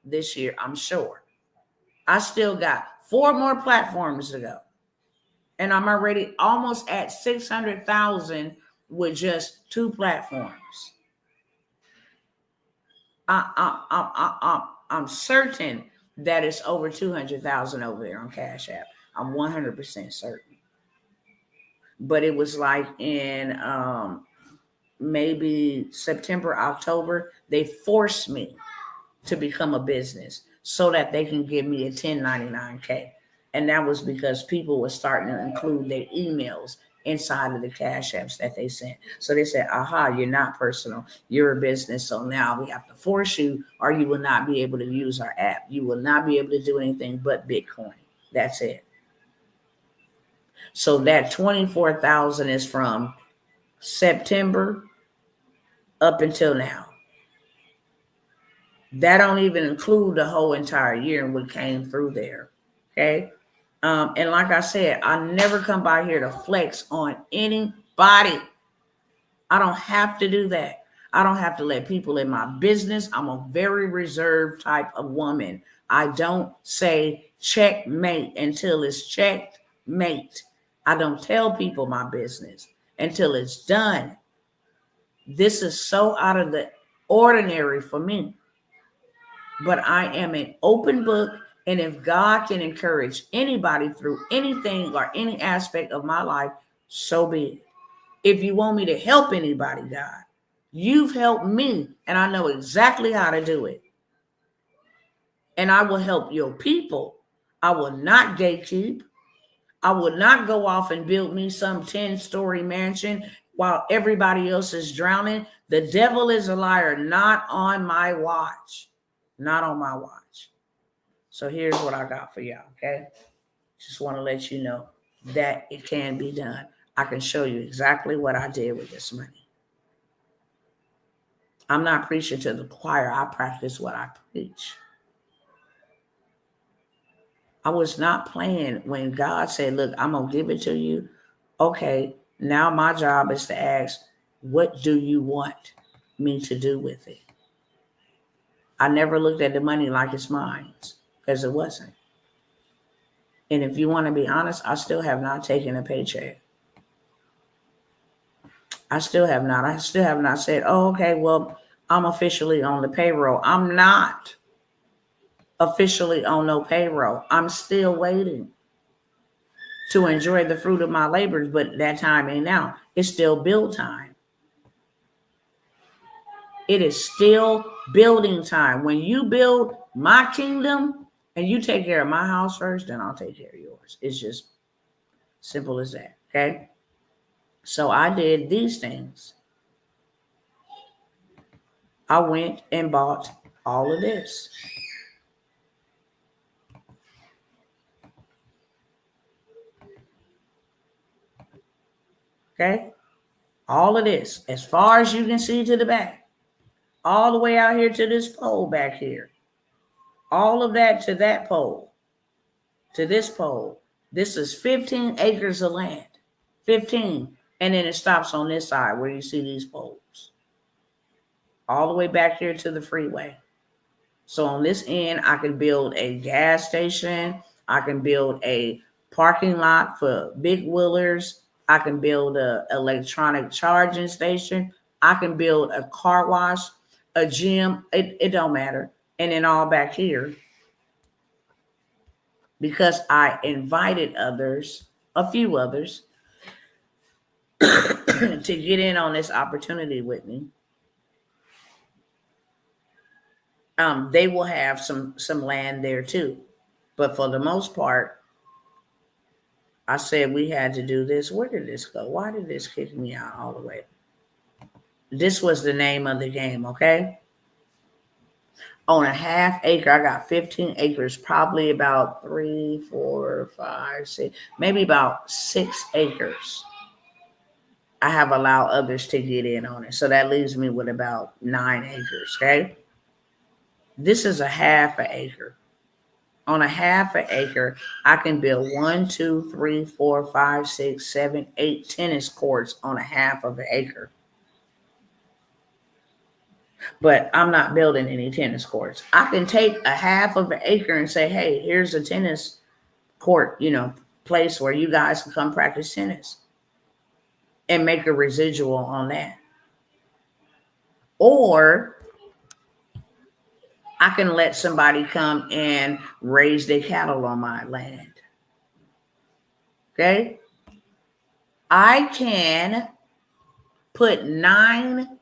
this year. I'm sure. I still got 4 more platforms to go. And I'm already almost at 600,000 with just 2 platforms. I'm certain that it's over 200,000 over there on Cash App. I'm 100% certain. But it was like in maybe September, October, they forced me to become a business so that they can give me a 1099K. And that was because people were starting to include their emails inside of the Cash Apps that they sent. So they said, aha, you're not personal, you're a business. So now we have to force you, or you will not be able to use our app. You will not be able to do anything but Bitcoin. That's it. So that 24,000 is from September up until now. That don't even include the whole entire year and what came through there. Okay. And like I said, I never come by here to flex on anybody. I don't have to do that. I don't have to let people in my business. I'm a very reserved type of woman. I don't say checkmate until it's checkmate. I don't tell people my business until it's done. This is so out of the ordinary for me. But I am an open book. And if God can encourage anybody through anything or any aspect of my life, so be it. If you want me to help anybody, God, you've helped me, and I know exactly how to do it. And I will help your people. I will not gatekeep. I will not go off and build me some 10-story mansion while everybody else is drowning. The devil is a liar, not on my watch. Not on my watch. So here's what I got for y'all, okay? Just want to let you know that it can be done. I can show you exactly what I did with this money. I'm not preaching to the choir. I practice what I preach. I was not playing when God said, look, I'm going to give it to you. Okay, now my job is to ask, what do you want me to do with it? I never looked at the money like it's mine, because it wasn't. And if you want to be honest, I still have not taken a paycheck. I still have not. I still have not said, oh, okay, well, I'm officially on the payroll. I'm not officially on no payroll. I'm still waiting to enjoy the fruit of my labors, but that time ain't now. It's still build time. It is still building time. When you build my kingdom and you take care of my house first, then I'll take care of yours. It's just simple as that. Okay. So I did these things. I went and bought all of this. Okay. All of this, as far as you can see to the back, all the way out here to this pole back here. All of that to that pole, to this pole. This is 15 acres of land. 15. And then it stops on this side where you see these poles. All the way back here to the freeway. So on this end, I can build a gas station. I can build a parking lot for big wheelers. I can build an electronic charging station. I can build a car wash, a gym. It don't matter. And then all back here, because I invited others, a few others, to get in on this opportunity with me. They will have some land there too. But for the most part, I said we had to do this. Where did this go? Why did this kick me out all the way? This was the name of the game, okay? On a half acre, I got 15 acres, probably about 3, 4, 5, 6, maybe about 6 acres. I have allowed others to get in on it. So that leaves me with about 9 acres, okay? This is a half an acre. On a half an acre, I can build 1, 2, 3, 4, 5, 6, 7, 8 tennis courts on a half of an acre. But I'm not building any tennis courts. I can take a half of an acre and say, hey, here's a tennis court, place where you guys can come practice tennis and make a residual on that. Or I can let somebody come and raise their cattle on my land. Okay? I can put 9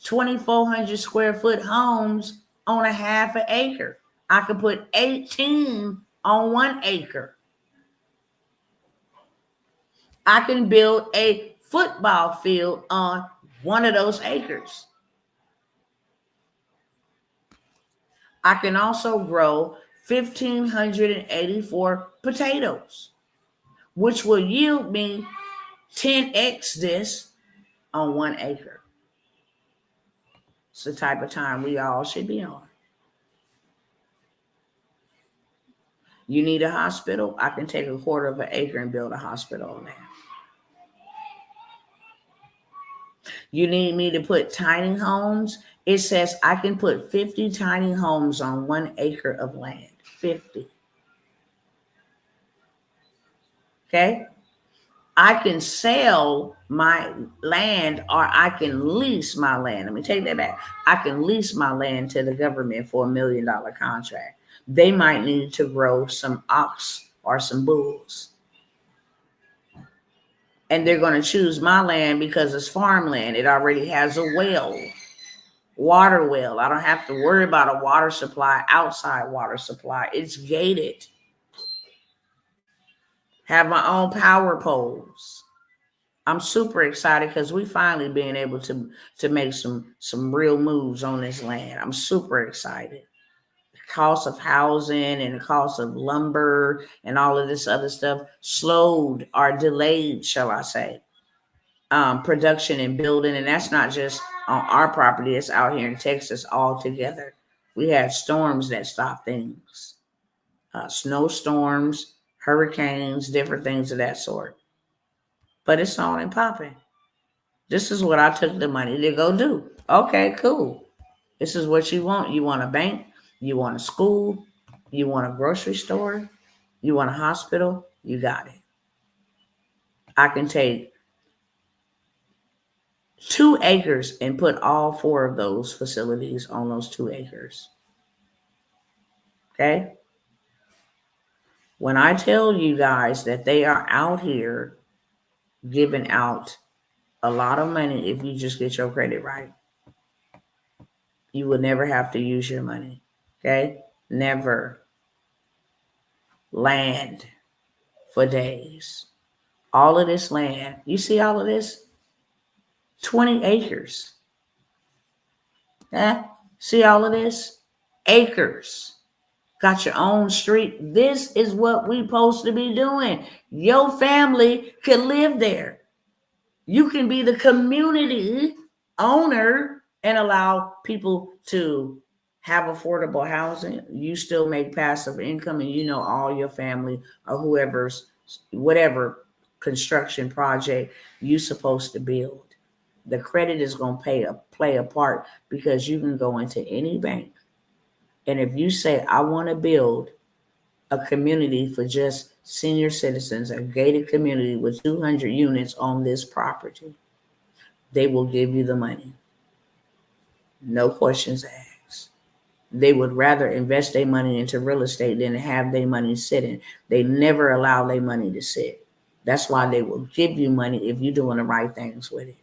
2,400 square foot homes on a half an acre. I could put 18 on 1 acre. I can build a football field on one of those acres. I can also grow 1,584 potatoes, which will yield me 10x this on 1 acre. It's the type of time we all should be on. You need a hospital? I can take 1/4 of an acre and build a hospital on that. You need me to put tiny homes? It says I can put 50 tiny homes on 1 acre of land. 50. Okay? I can sell my land or I can lease my land. Let me take that back. I can lease my land to the government for $1 million contract. They might need to grow some ox or some bulls. And they're going to choose my land because it's farmland. It already has a well, water well. I don't have to worry about a water supply, outside water supply. It's gated. Have my own power poles. I'm super excited because we finally being able to make some real moves on this land. I'm super excited. The cost of housing and the cost of lumber and all of this other stuff slowed or delayed, shall I say, production and building. And that's not just on our property. It's out here in Texas altogether. We had storms that stopped things, snowstorms, hurricanes, different things of that sort. But it's on and popping. This is what I took the money to go do. Okay, cool. This is what you want. You want a bank? You want a school? You want a grocery store? You want a hospital? You got it. I can take 2 acres and put all 4 of those facilities on those 2 acres. Okay? When I tell you guys that they are out here giving out a lot of money if you just get your credit right, you will never have to use your money. Okay? Never. Land for days. All of this land, you see all of this? 20 acres. See all of this? Acres. Got your own street. This is what we supposed to be doing. Your family can live there. You can be the community owner and allow people to have affordable housing. You still make passive income, and you know all your family or whoever's, whatever construction project you supposed to build. The credit is going to play a part, because you can go into any bank, and if you say, I want to build a community for just senior citizens, a gated community with 200 units on this property, they will give you the money. No questions asked. They would rather invest their money into real estate than have their money sitting. They never allow their money to sit. That's why they will give you money if you're doing the right things with it.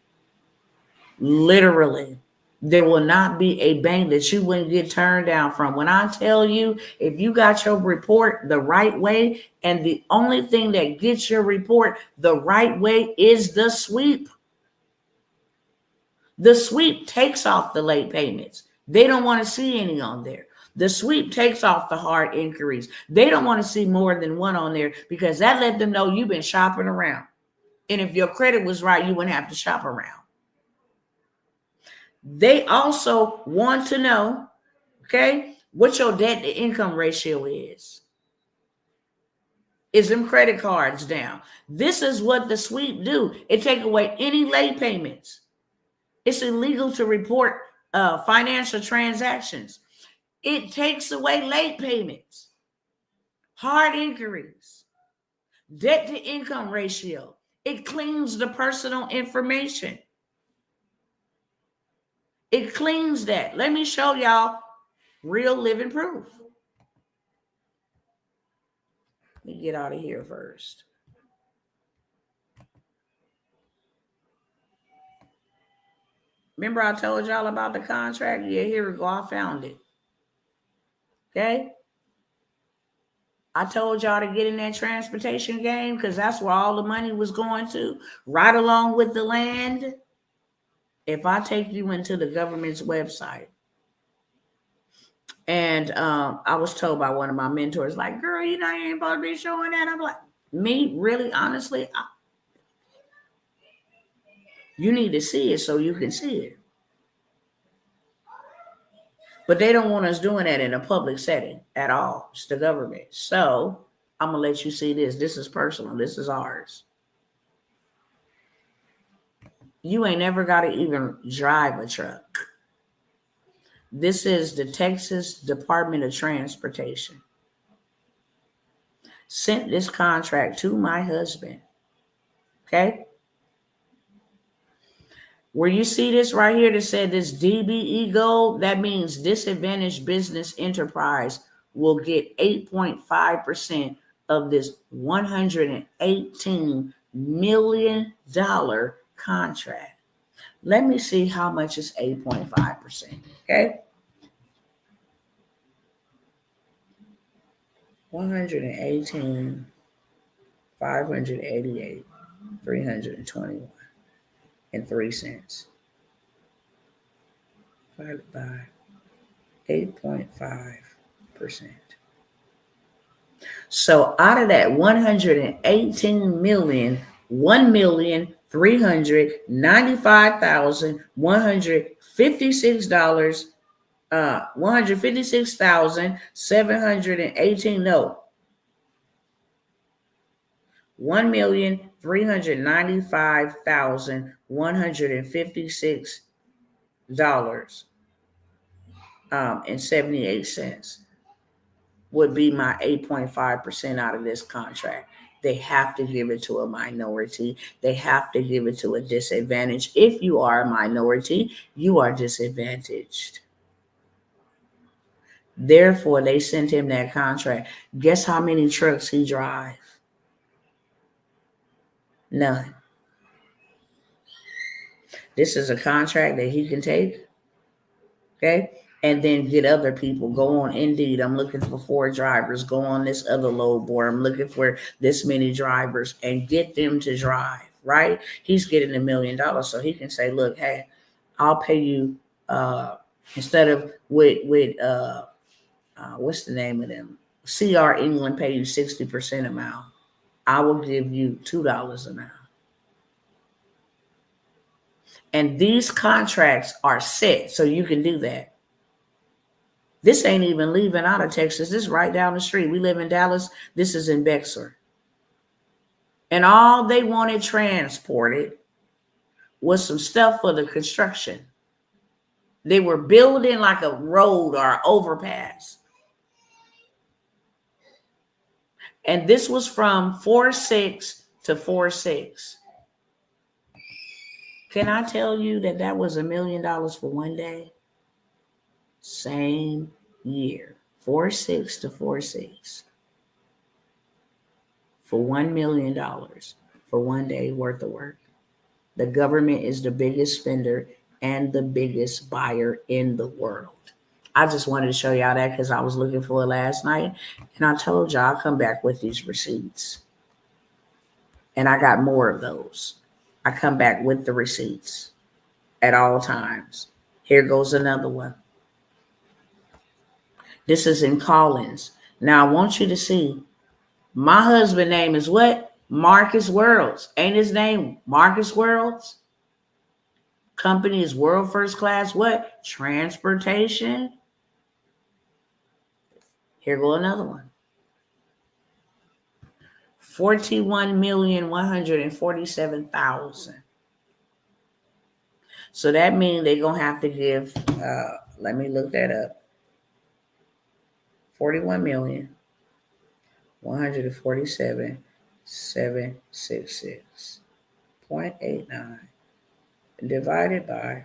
Literally. There will not be a bank that you wouldn't get turned down from. When I tell you, if you got your report the right way, and the only thing that gets your report the right way is the sweep. The sweep takes off the late payments. They don't want to see any on there. The sweep takes off the hard inquiries. They don't want to see more than one on there, because that let them know you've been shopping around. And if your credit was right, you wouldn't have to shop around. They also want to know, okay, what your debt to income ratio is. Is them credit cards down? This is what the sweep do. It take away any late payments. It's illegal to report financial transactions. It takes away late payments, hard inquiries, debt to income ratio. It cleans the personal information. It cleans that. Let me show y'all real living proof. Let me get out of here first. Remember I told y'all about the contract? Yeah, here we go. I found it. Okay? I told y'all to get in that transportation game, because that's where all the money was going to, right along with the land. If I take you into the government's website, and I was told by one of my mentors, like, girl, you know, you ain't supposed to be showing that. I'm like, me? Really? Honestly? You need to see it so you can see it. But they don't want us doing that in a public setting at all. It's the government. So I'm going to let you see this. This is personal. This is ours. You ain't never got to even drive a truck. This is the Texas Department of Transportation. Sent this contract to my husband. Okay? Where you see this right here that said this DBE gold, that means disadvantaged business enterprise will get 8.5% of this $118 million contract. Let me see how much is 8.5%. Okay. 118, 588, 321. And 3 cents divided by 8.5%. So out of that 118 million, $1,395,156, $156,718. No. $1,395,156 and 78 cents. would be my 8.5% out of this contract. They have to give it to a minority. They have to give it to a disadvantaged. If you are a minority, you are disadvantaged. Therefore, they sent him that contract. Guess how many trucks he drives? None. This is a contract that he can take, okay? And then get other people. Go on Indeed. I'm looking for 4 drivers. Go on this other load board. I'm looking for this many drivers and get them to drive, right? He's getting $1 million. So he can say, look, hey, I'll pay you instead of with what's the name of them? CR England pay you 60% amount. I will give you $2 an hour. And these contracts are set, so you can do that. This ain't even leaving out of Texas. This is right down the street. We live in Dallas. This is in Bexar. And all they wanted transported was some stuff for the construction. They were building like a road or an overpass. And this was from 4/6 to 4/6. Can I tell you that was $1 million for one day? Same year, 4/6 to 4/6. For $1 million for one day worth of work. The government is the biggest spender and the biggest buyer in the world. I just wanted to show y'all that because I was looking for it last night. And I told y'all I'll come back with these receipts. And I got more of those. I come back with the receipts at all times. Here goes another one. This is in Collins. Now I want you to see my husband's name is what? Marcus Worlds. Ain't his name Marcus Worlds? Company is World First Class what? Transportation. Here go another one. 41,147,000. So that means they're gonna have to give. Let me look that up. 41,147,766.89 divided by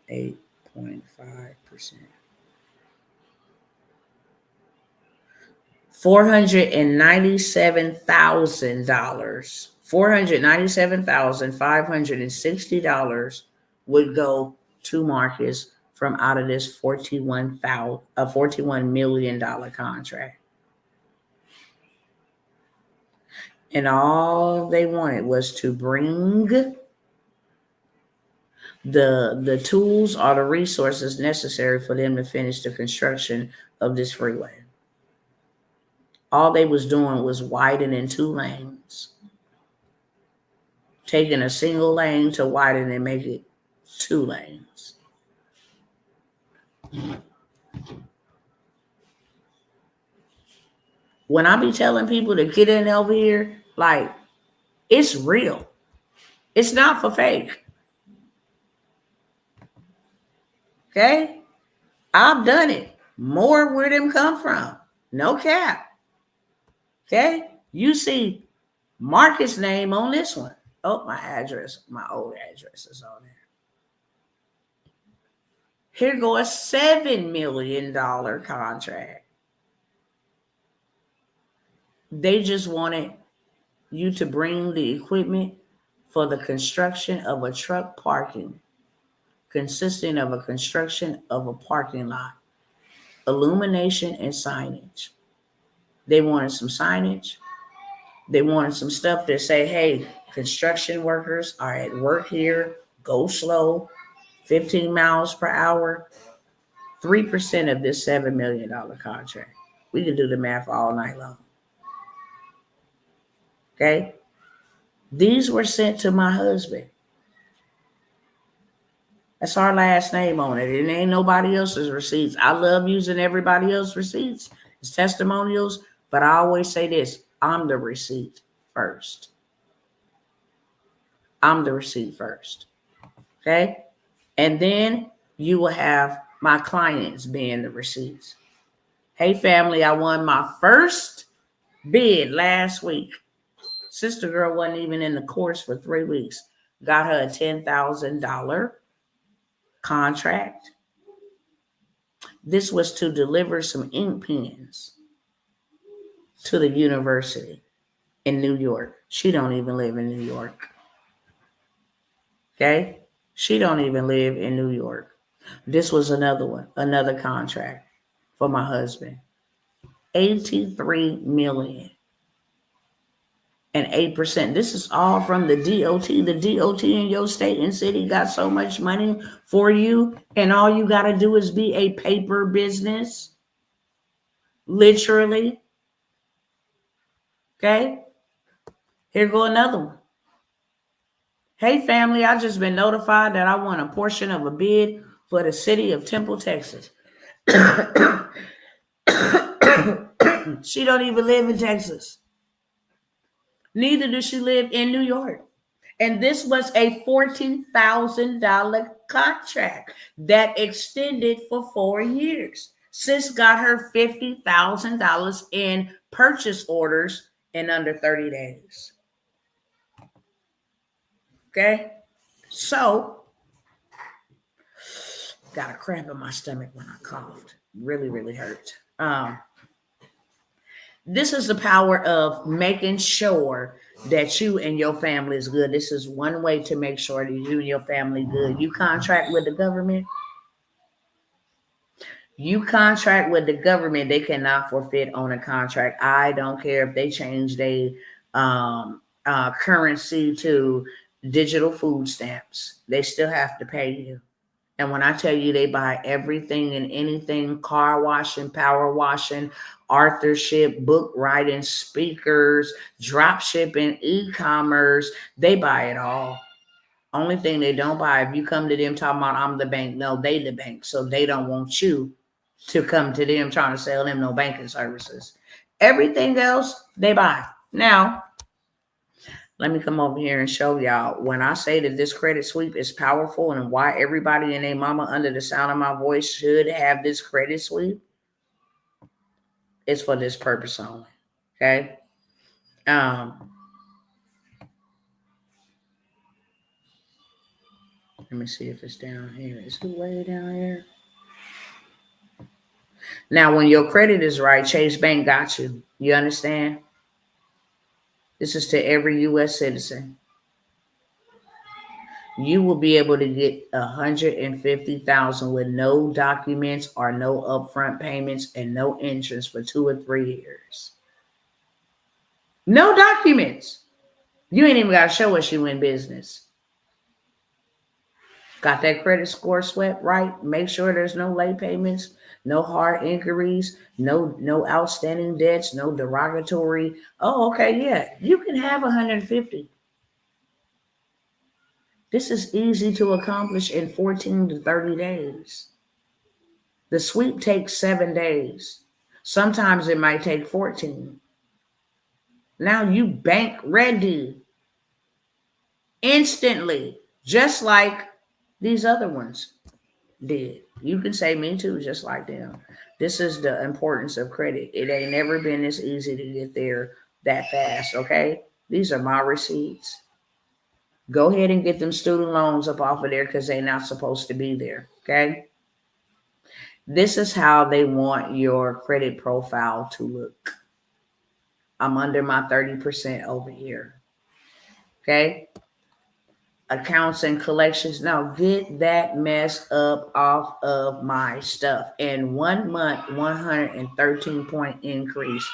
8.5%. $497,000. $497,560 would go to Marcus from out of this $41 million contract. And all they wanted was to bring the tools or the resources necessary for them to finish the construction of this freeway. All they was doing was widening 2 lanes. Taking a single lane to widen and make it 2 lanes. When I be telling people to get in over here, like, it's real. It's not for fake. Okay? I've done it. More where them come from. No cap. Okay? You see Marcus' name on this one. Oh, my address, my old address is on there. Here go a $7 million contract. They just wanted you to bring the equipment for the construction of a truck parking, consisting of a construction of a parking lot, illumination and signage. They wanted some signage. They wanted some stuff that say, hey, construction workers are at work here, go slow, 15 miles per hour, 3% of this $7 million contract. We can do the math all night long. Okay? These were sent to my husband. That's our last name on it. It ain't nobody else's receipts. I love using everybody else's receipts. It's testimonials, but I always say this, I'm the receipt first. I'm the receipt first. Okay? And then you will have my clients being the receipts. Hey, family, I won my first bid last week. Sister girl wasn't even in the course for 3 weeks. Got her a $10,000 contract. This was to deliver some ink pens to the university in New York. She don't even live in New York. Okay? She don't even live in New York. This was another one, another contract for my husband. 83 million and 8%. This is all from the DOT. The DOT in your state and city got so much money for you, and all you got to do is be a paper business. Literally. Okay? Here go another one. Hey, family, I just been notified that I won a portion of a bid for the city of Temple, Texas. She don't even live in Texas. Neither does she live in New York. And this was a $14,000 contract that extended for 4 years. Sis got her $50,000 in purchase orders in under 30 days. Okay? So, got a cramp in my stomach when I coughed. Really, really hurt. This is the power of making sure that you and your family is good. This is one way to make sure that you and your family good. You contract with the government. You contract with the government. They cannot forfeit on a contract. I don't care if they change their currency to digital food stamps. They still have to pay you. And when I tell you they buy everything and anything, car washing, power washing, authorship, book writing, speakers, drop shipping, e-commerce, they buy it all. Only thing they don't buy, if you come to them talking about I'm the bank, no, they the bank. So they don't want you to come to them trying to sell them no banking services. Everything else they buy. Now, let me come over here and show y'all. When I say that this credit sweep is powerful and why everybody and their mama under the sound of my voice should have this credit sweep, it's for this purpose only. Okay? Let me see if it's down here. Is it way down here? Now, when your credit is right, Chase Bank got you. You understand? This is to every U.S. citizen. You will be able to get $150,000 with no documents or no upfront payments and no interest for 2 or 3 years. No documents. You ain't even got to show us you in business. Got that credit score swept right? Make sure there's no late payments, no hard inquiries, no outstanding debts, no derogatory. Oh, okay, yeah. You can have 150. This is easy to accomplish in 14 to 30 days. The sweep takes 7 days. Sometimes it might take 14. Now you bank ready instantly, just like these other ones did. You can say me too, just like them. This is the importance of credit. It ain't never been this easy to get there that fast, okay? These are my receipts. Go ahead and get them student loans up off of there because they're not supposed to be there, okay? This is how they want your credit profile to look. I'm under my 30% over here, okay? Accounts and collections. Now get that mess up off of my stuff. In 1 month, 113-point increase.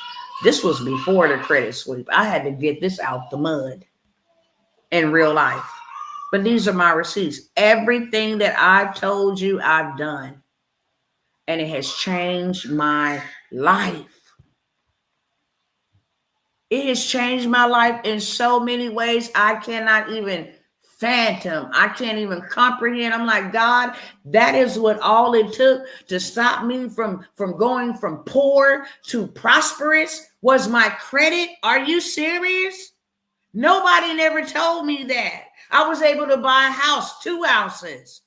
This was before the credit sweep. I had to get this out the mud in real life. But these are my receipts. Everything that I've told you, I've done. And it has changed my life. It has changed my life in so many ways I cannot even Phantom. I can't even comprehend. I'm like, God, that is what all it took to stop me from going from poor to prosperous was my credit. Are you serious? Nobody never told me that. I was able to buy a house, 2 houses.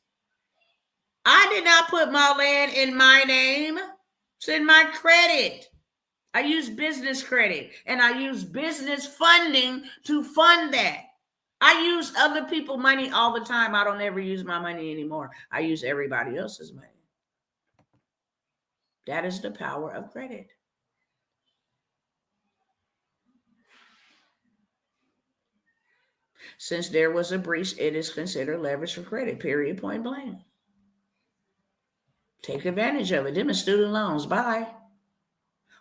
I did not put my land in my name. It's in my credit. I use business credit and I use business funding to fund that. I use other people's money all the time. I don't ever use my money anymore. I use everybody else's money. That is the power of credit. Since there was a breach, it is considered leverage for credit, period, point blank. Take advantage of it. Them are student loans. Bye.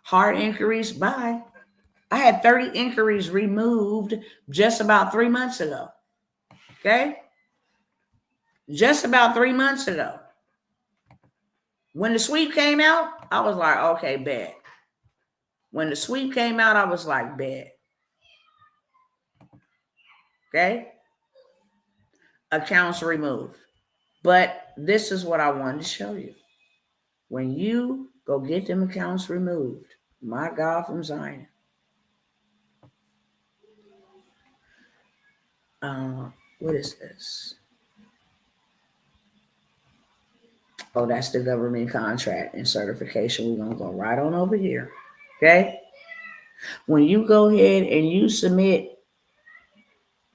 Hard inquiries. Bye. I had 30 inquiries removed just about 3 months ago. Okay? Just about 3 months ago. When the sweep came out, I was like, okay, bet. When the sweep came out, I was like, bet. Okay? Accounts removed. But this is what I wanted to show you. When you go get them accounts removed, my God from Zion. What is this? Oh, that's the government contract and certification. We're going to go right on over here. Okay? When you go ahead and you submit,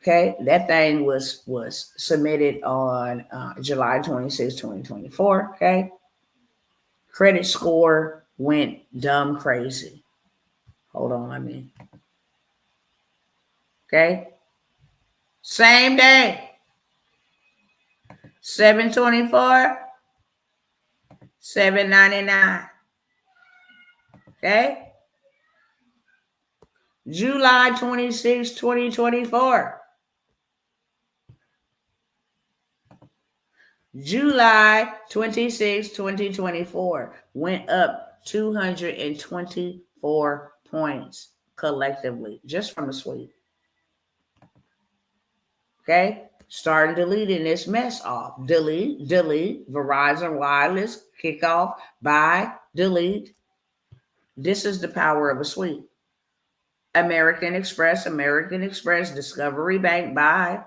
okay, that thing was submitted on July 26, 2024. Okay? Credit score went dumb crazy. Hold on, I mean. Okay? Same day. 724. 799. Okay? July 26, 2024. July 26, 2024 went up 224 points collectively just from the sweep. Okay? Starting deleting this mess off. Delete, Verizon Wireless, kick off, buy, delete. This is the power of a sweep. American Express, Discovery Bank, buy.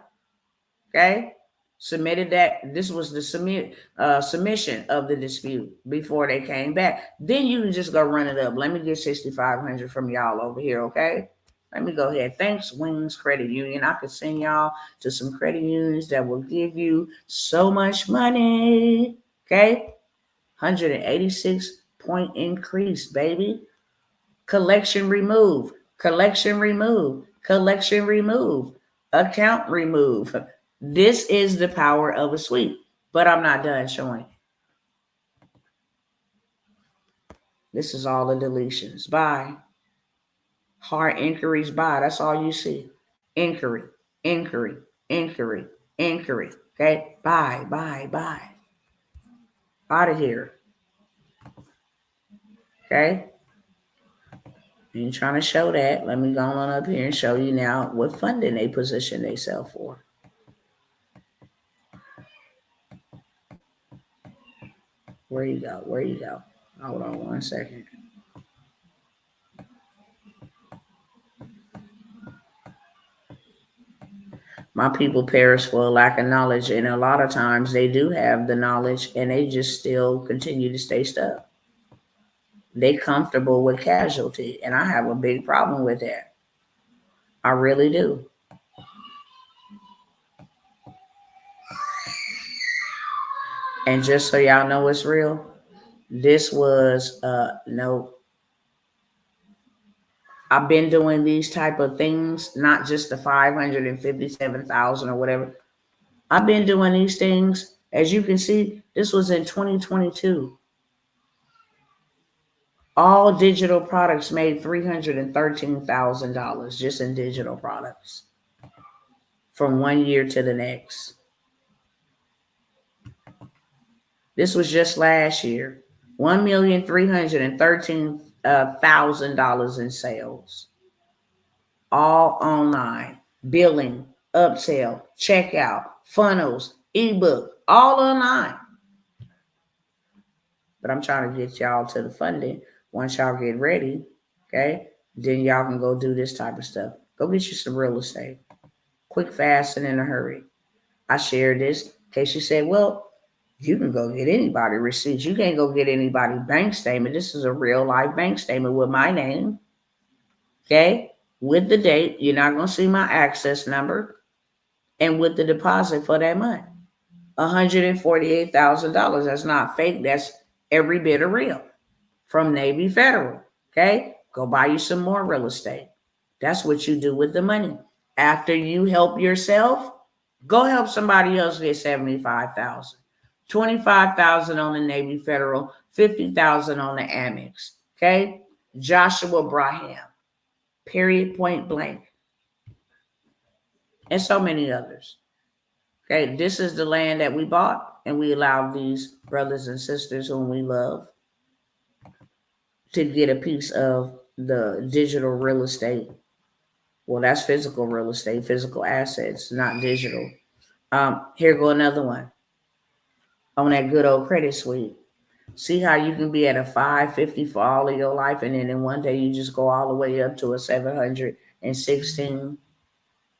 Okay? Submitted that. This was the submission of the dispute before they came back. Then you can just go run it up. Let me get 6,500 from y'all over here, okay? Let me go ahead. Thanks, Wings Credit Union. I could send y'all to some credit unions that will give you so much money. Okay? 186 point increase, baby. Collection remove. Collection remove. Collection remove. Account remove. This is the power of a sweep. But I'm not done showing. This is all the deletions. Bye. Hard inquiries, buy. That's all you see. Inquiry, inquiry, inquiry, inquiry. Okay? Buy. Out of here. Okay? Ain't trying to show that. Let me go on up here and show you now what funding they position they sell for. Where you go? Hold on 1 second. My people perish for a lack of knowledge, and a lot of times they do have the knowledge and they just still continue to stay stuck. They comfortable with casualty, and I have a big problem with that. I really do. And just so y'all know it's real, this was no. I've been doing these type of things, not just the 557,000 or whatever. I've been doing these things. As you can see, this was in 2022. All digital products made $313,000 just in digital products from 1 year to the next. This was just last year. $1,313,000 in sales. All online. Billing upsell, checkout, funnels, ebook, all online. But I'm trying to get y'all to the funding. Once y'all get ready, okay, then y'all can go do this type of stuff. Go get you some real estate. Quick, fast, and in a hurry. I shared this in case you said, well, you can go get anybody receipts. You can't go get anybody bank statement. This is a real life bank statement with my name. Okay? With the date. You're not going to see my access number. And with the deposit for that month. $148,000. That's not fake. That's every bit of real. From Navy Federal. Okay? Go buy you some more real estate. That's what you do with the money. After you help yourself, go help somebody else get $75,000. $25,000 on the Navy Federal, $50,000 on the Amex. Okay? Joshua Braham. Period, point blank. And so many others. Okay, this is the land that we bought, and we allowed these brothers and sisters whom we love to get a piece of the digital real estate. Well, that's physical real estate, physical assets, not digital. Here go another one on that good old credit suite. See how you can be at a 550 for all of your life, and then in one day you just go all the way up to a 716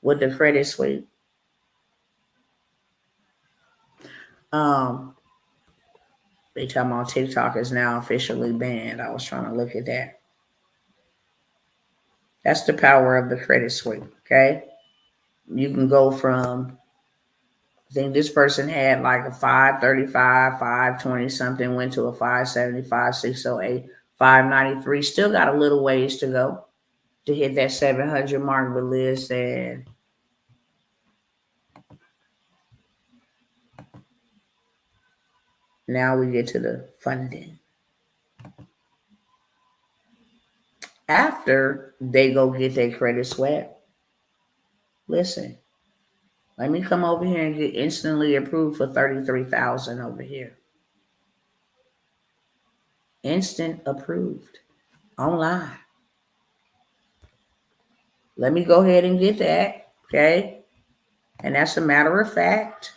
with the credit suite. They talking about TikTok is now officially banned. I was trying to look at that. That's the power of the credit suite. Okay, you can go from, I think this person had like a 535, 520 something, went to a 575, 608, 593. Still got a little ways to go to hit that 700 mark. But Liz said, now we get to the funding. After they go get their credit swept, listen, let me come over here and get instantly approved for $33,000 over here. Instant approved online. Let me go ahead and get that, okay? And that's a matter of fact.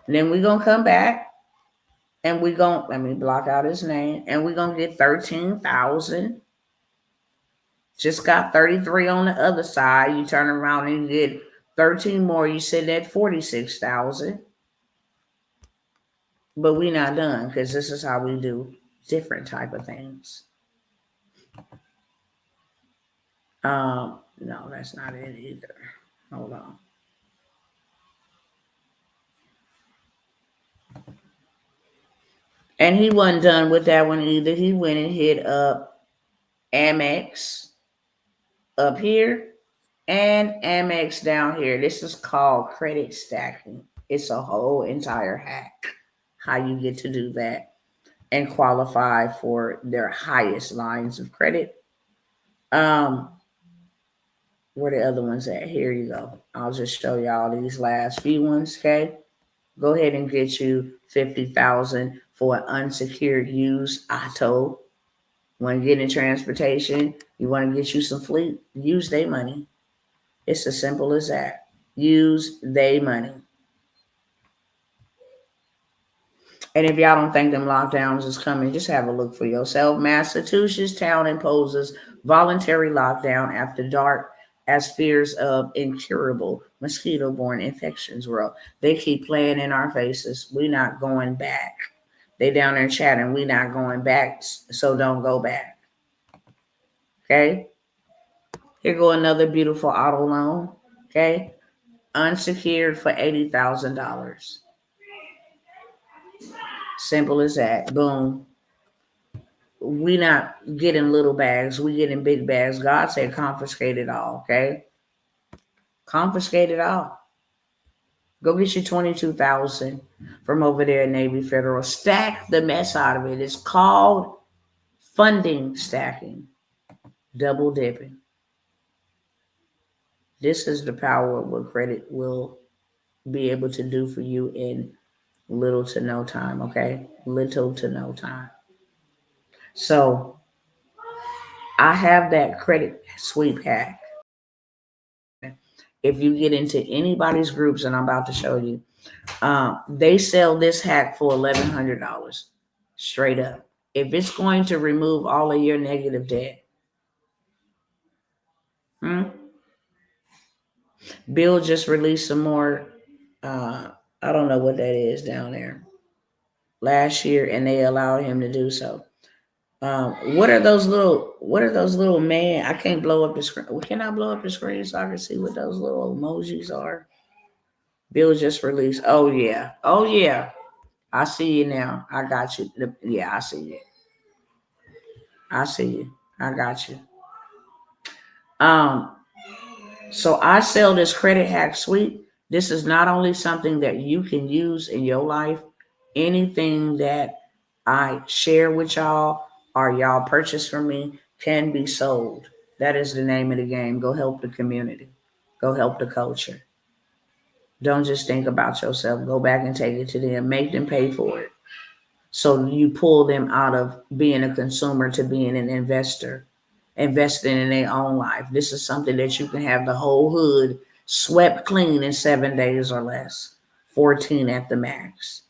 And then we're going to come back and we're going to, let me block out his name, and we're going to get 13,000. Just got 33 on the other side. You turn around and you get 13 more. You sit at 46,000. But we're not done, because this is how we do different type of things. No, that's not it either. Hold on. And he wasn't done with that one either. He went and hit up Amex up here and Amex down here. This is called credit stacking. It's a whole entire hack how you get to do that and qualify for their highest lines of credit. Where the other ones at? Here you go. I'll just show y'all these last few ones, okay? Go ahead and get you 50,000 for an unsecured used auto. Want to get in transportation? You want to get you some fleet? Use their money. It's as simple as that. Use their money. And if y'all don't think them lockdowns is coming, just have a look for yourself. Massachusetts town imposes voluntary lockdown after dark as fears of incurable mosquito-borne infections grow. They keep playing in our faces. We're not going back. They down there chatting, we're not going back, so don't go back. Okay? Here go another beautiful auto loan. Okay? Unsecured for $80,000. Simple as that. Boom. We not getting little bags. We getting big bags. God said confiscate it all, okay? Confiscate it all. Go get you 22,000 from over there at Navy Federal. Stack the mess out of it. It's called funding stacking. Double dipping. This is the power of what credit will be able to do for you in little to no time, okay? Little to no time. So I have that credit sweep hack. if you get into anybody's groups, and I'm about to show you, they sell this hack for $1,100 straight up. If it's going to remove all of your negative debt, Bill just released some more. I don't know what that is down there last year, and they allowed him to do so. What are those little man? I can't blow up the screen. Can I blow up the screen so I can see what those little emojis are? Bill just released. Oh yeah. Oh yeah. I see you now. I got you. Yeah, I see you. I see you. I got you. Um, so I sell this credit hack suite. This is not only something that you can use in your life, anything that I share with y'all or y'all purchase from me can be sold. That is the name of the game. Go help the community. Go help the culture. Don't just think about yourself. Go back and take it to them. Make them pay for it. So you pull them out of being a consumer to being an investor, investing in their own life. This is something that you can have the whole hood swept clean in 7 days or less, 14 at the max.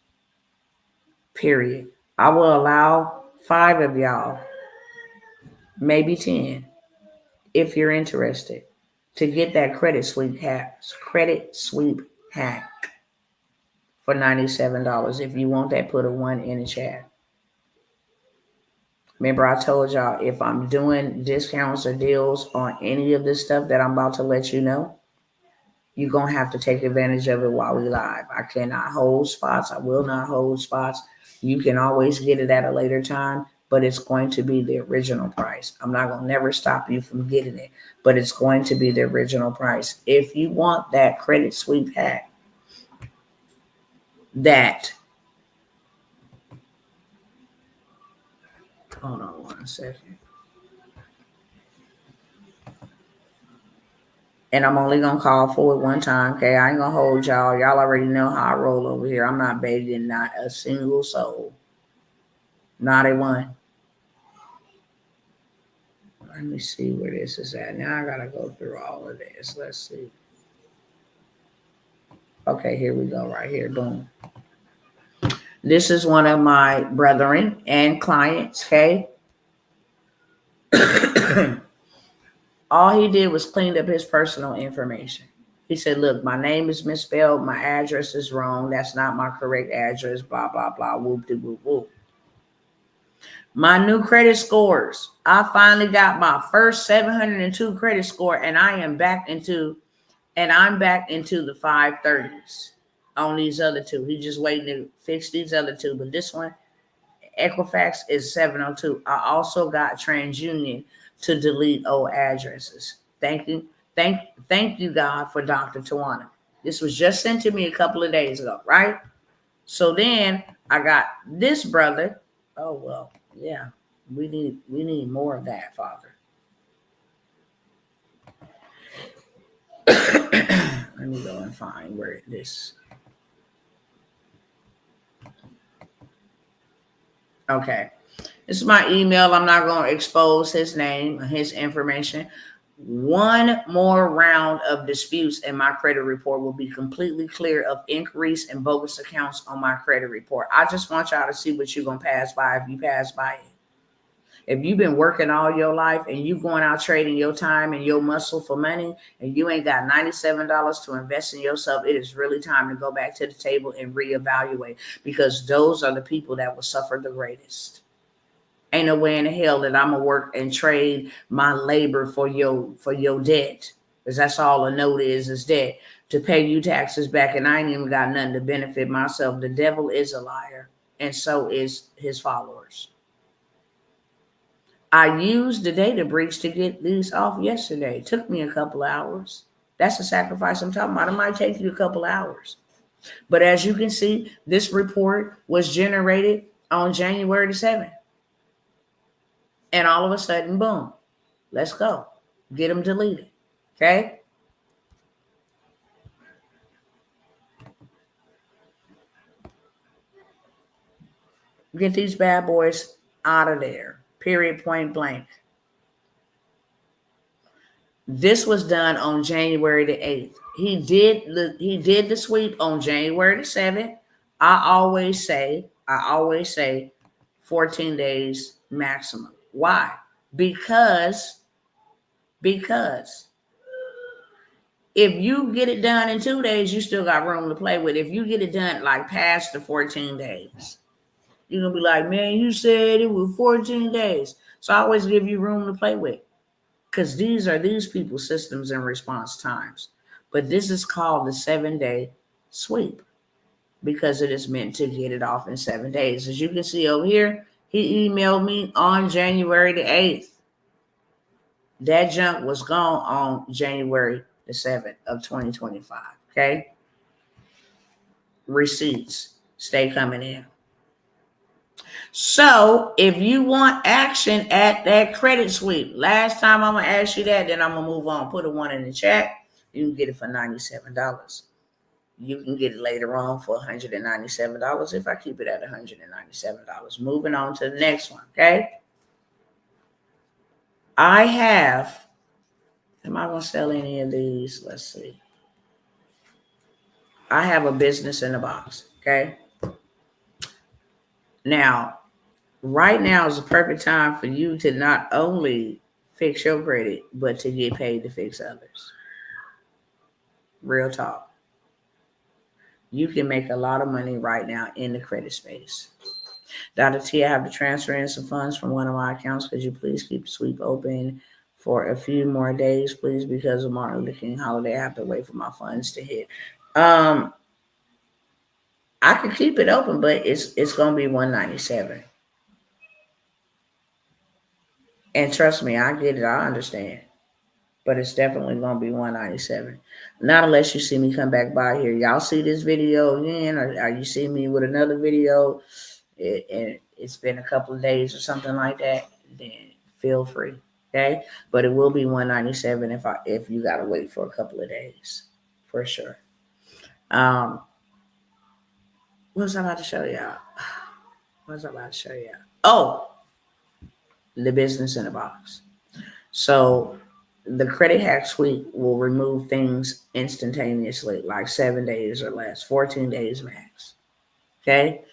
Period. I will allow 5 of y'all, maybe 10, if you're interested, to get that credit sweep hack for $97. If you want that, put a 1 in the chat. Remember, I told y'all if I'm doing discounts or deals on any of this stuff that I'm about to let you know, you're going to have to take advantage of it while we live. I cannot hold spots. I will not hold spots. You can always get it at a later time, but it's going to be the original price. I'm not going to never stop you from getting it, but it's going to be the original price. If you want that credit sweep hack, hold on 1 second. And I'm only going to call for it 1 time, okay? I ain't going to hold y'all. Y'all already know how I roll over here. I'm not begging not a single soul. Not a one. Let me see where this is at. Now I got to go through all of this. Let's see. Okay, here we go right here. Boom. This is one of my brethren and clients, okay? All he did was cleaned up his personal information. He said, look, my name is misspelled. My address is wrong. That's not my correct address. Blah, blah, blah. Whoop, de whoop, whoop. My new credit scores. I finally got my first 702 credit score, and I'm back into the 530s on these other 2. He's just waiting to fix these other 2. But this one, Equifax, is 702. I also got TransUnion to delete old addresses. Thank you. Thank you, God, for Dr. Tawana. This was just sent to me a couple of days ago, right? So then I got this brother. Oh, well, yeah, we need more of that, Father. Let me go and find where this. Okay. This is my email. I'm not going to expose his name, his information. 1 more round of disputes and my credit report will be completely clear of inquiries and bogus accounts on my credit report. I just want y'all to see what you're going to pass by if you pass by it. If you've been working all your life and you going out trading your time and your muscle for money and you ain't got $97 to invest in yourself, it is really time to go back to the table and reevaluate, because those are the people that will suffer the greatest. Ain't no way in the hell that I'm gonna work and trade my labor for your debt, because that's all a note is debt, to pay you taxes back, and I ain't even got nothing to benefit myself. The devil is a liar, and so is his followers. I used the data breach to get these off yesterday. It took me a couple hours. That's the sacrifice I'm talking about. It might take you a couple hours. But as you can see, this report was generated on January the 7th. And all of a sudden, boom, let's go. Get them deleted, okay? Get these bad boys out of there, period, point blank. This was done on January the 8th. He did the sweep on January the 7th. I always say 14 days maximum. Why? Because if you get it done in 2 days, you still got room to play with. If you get it done like past the 14 days, you're gonna be like, man, you said it was 14 days. So I always give you room to play with. Because these are these people's systems and response times. But this is called the 7-day sweep because it is meant to get it off in 7 days. As you can see over here, he emailed me on January the 8th. That junk was gone on January the 7th of 2025. Okay. Receipts stay coming in. So if you want action at that credit sweep, last time I'm gonna ask you that, then I'm gonna move on. Put a 1 in the chat. You can get it for $97. You can get it later on for $197 if I keep it at $197. Moving on to the next one. Okay. Am I gonna sell any of these? Let's see. I have a business in a box. Okay. Now, right now is the perfect time for you to not only fix your credit, but to get paid to fix others. Real talk. You can make a lot of money right now in the credit space. Dr. T, I have to transfer in some funds from one of my accounts. Could you please keep the sweep open for a few more days, please? Because of Martin Luther King holiday, I have to wait for my funds to hit. I could keep it open, but it's gonna be $197. And trust me, I get it, I understand. But it's definitely gonna be $197. Not unless you see me come back by here. Y'all see this video again, or you see me with another video, and it's been a couple of days or something like that, then feel free. Okay, but it will be $197 if you gotta wait for a couple of days, for sure. What was I about to show y'all? Oh, the business in a box. So the credit hack suite will remove things instantaneously, like 7 days or less, 14 days max. Okay.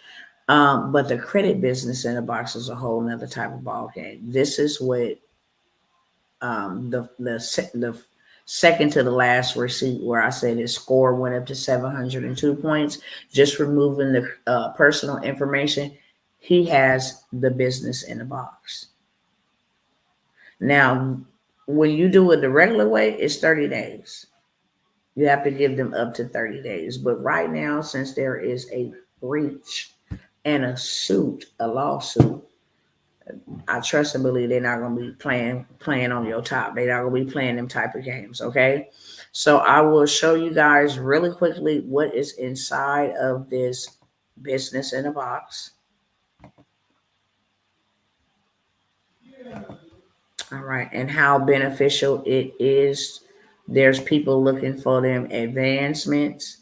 But the credit business in a box is a whole nother type of ball game. This is what the second to the last receipt where I said his score went up to 702 points, just removing the personal information. He has the business in a box. Now, when you do it the regular way, it's 30 days. You have to give them up to 30 days. But right now, since there is a breach and a lawsuit, I trust and believe they're not going to be playing on your top. They're not going to be playing them type of games, okay? So I will show you guys really quickly what is inside of this business in a box. All right, and how beneficial it is. There's people looking for them advancements.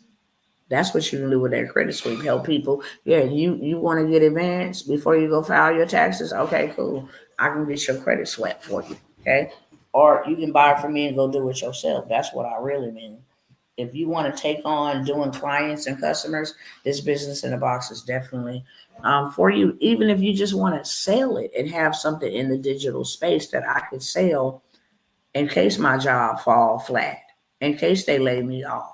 That's what you can do with that credit sweep. Help people. Yeah, you want to get advanced before you go file your taxes? Okay, cool. I can get your credit swept for you. Okay. Or you can buy it from me and go do it yourself. That's what I really mean. If you want to take on doing clients and customers, this business in a box is definitely for you. Even if you just want to sell it and have something in the digital space that I could sell in case my job fall flat, in case they lay me off.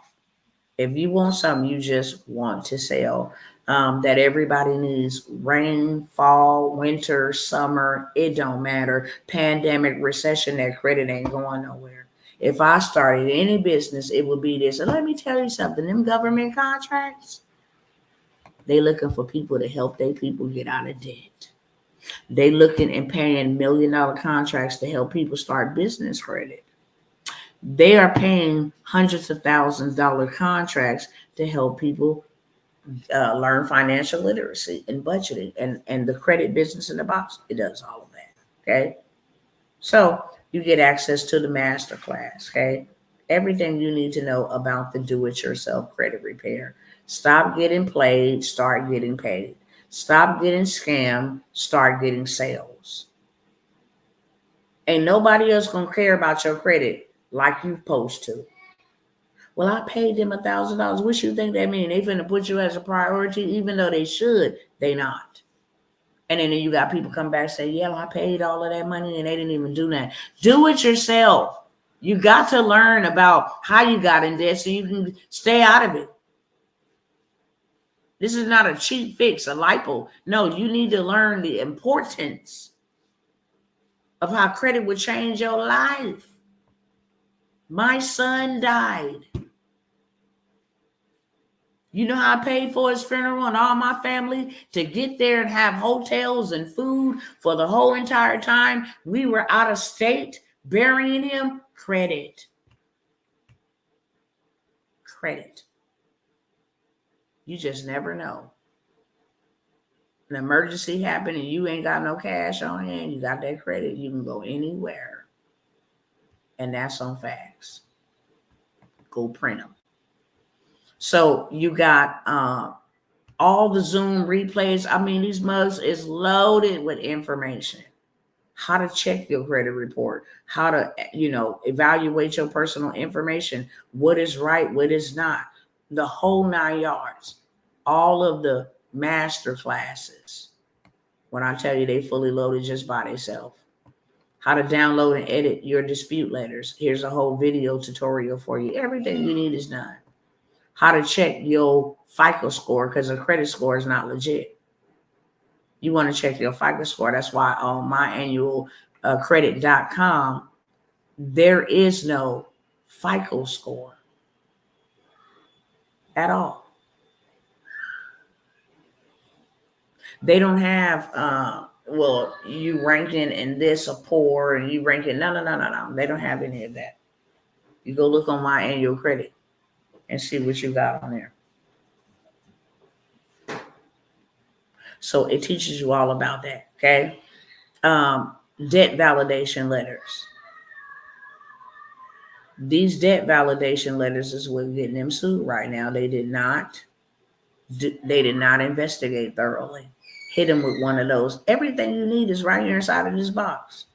If you want something you just want to sell, that everybody needs, rain, fall, winter, summer, it don't matter. Pandemic, recession, that credit ain't going nowhere. If I started any business, it would be this. And let me tell you something, them government contracts, they looking for people to help their people get out of debt. They looking and paying $1 million contracts to help people start business credit. They are paying hundreds of thousands of dollar contracts to help people learn financial literacy and budgeting, and the credit business in the box. It does all of that. Okay. So you get access to the master class. Okay. Everything you need to know about the do-it-yourself credit repair. Stop getting played, start getting paid. Stop getting scammed, start getting sales. Ain't nobody else gonna care about your credit like you supposed to. Well, I paid them $1,000. What you think that mean? They finna put you as a priority, even though they should. They not. And then you got people come back and say, yeah, I paid all of that money and they didn't even do that. Do it yourself. You got to learn about how you got in debt so you can stay out of it. This is not a cheap fix, a lipo. No, you need to learn the importance of how credit would change your life. My son died. You know how I paid for his funeral and all my family to get there and have hotels and food for the whole entire time we were out of state burying him? Credit. Credit. You just never know. An emergency happened and you ain't got no cash on hand, you got that credit, you can go anywhere. And that's on facts. Go print them. So you got all the Zoom replays. I mean, these mugs is loaded with information. How to check your credit report, how to, evaluate your personal information, what is right, what is not, the whole 9 yards. All of the master classes. When I tell you they fully loaded just by themselves. How to download and edit your dispute letters. Here's a whole video tutorial for you. Everything you need is done. How to check your FICO score because a credit score is not legit. You want to check your FICO score. That's why on myannualcredit.com, there is no FICO score at all. They don't have, you ranking in this a poor and you ranking. No. They don't have any of that. You go look on My Annual Credit and see what you got on there. So it teaches you all about that, okay? Debt validation letters. These debt validation letters is what's getting them sued right now. They did not investigate thoroughly. Hit them with one of those. Everything you need is right here inside of this box.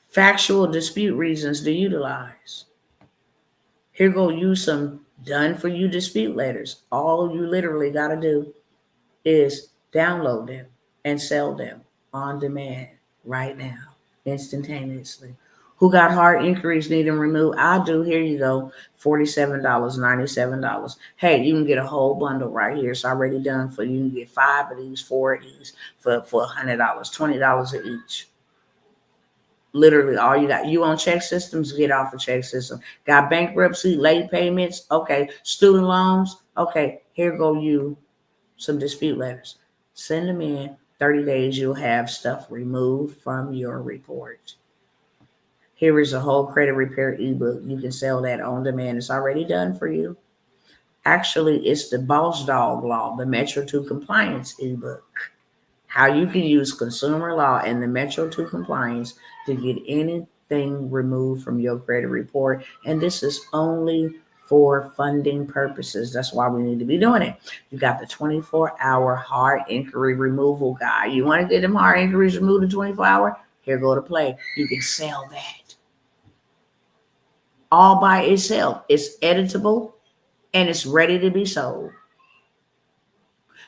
Factual dispute reasons to utilize. Here go use some done for you dispute letters. All you literally got to do is download them and sell them on demand right now, instantaneously. Who got hard inquiries need them removed? I do. Here you go. $47, $97. Hey, you can get a whole bundle right here. It's already done for you. You can get 5 of these, 4 of these for $100, $20 each. Literally all you got. You on check systems, get off a check system. Got bankruptcy, late payments. Okay. Student loans. Okay. Here go you some dispute letters. Send them in. 30 days, you'll have stuff removed from your report. Here is a whole credit repair ebook. You can sell that on demand. It's already done for you. Actually, it's the Boss Dog Law, the Metro 2 Compliance ebook. How you can use consumer law and the Metro 2 Compliance to get anything removed from your credit report. And this is only for funding purposes. That's why we need to be doing it. You got the 24-hour hard inquiry removal guide. You want to get them hard inquiries removed in 24 hours? Here go to play. You can sell that all by itself. It's editable and it's ready to be sold.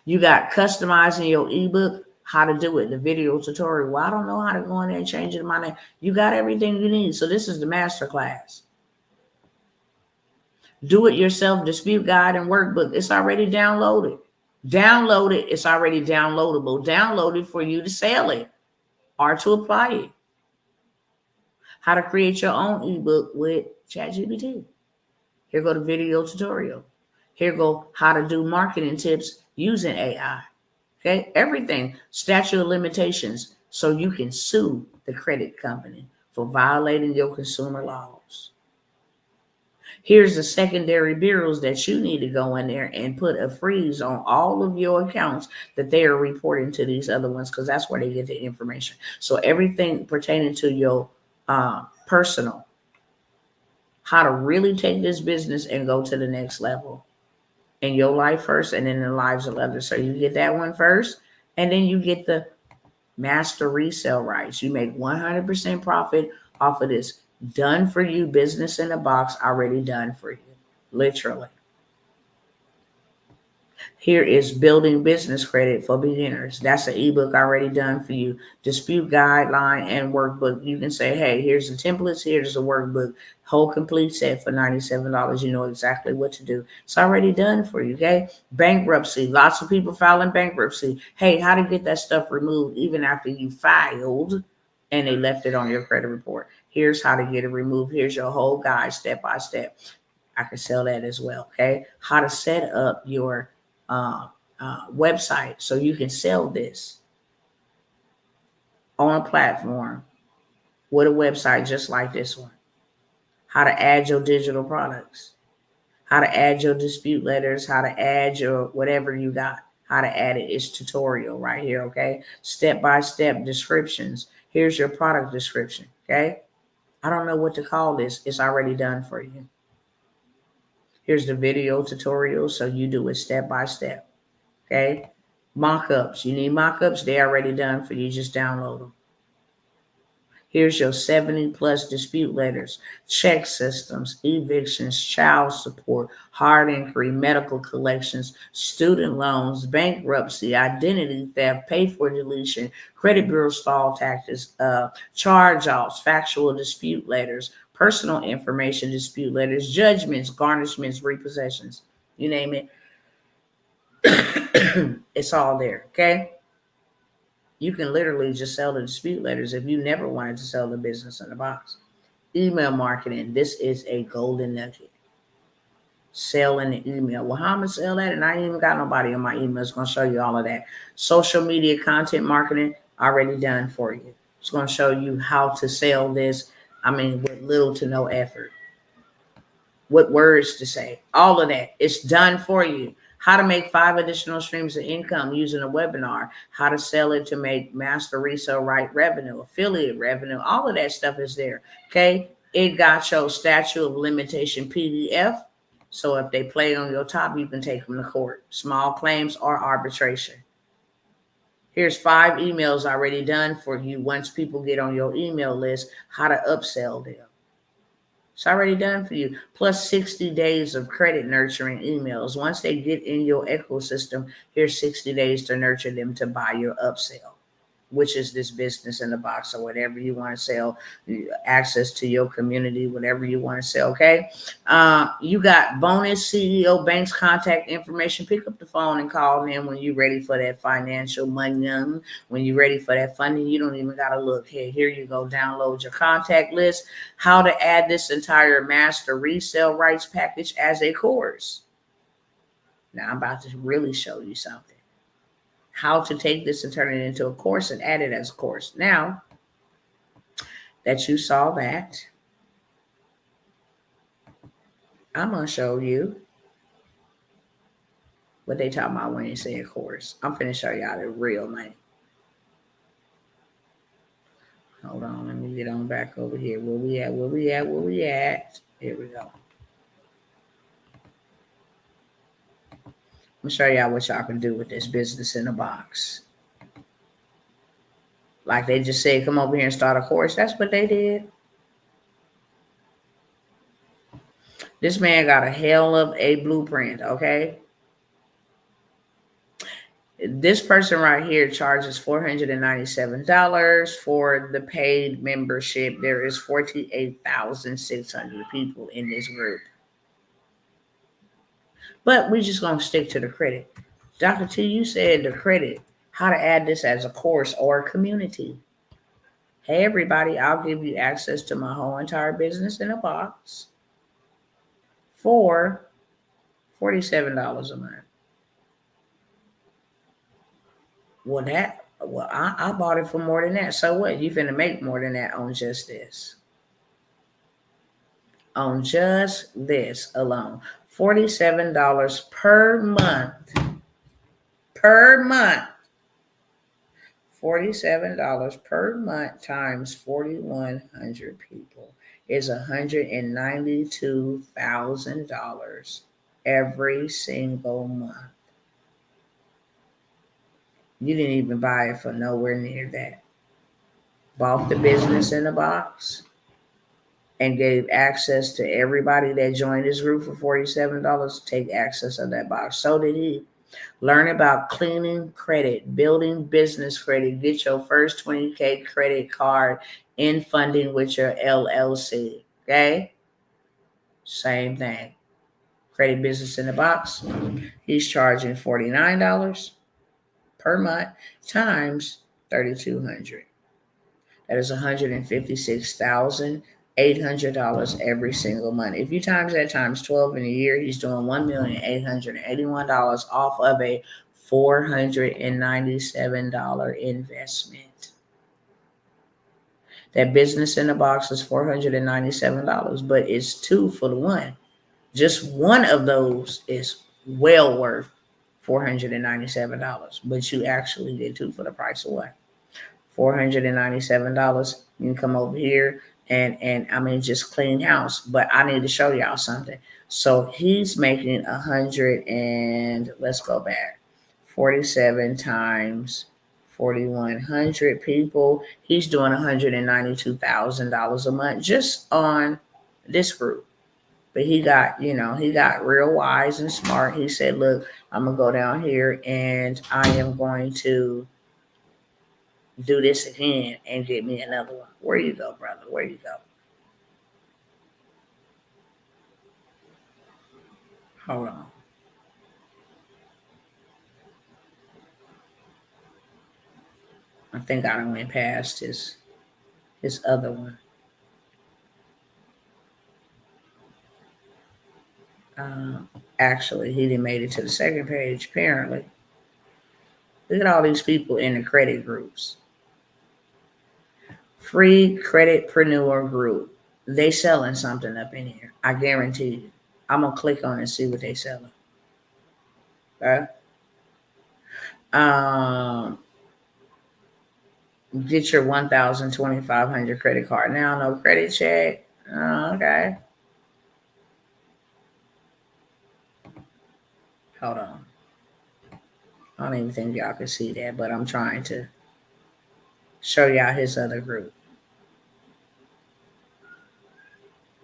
You got customizing your ebook, how to do it, the video tutorial. Well, I don't know how to go in there and change it in my name. You got everything you need. So this is the master class. Do it yourself dispute guide and workbook. It's already downloaded. Download it. It's already downloadable. Download it for you to sell it or to apply it. How to create your own ebook with ChatGPT. Here go the video tutorial. Here go how to do marketing tips using AI. Okay, everything. Statute of limitations so you can sue the credit company for violating your consumer laws. Here's the secondary bureaus that you need to go in there and put a freeze on all of your accounts that they are reporting to these other ones, because that's where they get the information. So everything pertaining to your personal, how to really take this business and go to the next level in your life first and in the lives of others. So you get that one first, and then you get the master resell rights. You make 100% profit off of this. Done for you, business in a box, already done for you. Literally. Here is Building Business Credit for Beginners. That's an ebook already done for you. Dispute guideline and workbook. You can say, hey, here's the templates, here's the workbook. Whole complete set for $97. You know exactly what to do. It's already done for you, okay? Bankruptcy. Lots of people filing bankruptcy. Hey, how to get that stuff removed even after you filed and they left it on your credit report. Here's how to get it removed. Here's your whole guide step by step. I can sell that as well, okay? How to set up your website so you can sell this on a platform with a website just like this one. How to add your digital products, how to add your dispute letters, how to add your whatever you got, how to add it. It's tutorial right here, okay? Step-by-step descriptions. Here's your product description, okay? I don't know what to call this. It's already done for you. Here's the video tutorial so you do it step by step. Okay, mock-ups. You need mock-ups. They're already done for you. Just download them. Here's your 70 plus dispute letters, check systems, evictions, child support, hard inquiry, medical collections, student loans, bankruptcy, identity theft, pay for deletion, credit bureau stall tactics, charge-offs, factual dispute letters, personal information dispute letters, judgments, garnishments, repossessions. You name it. It's all there, okay? You can literally just sell the dispute letters if you never wanted to sell the business in a box. Email marketing. This is a golden nugget. Sell in the email. Well, how am I going to sell that? And I ain't even got nobody on my email. It's going to show you all of that. Social media content marketing, already done for you. It's going to show you how to sell this, with little to no effort. What words to say. All of that. It's done for you. How to make 5 additional streams of income using a webinar, how to sell it to make master resale right revenue, affiliate revenue, all of that stuff is there, okay? It got your statute of limitation PDF, so if they play on your top, you can take them to court, small claims or arbitration. Here's 5 emails already done for you once people get on your email list, how to upsell them. It's already done for you. Plus 60 days of credit nurturing emails. Once they get in your ecosystem, here's 60 days to nurture them to buy your upsell, which is this business in the box or whatever you want to sell, access to your community, whatever you want to sell, okay? You got bonus CEO banks contact information. Pick up the phone and call them when you're ready for that financial money. When you're ready for that funding, you don't even got to look. Here you go. Download your contact list. How to add this entire master resale rights package as a course. Now I'm about to really show you something. How to take this and turn it into a course and add it as a course. Now that you saw that, I'm going to show you what they talk about when you say a course. I'm finna show y'all the real money. Hold on, let me get on back over here. Where we at? Here we go. I'm going to show y'all what y'all can do with this business in a box. Like they just said, come over here and start a course. That's what they did. This man got a hell of a blueprint, okay? This person right here charges $497 for the paid membership. There is 48,600 people in this group. But we're just going to stick to the credit. Dr. T, you said the credit, how to add this as a course or a community. Hey, everybody, I'll give you access to my whole entire business in a box for $47 a month. Well, I bought it for more than that. So what? You finna make more than that on just this. On just this alone. $47 per month. Per month. $47 per month times 4,100 people is $192,000 every single month. You didn't even buy it for nowhere near that. Bought the business in a box. and gave access to everybody that joined his group for $47 to take access of that box. So did he. Learn about cleaning credit, building business credit, get your first 20K credit card in funding with your LLC. Okay? Same thing. Credit business in the box. He's charging $49 per month times 3,200. That is $156,800 every single month. If you times that times 12 in a year, he's doing $1,881 off of a $497 investment. That business in the box is $497, but it's 2 for the one. Just one of those is well worth $497, but you actually did 2 for the price of one. $497. You can come over here and I mean just clean house. But I need to show y'all something. So he's making 100 and let's go back. 47 times 4,100 people. He's doing $192,000 a month just on this group. But he got real wise and smart. He said, look, I'm gonna go down here and I am going to do this again and get me another one. Where you go, brother? Where you go? Hold on. I think I done went past his other one. Actually, he didn't made it to the second page, apparently. Look at all these people in the credit groups. Free Creditpreneur Group. They selling something up in here. I guarantee you. I'm going to click on it and see what they selling. Okay? Get your 1,200 credit card. Now, no credit check. Okay. Hold on. I don't even think y'all can see that, but I'm trying to show y'all his other group.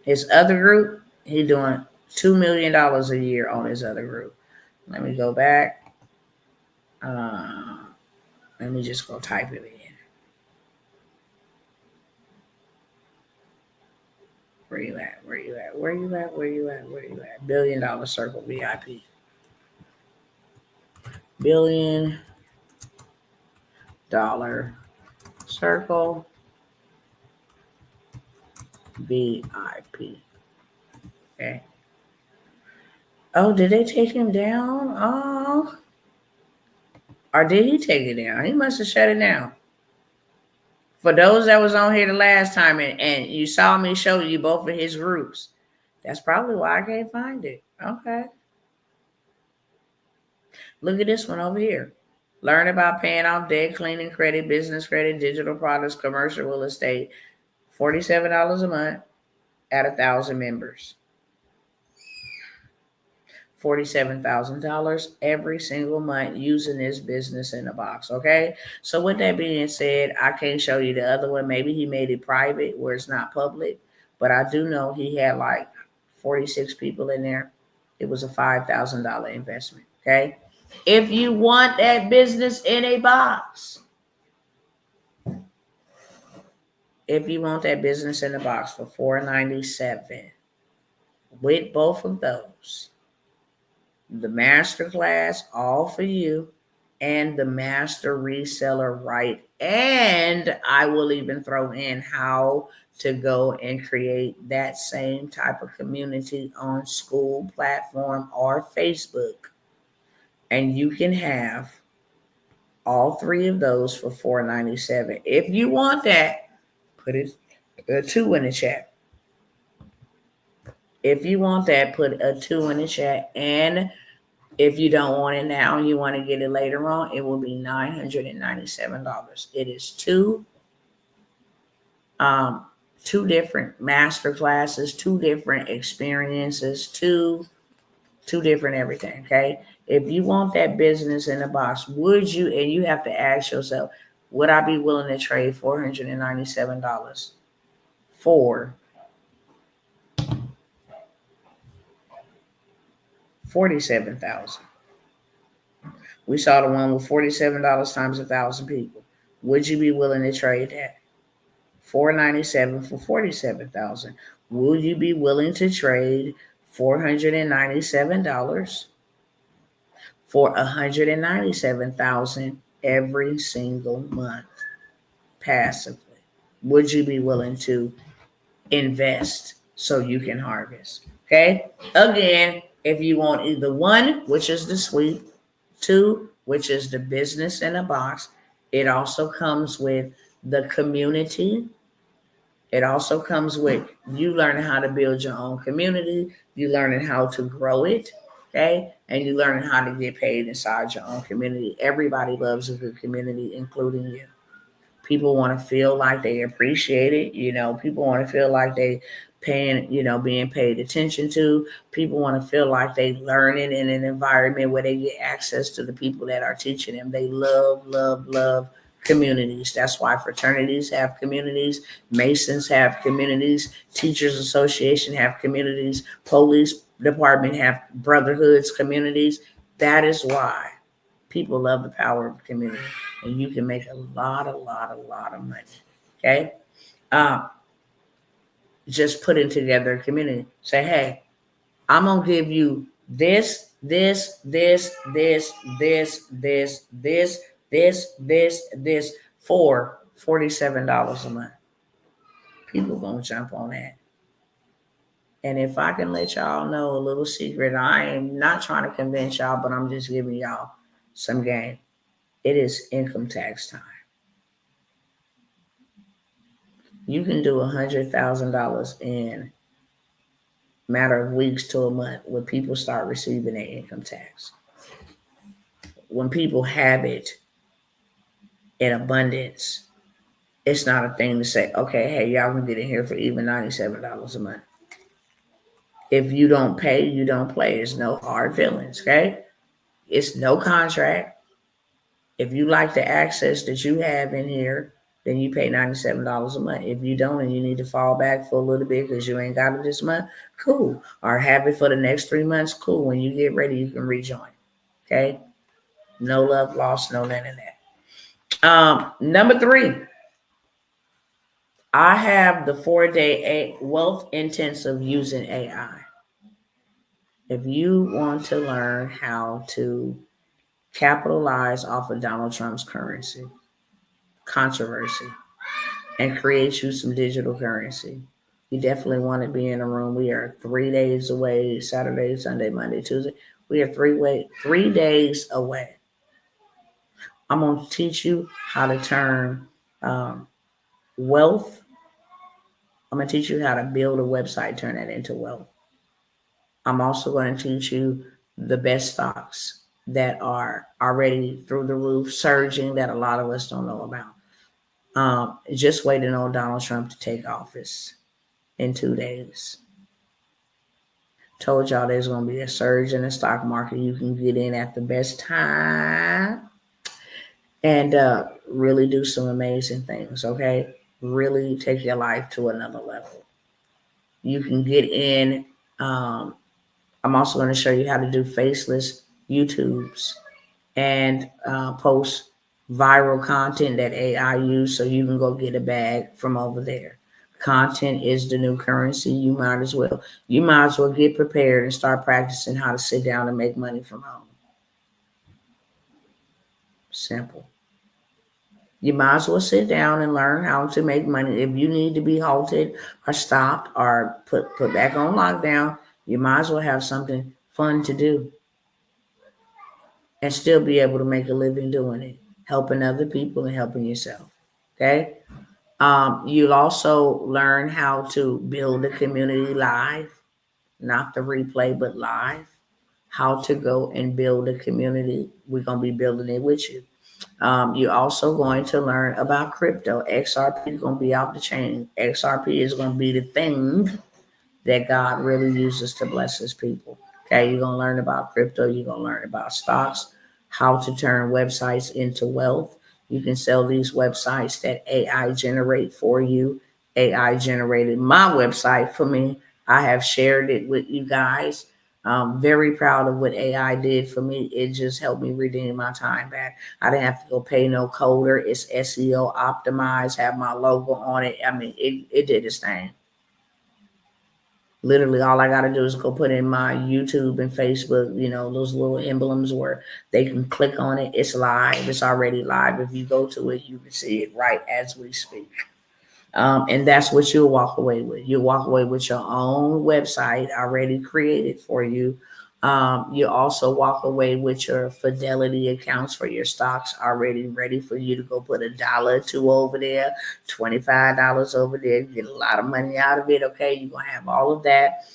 His other group, he's doing $2 million a year on his other group. Let me go back. Let me just go type it in. Where you at? Where you at? Where you at? Where you at? Where you at? $1 Billion Circle VIP. $1 Billion Circle VIP. Okay. Oh, did they take him down? Oh. Or did he take it down? He must have shut it down. For those that was on here the last time and you saw me show you both of his groups, that's probably why I can't find it. Okay. Look at this one over here. Learn about paying off debt, cleaning credit, business credit, digital products, commercial real estate. $47 a month at 1,000 members. $47,000 every single month using this business in a box. Okay. So with that being said, I can't show you the other one. Maybe he made it private where it's not public, but I do know he had like 46 people in there. It was a $5,000 investment. Okay. If you want that business in a box, for $497 with both of those, the masterclass all for you and the master reseller right, and I will even throw in how to go and create that same type of community on school platform or Facebook. And you can have all three of those for $497. If you want that, put a 2 in the chat. If you want that, put a 2 in the chat. And if you don't want it now and you want to get it later on, it will be $997. It is two different master classes, 2 different experiences, two different everything. Okay. If you want that business in a box, would you, and you have to ask yourself, would I be willing to trade $497 for $47,000. We saw the one with $47 times 1,000 people. Would you be willing to trade that? $497 for $47,000. Will you be willing to trade $497 for $197,000 every single month passively? Would you be willing to invest so you can harvest? Okay. Again, if you want either one, which is the suite, two, which is the business in a box, it also comes with the community. It also comes with you learning how to build your own community, you learning how to grow it, okay? And you learning how to get paid inside your own community. Everybody loves a good community, including you. People want to feel like they appreciate it. People want to feel like they paying, being paid attention to. People want to feel like they learning in an environment where they get access to the people that are teaching them. They love, love, love communities. That's why fraternities have communities, Masons have communities, Teachers Association have communities, police department have brotherhoods, communities. That is why people love the power of community, and you can make a lot of money. Okay, just putting together a community. Say, hey, I'm gonna give you this for $47 a month. People gonna jump on that. And if I can let y'all know a little secret, I am not trying to convince y'all, but I'm just giving y'all some game. It is income tax time. You can do $100,000 in a matter of weeks to a month when people start receiving their income tax. When people have it in abundance, it's not a thing to say, okay, hey, y'all can get in here for even $97 a month. If you don't pay, you don't play. There's no hard feelings, okay? It's no contract. If you like the access that you have in here, then you pay $97 a month. If you don't and you need to fall back for a little bit because you ain't got it this month, cool. Or have it for the next 3 months, cool. When you get ready, you can rejoin. Okay? No love lost, no none of that. Number 3, I have the 4-day wealth intensive using AI. If you want to learn how to capitalize off of Donald Trump's controversy, and create you some digital currency, you definitely want to be in a room. We are 3 days away, Saturday, Sunday, Monday, Tuesday. We are 3 days away. I'm going to teach you how to turn wealth. I'm going to teach you how to build a website, turn that into wealth. I'm also going to teach you the best stocks that are already through the roof, surging, that a lot of us don't know about. Just waiting on Donald Trump to take office in 2 days. Told y'all there's going to be a surge in the stock market. You can get in at the best time and really do some amazing things, okay? Really take your life to another level. You can get in. I'm also going to show you how to do faceless YouTubes and post viral content that AI use so you can go get a bag from over there. Content is the new currency. You might as well get prepared and start practicing how to sit down and make money from home. Simple. You might as well sit down and learn how to make money. If you need to be halted or stopped or put back on lockdown, you might as well have something fun to do and still be able to make a living doing it, helping other people and helping yourself. Okay. You'll also learn how to build a community live, not the replay, but live. How to go and build a community. We're going to be building it with you. You're also going to learn about crypto. XRP is going to be off the chain. XRP is going to be the thing that God really uses to bless his people. Okay, you're going to learn about crypto. You're going to learn about stocks, how to turn websites into wealth. You can sell these websites that AI generate for you. AI generated my website for me. I have shared it with you guys. Very proud of what AI did for me. It just helped me redeem my time back. I didn't have to go pay no coder. It's SEO optimized, have my logo on it. I mean, it did its thing. Literally, all I got to do is go put in my YouTube and Facebook, those little emblems where they can click on it. It's live. It's already live. If you go to it, you can see it right as we speak. And that's what you'll walk away with. You'll walk away with your own website already created for you. You also walk away with your Fidelity accounts for your stocks already ready for you to go put $1 or $2 over there, $25 over there, get a lot of money out of it. Okay, you're gonna have all of that.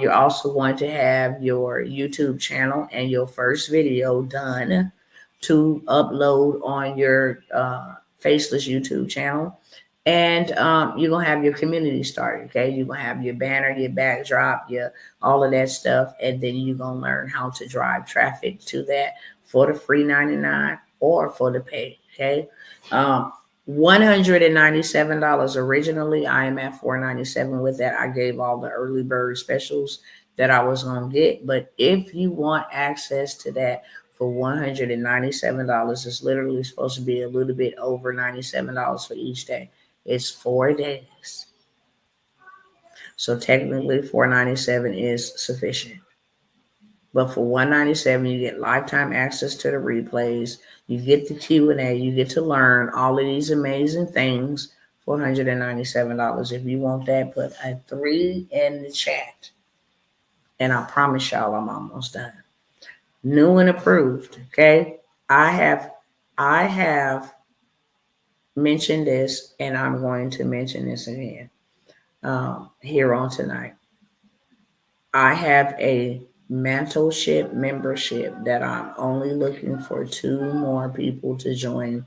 You're also going to have your YouTube channel and your first video done to upload on your Faceless YouTube channel. And you're gonna have your community started. Okay, you're gonna have your banner, your backdrop, your all of that stuff, and then you're gonna learn how to drive traffic to that for the free 99 or for the pay. Okay, $197 originally. I am at $497 with that. I gave all the early bird specials that I was gonna get, but if you want access to that for $197, it's literally supposed to be a little bit over $97 for each day. It's 4 days. So technically $497 is sufficient. But for $197, you get lifetime access to the replays. You get the Q&A. You get to learn all of these amazing things for $197. If you want that, put a 3 in the chat. And I promise y'all I'm almost done. New and approved. Okay. I have mentioned this, and I'm going to mention this again here on tonight. I have a mentorship membership that I'm only looking for 2 more people to join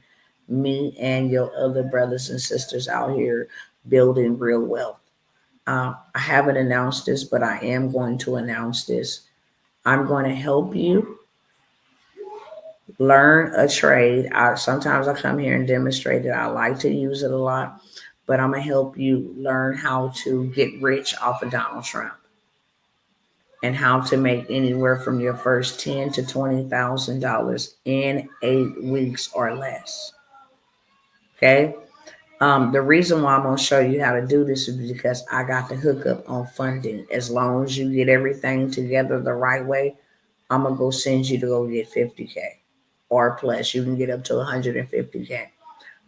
me and your other brothers and sisters out here building real wealth. I haven't announced this, but I am going to announce this. I'm going to help you learn a trade. Sometimes I come here and demonstrate it. I like to use it a lot, but I'm going to help you learn how to get rich off of Donald Trump and how to make anywhere from your first $10,000 to $20,000 in 8 weeks or less. Okay. The reason why I'm going to show you how to do this is because I got the hookup on funding. As long as you get everything together the right way, I'm going to go send you to go get 50K or plus. You can get up to 150K.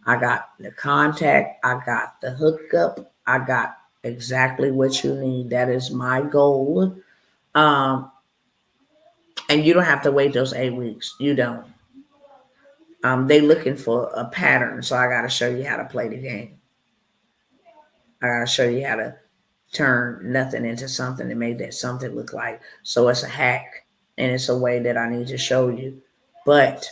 I got the contact. I got the hookup. I got exactly what you need. That is my goal. And you don't have to wait those 8 weeks. You don't. They looking for a pattern. So I got to show you how to play the game. I got to show you how to turn nothing into something and make that something look like. So it's a hack, and it's a way that I need to show you. But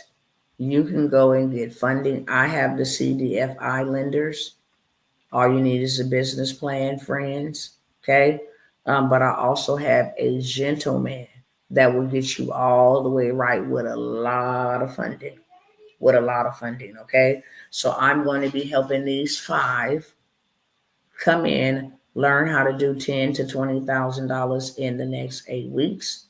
you can go and get funding. I have the CDFI lenders. All you need is a business plan, friends. Okay. But I also have a gentleman that will get you all the way right with a lot of funding. Okay. So I'm going to be helping these 5 come in, learn how to do $10,000 to $20,000 in the next 8 weeks.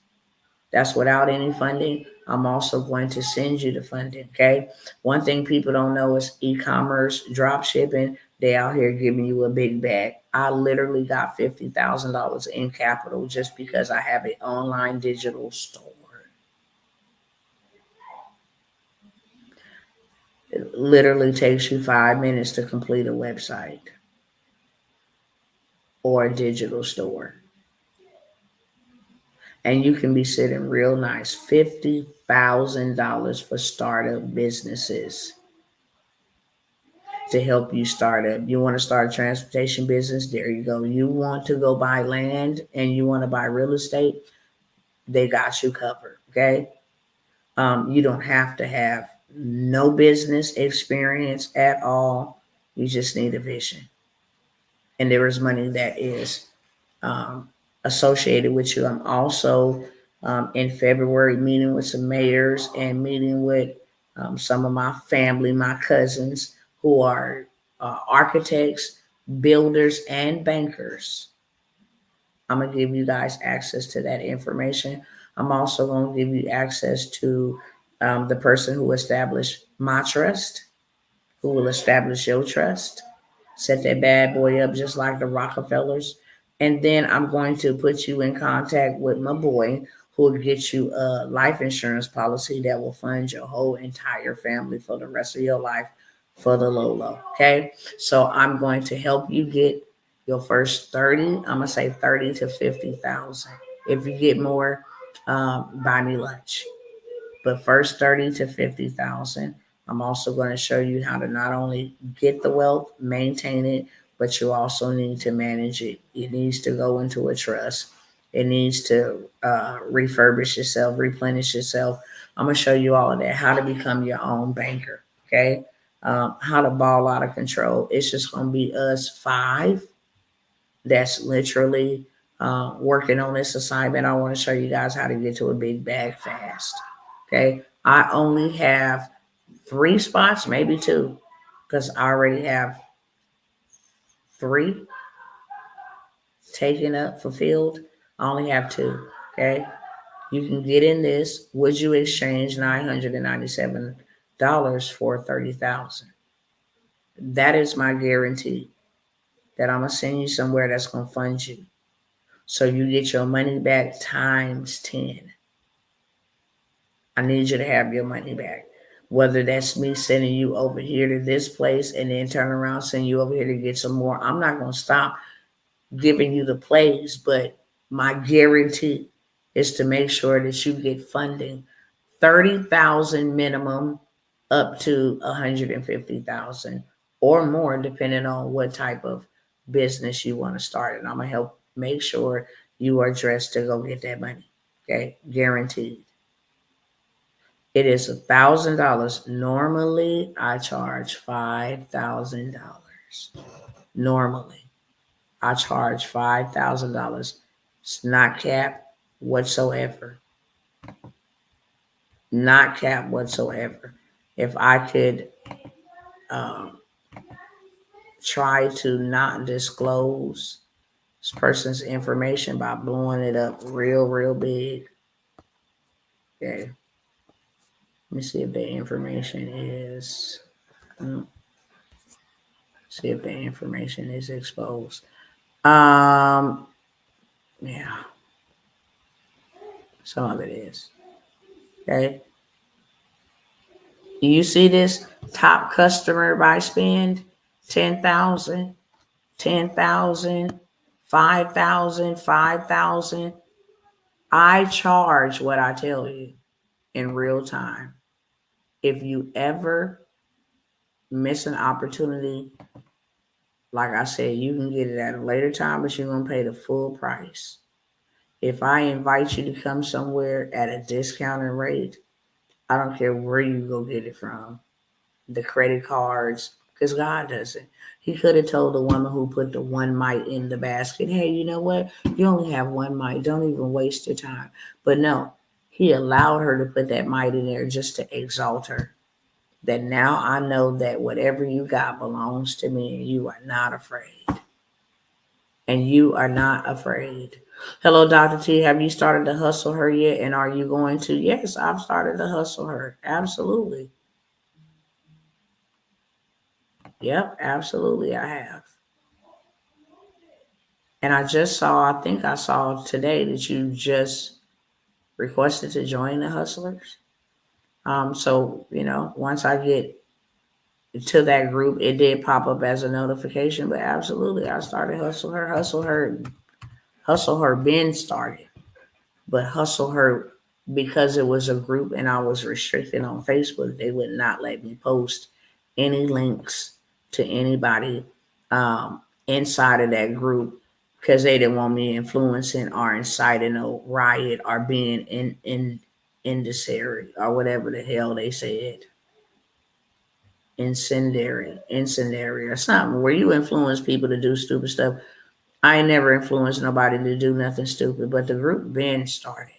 That's without any funding. I'm also going to send you the funding. Okay. One thing people don't know is e-commerce, drop shipping. They out here giving you a big bag. I literally got $50,000 in capital just because I have an online digital store. It literally takes you 5 minutes to complete a website or a digital store. And you can be sitting real nice. $50,000 for startup businesses to help you start up. You want to start a transportation business? There you go. You want to go buy land and you want to buy real estate? They got you covered. Okay. You don't have to have no business experience at all. You just need a vision. And there is money that is associated with you. I'm also in February meeting with some mayors and meeting with some of my family, my cousins who are architects, builders, and bankers. I'm going to give you guys access to that information. I'm also going to give you access to the person who established my trust, who will establish your trust, set that bad boy up just like the Rockefellers. And then I'm going to put you in contact with my boy who will get you a life insurance policy that will fund your whole entire family for the rest of your life for the low. Okay. So I'm going to help you get your first 30, I'm going to say 30 to 50,000. If you get more, buy me lunch. But first 30 to 50,000. I'm also going to show you how to not only get the wealth, maintain it, but you also need to manage it. It needs to go into a trust. It needs to refurbish yourself, replenish yourself. I'm going to show you all of that, how to become your own banker. Okay. How to ball out of control. It's just going to be us 5 that's literally working on this assignment. I want to show you guys how to get to a big bag fast. Okay. I only have 3 spots, maybe 2, because I already have 3 taken up, fulfilled. I only have 2. Okay. You can get in this. Would you exchange $997 for 30,000? That is my guarantee that I'm going to send you somewhere that's going to fund you. So you get your money back times 10. I need you to have your money back. Whether that's me sending you over here to this place and then turn around, send you over here to get some more. I'm not going to stop giving you the plays, but my guarantee is to make sure that you get funding. 30,000 minimum up to 150,000 or more, depending on what type of business you want to start. And I'm going to help make sure you are dressed to go get that money. Okay. Guaranteed. It is $1,000. Normally, I charge $5,000. Normally, I charge $5,000. It's not capped whatsoever. Not capped whatsoever. If I could try to not disclose this person's information by blowing it up real big. Okay. Let me see if the information is. See if the information is exposed. Yeah. Some of it is. Okay. You see this top customer by spend? 10,000, 10,000, 5,000, 5,000. I charge what I tell you in real time. If you ever miss an opportunity, like I said, you can get it at a later time, but you're going to pay the full price. If I invite you to come somewhere at a discounted rate, I don't care where you go get it from. The credit cards, because God does it. He could have told the woman who put the one mite in the basket, hey, you know what? You only have one mite. Don't even waste your time. But no, he allowed her to put that mite in there just to exalt her. That now I know that whatever you got belongs to me and you are not afraid. And you are not afraid. Hello, Dr. T. Have you started to hustle her yet? And are you going to? Yes, I've started to hustle her. Absolutely. Yep, absolutely, I have. And I think I saw today that you just requested to join the Hustlers. So, once I get to that group, it did pop up as a notification, but absolutely, I started Hustle Her been started, but Hustle Her, because it was a group and I was restricted on Facebook, they would not let me post any links to anybody inside of that group because they didn't want me influencing or inciting a riot or being in incendiary or whatever the hell they said. Incendiary or something where you influence people to do stupid stuff. I ain't never influenced nobody to do nothing stupid, but the group been started.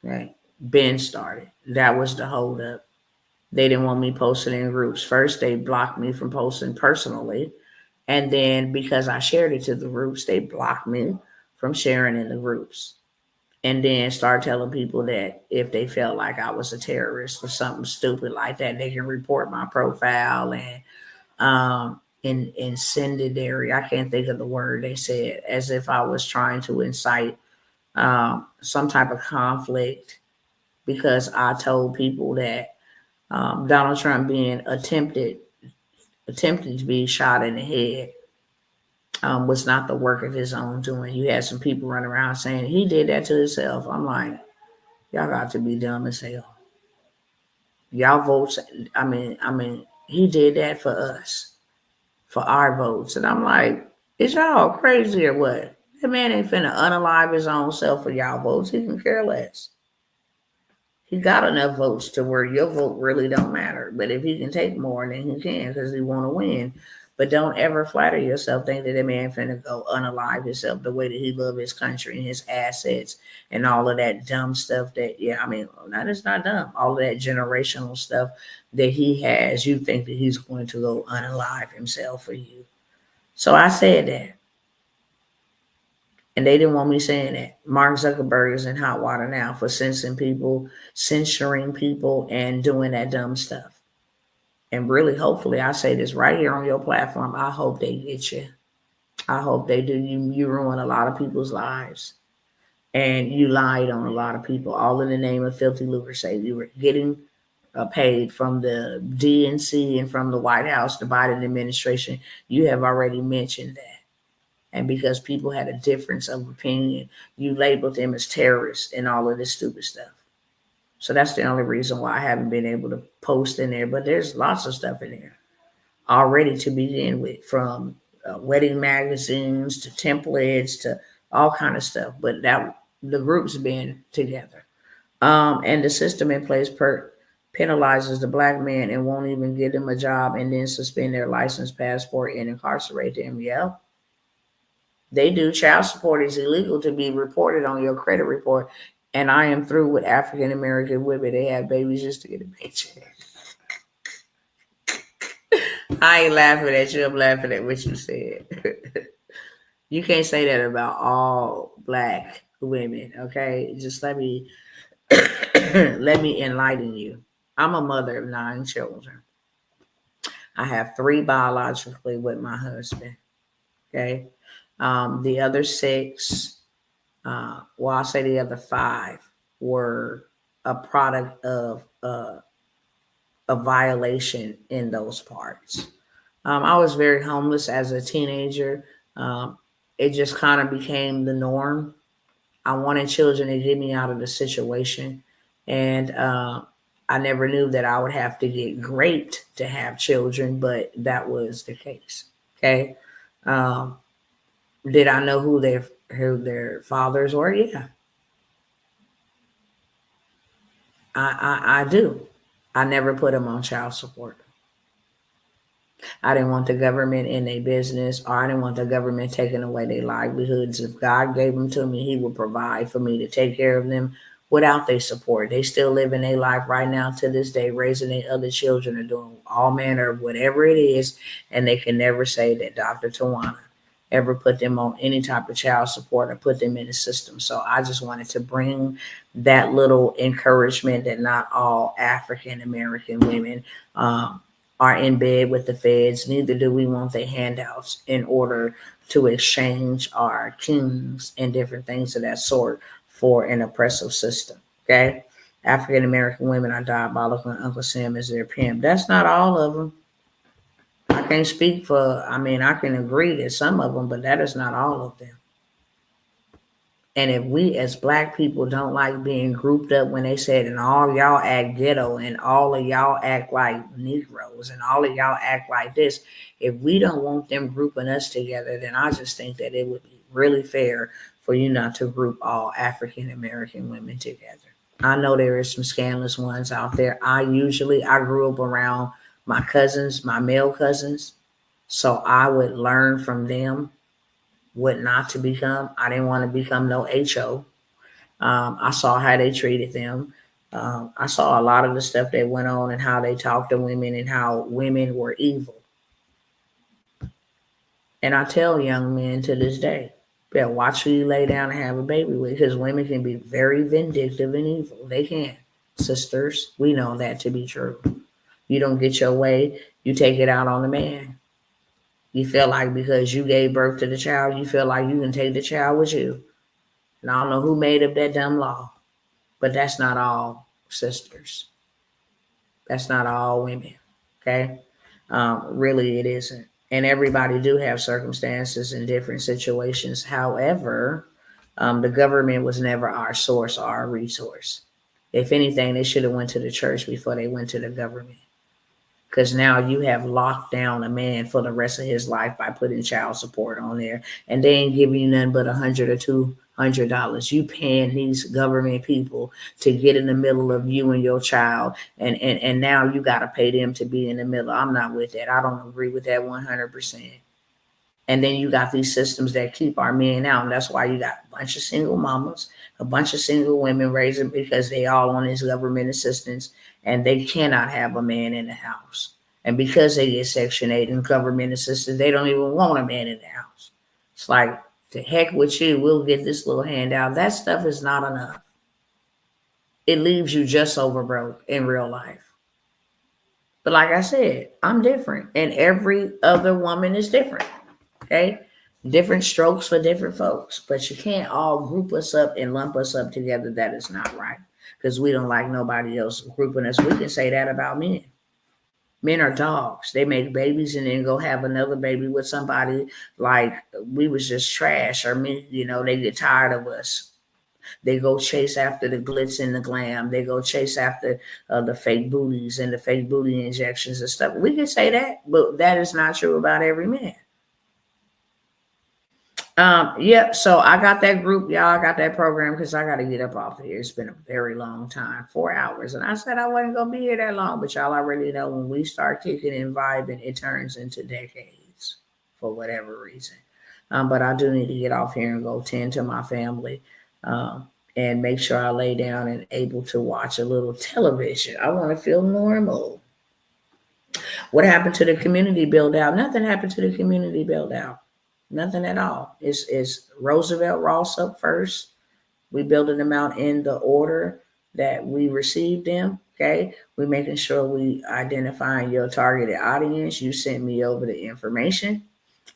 Right? Been started. That was the holdup. They didn't want me posting in groups. First, they blocked me from posting personally. And then because I shared it to the groups, they blocked me from sharing in the groups. And then start telling people that if they felt like I was a terrorist or something stupid like that, they can report my profile and incendiary. I can't think of the word they said, as if I was trying to incite some type of conflict because I told people that Donald Trump being attempted to be shot in the head was not the work of his own doing. You had some people running around saying he did that to himself. I'm like, y'all got to be dumb as hell. Y'all votes. I mean, he did that for us, for our votes, and I'm like, is y'all crazy or what? That man ain't finna unalive his own self for y'all votes. He can care less. He got enough votes to where your vote really don't matter. But if he can take more, then he can because he want to win. But don't ever flatter yourself, think that that man finna go unalive himself the way that he love his country and his assets and all of that dumb stuff that, yeah, I mean, that is not dumb. All of that generational stuff that he has, you think that he's going to go unalive himself for you. So I said that. And they didn't want me saying that. Mark Zuckerberg is in hot water now for censoring people, and doing that dumb stuff. And really, hopefully, I say this right here on your platform. I hope they get you. I hope they do. You ruin a lot of people's lives, and you lied on a lot of people, all in the name of filthy lucre. Say you were getting paid from the DNC and from the White House, the Biden administration. You have already mentioned that. And because people had a difference of opinion, you labeled them as terrorists and all of this stupid stuff. So that's the only reason why I haven't been able to post in there. But there's lots of stuff in there already to begin with, from wedding magazines to templates to all kind of stuff. But that the group's been together, and the system in place penalizes the black man and won't even give them a job, and then suspend their license, passport, and incarcerate them. Yeah. They do. Child support is illegal to be reported on your credit report. And I am through with African American women. They have babies just to get a paycheck. I ain't laughing at you. I'm laughing at what you said. You can't say that about all black women. Okay, just let me let me enlighten you. I'm a mother of 9 children. I have 3 biologically with my husband. Okay, the other 6. Well, I'll say the other 5 were a product of a violation in those parts. I was very homeless as a teenager. It just kind of became the norm. I wanted children to get me out of the situation. And I never knew that I would have to get great to have children, but that was the case. Okay. Um, did I know who their fathers were? Yeah. I do. I never put them on child support. I didn't want the government in their business, or I didn't want the government taking away their livelihoods. If God gave them to me, He would provide for me to take care of them without their support. They still living their life right now to this day, raising their other children and doing all manner of whatever it is, and they can never say that Dr. Tawana ever put them on any type of child support or put them in the system. So I just wanted to bring that little encouragement that not all African American women are in bed with the feds. Neither do we want their handouts in order to exchange our kings and different things of that sort for an oppressive system. Okay. African American women are diabolical, and Uncle Sam is their pimp. That's not all of them. I can't speak for, I mean, I can agree that some of them, but that is not all of them. And if we as black people don't like being grouped up when they said, and all y'all act ghetto and all of y'all act like Negroes and all of y'all act like this, if we don't want them grouping us together, then I just think that it would be really fair for you not to group all African American women together. I know there is some scandalous ones out there. I grew up around my cousins, my male cousins, so I would learn from them what not to become. I didn't want to become no HO. I saw how they treated them. I saw a lot of the stuff that went on and how they talked to women and how women were evil. And I tell young men to this day, yeah, watch who you lay down and have a baby with, because women can be very vindictive and evil. They can. Sisters, we know that to be true. You don't get your way, you take it out on the man. You feel like because you gave birth to the child, you feel like you can take the child with you. And I don't know who made up that dumb law, but that's not all sisters. That's not all women. Okay? Really, it isn't. And everybody do have circumstances in different situations. However, the government was never our source or our resource. If anything, they should have went to the church before they went to the government. Because now you have locked down a man for the rest of his life by putting child support on there, and they ain't giving you nothing but $100 or $200. You paying these government people to get in the middle of you and your child, and now you got to pay them to be in the middle. I'm not with that. I don't agree with that 100%. And then you got these systems that keep our men out. And that's why you got a bunch of single mamas, a bunch of single women raising because they all on this government assistance and they cannot have a man in the house. And because they get Section 8 and government assistance, they don't even want a man in the house. It's like, to heck with you, we'll get this little handout. That stuff is not enough. It leaves you just over broke in real life. But like I said, I'm different. And every other woman is different. Okay? Different strokes for different folks. But you can't all group us up and lump us up together. That is not right. Because we don't like nobody else grouping us. We can say that about men. Men are dogs. They make babies and then go have another baby with somebody like we was just trash, or me, they get tired of us. They go chase after the glitz and the glam. They go chase after the fake booties and the fake booty injections and stuff. We can say that, but that is not true about every man. Yep. So I got that group, y'all. I got that program because I got to get up off of here. It's been a very long time, 4 hours. And I said I wasn't going to be here that long, but y'all already know when we start kicking and vibing, it turns into decades for whatever reason. But I do need to get off here and go tend to my family and make sure I lay down and able to watch a little television. I want to feel normal. What happened to the community build out? Nothing happened to the community build out. Nothing at all. It's Roosevelt Ross up first. We building them out in the order that we received them. Okay. We're making sure we identifying your targeted audience. You sent me over the information.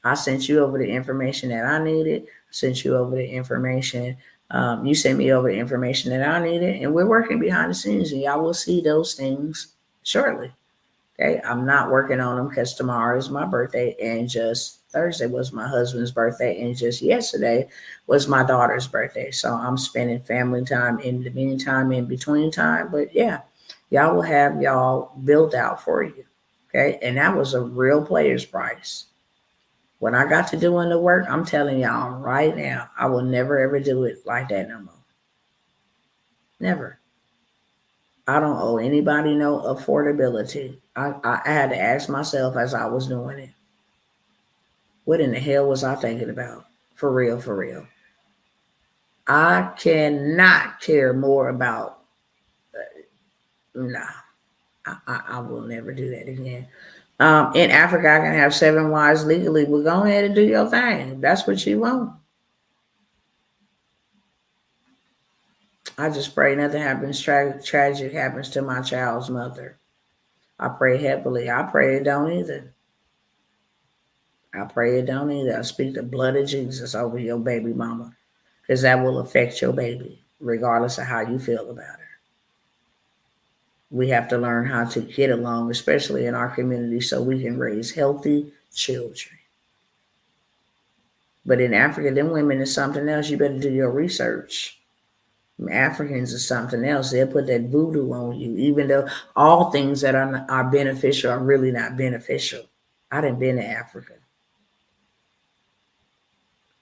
I sent you over the information that I needed. Sent you over the information. You sent me over the information that I needed. And we're working behind the scenes, and y'all will see those things shortly. Okay. I'm not working on them because tomorrow is my birthday, and just Thursday was my husband's birthday, and just yesterday was my daughter's birthday. So I'm spending family time in the meantime, in between time. But yeah, y'all will have y'all built out for you. Okay. And that was a real player's price. When I got to doing the work, I'm telling y'all right now, I will never ever do it like that no more. Never. I don't owe anybody no affordability. I had to ask myself as I was doing it, what in the hell was I thinking about? For real, for real. I cannot care more about, I will never do that again. In Africa, I can have 7 wives legally. Well, go ahead and do your thing. That's what you want. I just pray nothing happens, tragic happens to my child's mother. I pray heavily. I pray it don't either. I pray it don't either. I speak the blood of Jesus over your baby mama, because that will affect your baby, regardless of how you feel about her. We have to learn how to get along, especially in our community, so we can raise healthy children. But in Africa, them women is something else. You better do your research. Africans is something else. They'll put that voodoo on you, even though all things that are beneficial are really not beneficial. I done been to Africa.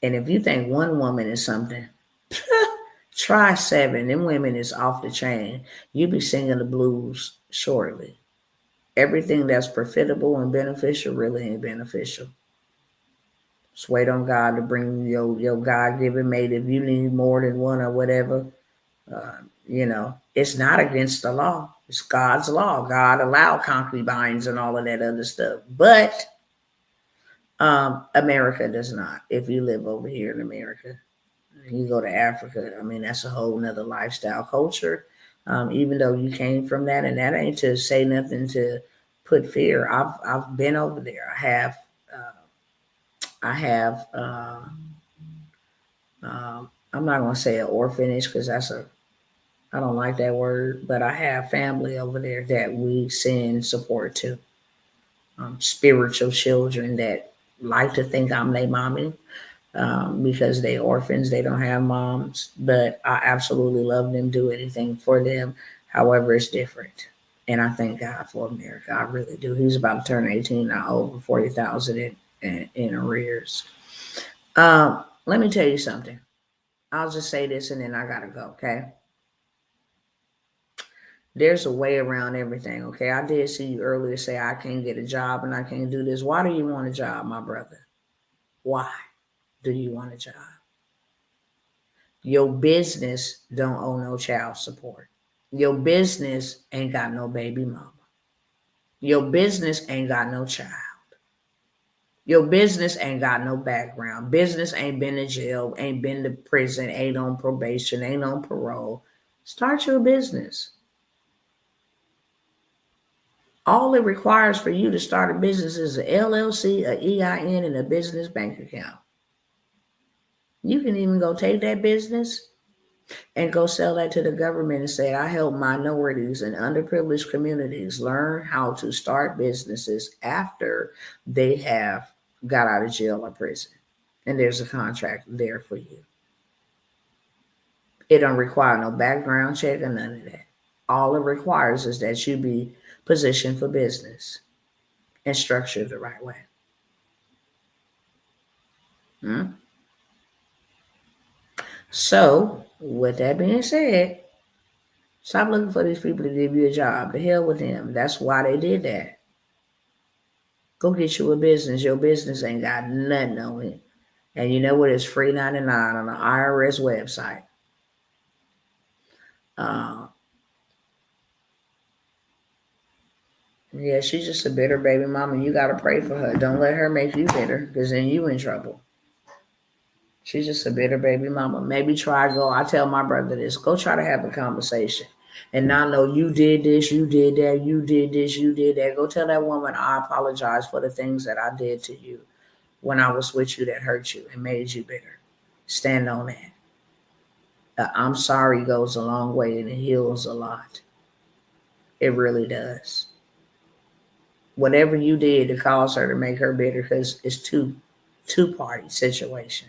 And if you think one woman is something, try 7. Them women is off the chain. You be singing the blues shortly. Everything that's profitable and beneficial really ain't beneficial. Just wait on God to bring you your God-given mate. If you need more than one or whatever, it's not against the law. It's God's law. God allowed concubines and all of that other stuff. But America does not. If you live over here in America, you go to Africa, I mean, that's a whole nother lifestyle culture. Even though you came from that, and that ain't to say nothing to put fear. I've been over there. I have. I'm not gonna say an orphanage because I don't like that word, but I have family over there that we send support to. Spiritual children that like to think I'm their mommy, because they orphans, they don't have moms, but I absolutely love them, do anything for them. However, it's different. And I thank God for America. I really do. He's about to turn 18 now, over 40,000 in arrears. Let me tell you something. I'll just say this and then I gotta go, okay? There's a way around everything, okay? I did see you earlier say I can't get a job and I can't do this. Why do you want a job, my brother? Why do you want a job? Your business don't owe no child support. Your business ain't got no baby mama. Your business ain't got no child. Your business ain't got no background. Business ain't been to jail, ain't been to prison, ain't on probation, ain't on parole. Start your business. All it requires for you to start a business is an LLC, a EIN, and a business bank account. You can even go take that business and go sell that to the government and say, I help minorities and underprivileged communities learn how to start businesses after they have got out of jail or prison. And there's a contract there for you. It don't require no background check or none of that. All it requires is that you be positioned for business and structured the right way. So, with that being said, stop looking for these people to give you a job. The hell with them. That's why they did that. Go get you a business. Your business ain't got nothing on it. And you know what? It's free 99 on the IRS website. Yeah, she's just a bitter baby mama. You got to pray for her. Don't let her make you bitter because then you in trouble. She's just a bitter baby mama. Maybe I tell my brother this, go try to have a conversation. And not know you did this, you did that, you did this, you did that. Go tell that woman I apologize for the things that I did to you when I was with you that hurt you and made you bitter. Stand on that. I'm sorry goes a long way and it heals a lot. It really does. Whatever you did to cause her to make her bitter, because it's two-party situation.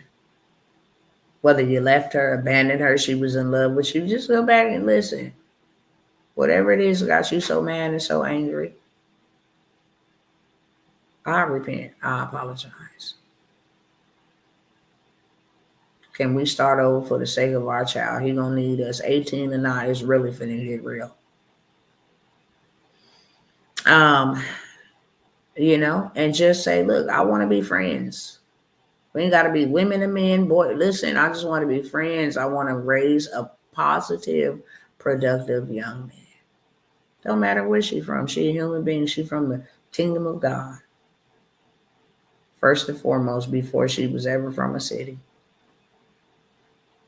Whether you left her, abandoned her, she was in love with you, just go back and listen. Whatever it is got you so mad and so angry, I repent. I apologize. Can we start over for the sake of our child? He gonna need us. 18 and 9 is really finna get real. And just say, look, I want to be friends. We ain't got to be women and men. Boy, listen, I just want to be friends. I want to raise a positive, productive young man. Don't matter where she's from. She a human being. She from the kingdom of God. First and foremost, before she was ever from a city.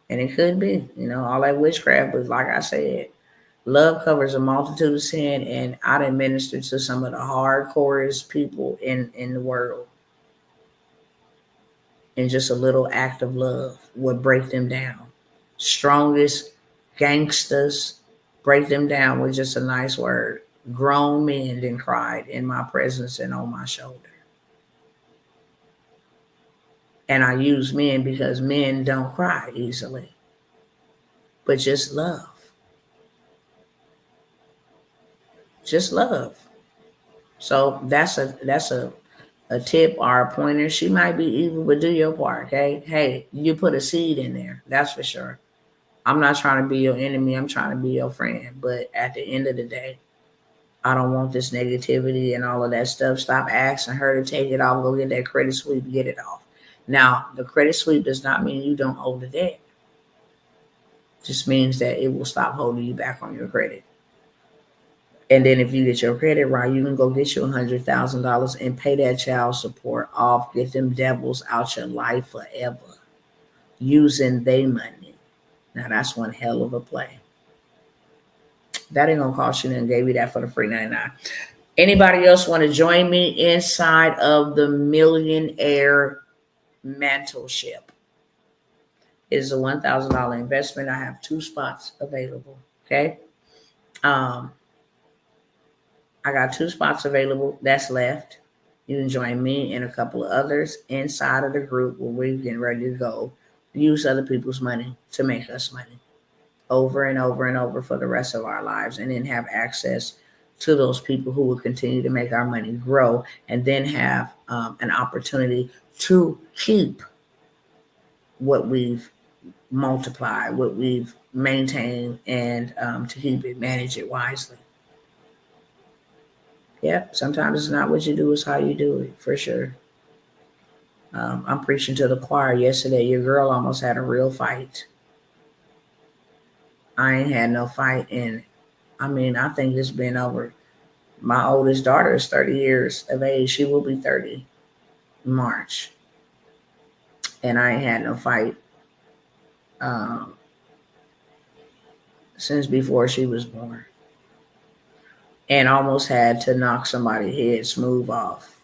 And it could be, all that witchcraft, but like I said, love covers a multitude of sin, and I'd administer to some of the hardcorest people in the world. And just a little act of love would break them down. Strongest gangsters break them down with just a nice word. Grown men then cried in my presence and on my shoulder. And I use men because men don't cry easily. But just love. Just love. So that's a tip or a pointer. She might be evil, but do your part, okay? Hey, you put a seed in there. That's for sure. I'm not trying to be your enemy. I'm trying to be your friend. But at the end of the day, I don't want this negativity and all of that stuff. Stop asking her to take it off. Go get that credit sweep. Get it off. Now, the credit sweep does not mean you don't owe the debt. It just means that it will stop holding you back on your credit. And then if you get your credit right, you can go get you $100,000 and pay that child support off. Get them devils out your life forever using their money. Now that's one hell of a play. That ain't gonna cost you nothing. Gave you that for the free 99. Anybody else want to join me inside of the millionaire mentorship? It is a $1,000 investment. I have 2 spots available. Okay. I got 2 spots available that's left. You can join me and a couple of others inside of the group where we're getting ready to go use other people's money to make us money over and over and over for the rest of our lives, and then have access to those people who will continue to make our money grow, and then have an opportunity to keep what we've multiplied, what we've maintained, and to keep it, manage it wisely. Yep, sometimes it's not what you do, it's how you do it, for sure. I'm preaching to the choir yesterday. Your girl almost had a real fight. I ain't had no fight in, I think it's been over. My oldest daughter is 30 years of age. She will be 30 in March. And I ain't had no fight since before she was born. And almost had to knock somebody's head smooth off.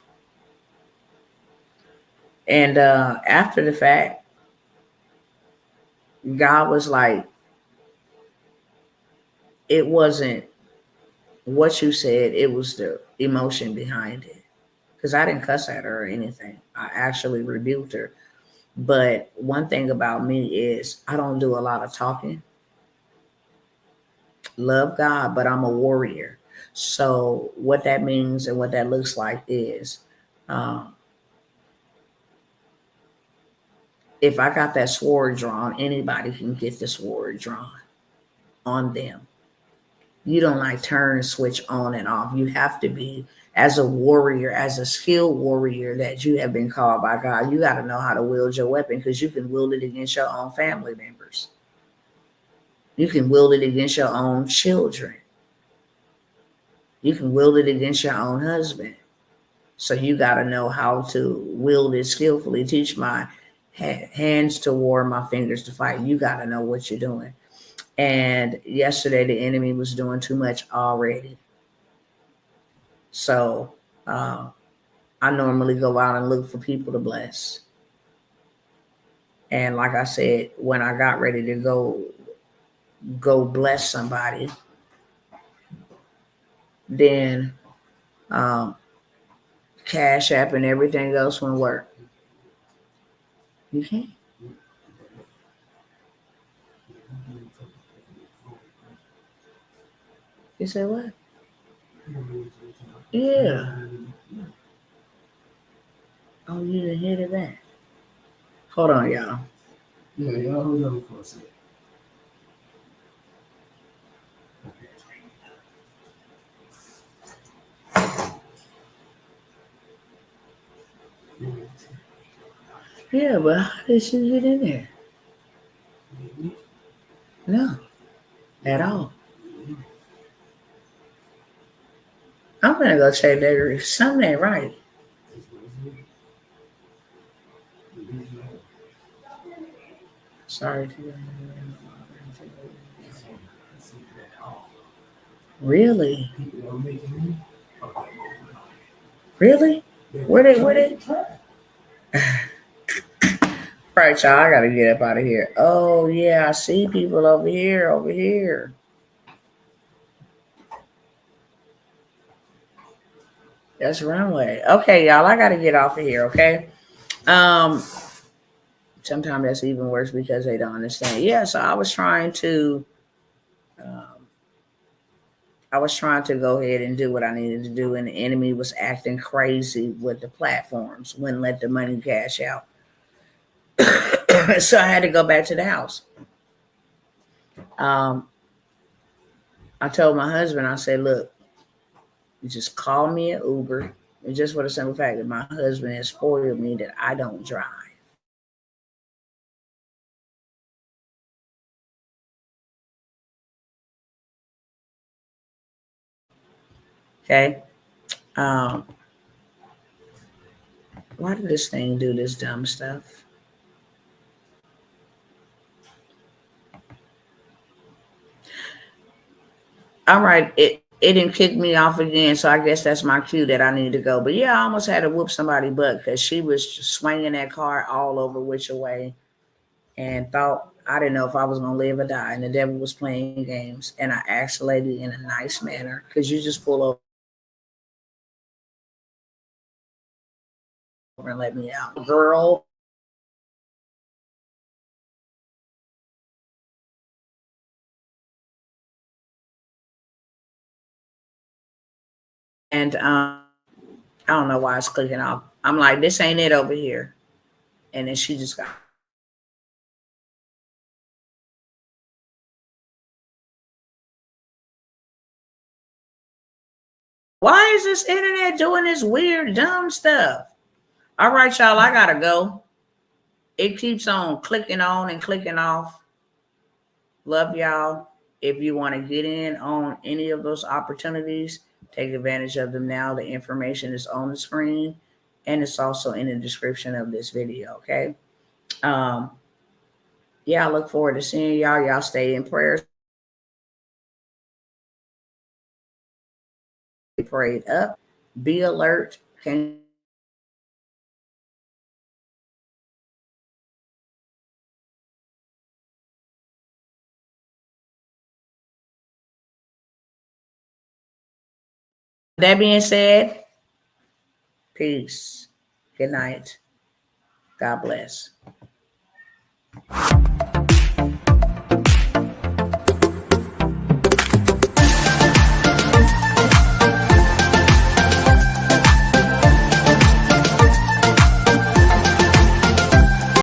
And after the fact, God was like, it wasn't what you said, it was the emotion behind it. Because I didn't cuss at her or anything. I actually rebuked her. But one thing about me is I don't do a lot of talking. Love God, but I'm a warrior. So what that means and what that looks like is if I got that sword drawn, anybody can get the sword drawn on them. You don't like turn and switch on and off. You have to be, as a warrior, as a skilled warrior that you have been called by God, you got to know how to wield your weapon, because you can wield it against your own family members. You can wield it against your own children. You can wield it against your own husband. So you got to know how to wield it skillfully. Teach my hands to war, my fingers to fight. You got to know what you're doing. And yesterday, the enemy was doing too much already. So I normally go out and look for people to bless. And like I said, when I got ready to go bless somebody, then Cash App and everything else won't work. You can't. You said what? Yeah. Oh, you didn't hear that? Hold on, y'all. Yeah, y'all hold on for a second. Yeah, but how did she get in there? No, at all. I'm gonna go check that. Something ain't right. Sorry. Really? Really? Where they? Right, y'all. I gotta get up out of here. Oh yeah, I see people over here. That's runway. Okay, y'all. I gotta get off of here. Okay. Um. Sometimes that's even worse because they don't understand. Yeah. So I was trying to. I was trying to go ahead and do what I needed to do, and the enemy was acting crazy with the platforms. Wouldn't let the money cash out. So I had to go back to the house. I told my husband, I said, look, you just call me an Uber. And just for the simple fact that my husband has spoiled me that I don't drive. Okay. Um, why did this thing do this dumb stuff? All right, it didn't kick me off again, so I guess that's my cue that I need to go. But yeah, I almost had to whoop somebody's butt because she was swinging that car all over which way, and thought I didn't know if I was gonna live or die, and the devil was playing games, and I asked the lady in a nice manner, "Could you just pull over and let me out, girl?" And I don't know why it's clicking off. I'm like, this ain't it over here, and then she just got. Why is this internet doing this weird, dumb stuff? All right, y'all, I gotta go. It keeps on clicking on and clicking off. Love y'all. If you want to get in on any of those opportunities, take advantage of them now. The information is on the screen and it's also in the description of this video. Okay. Um, yeah, I look forward to seeing y'all. Y'all stay in prayers. Prayed up. Be alert. Can that being said, peace. Good night. God bless.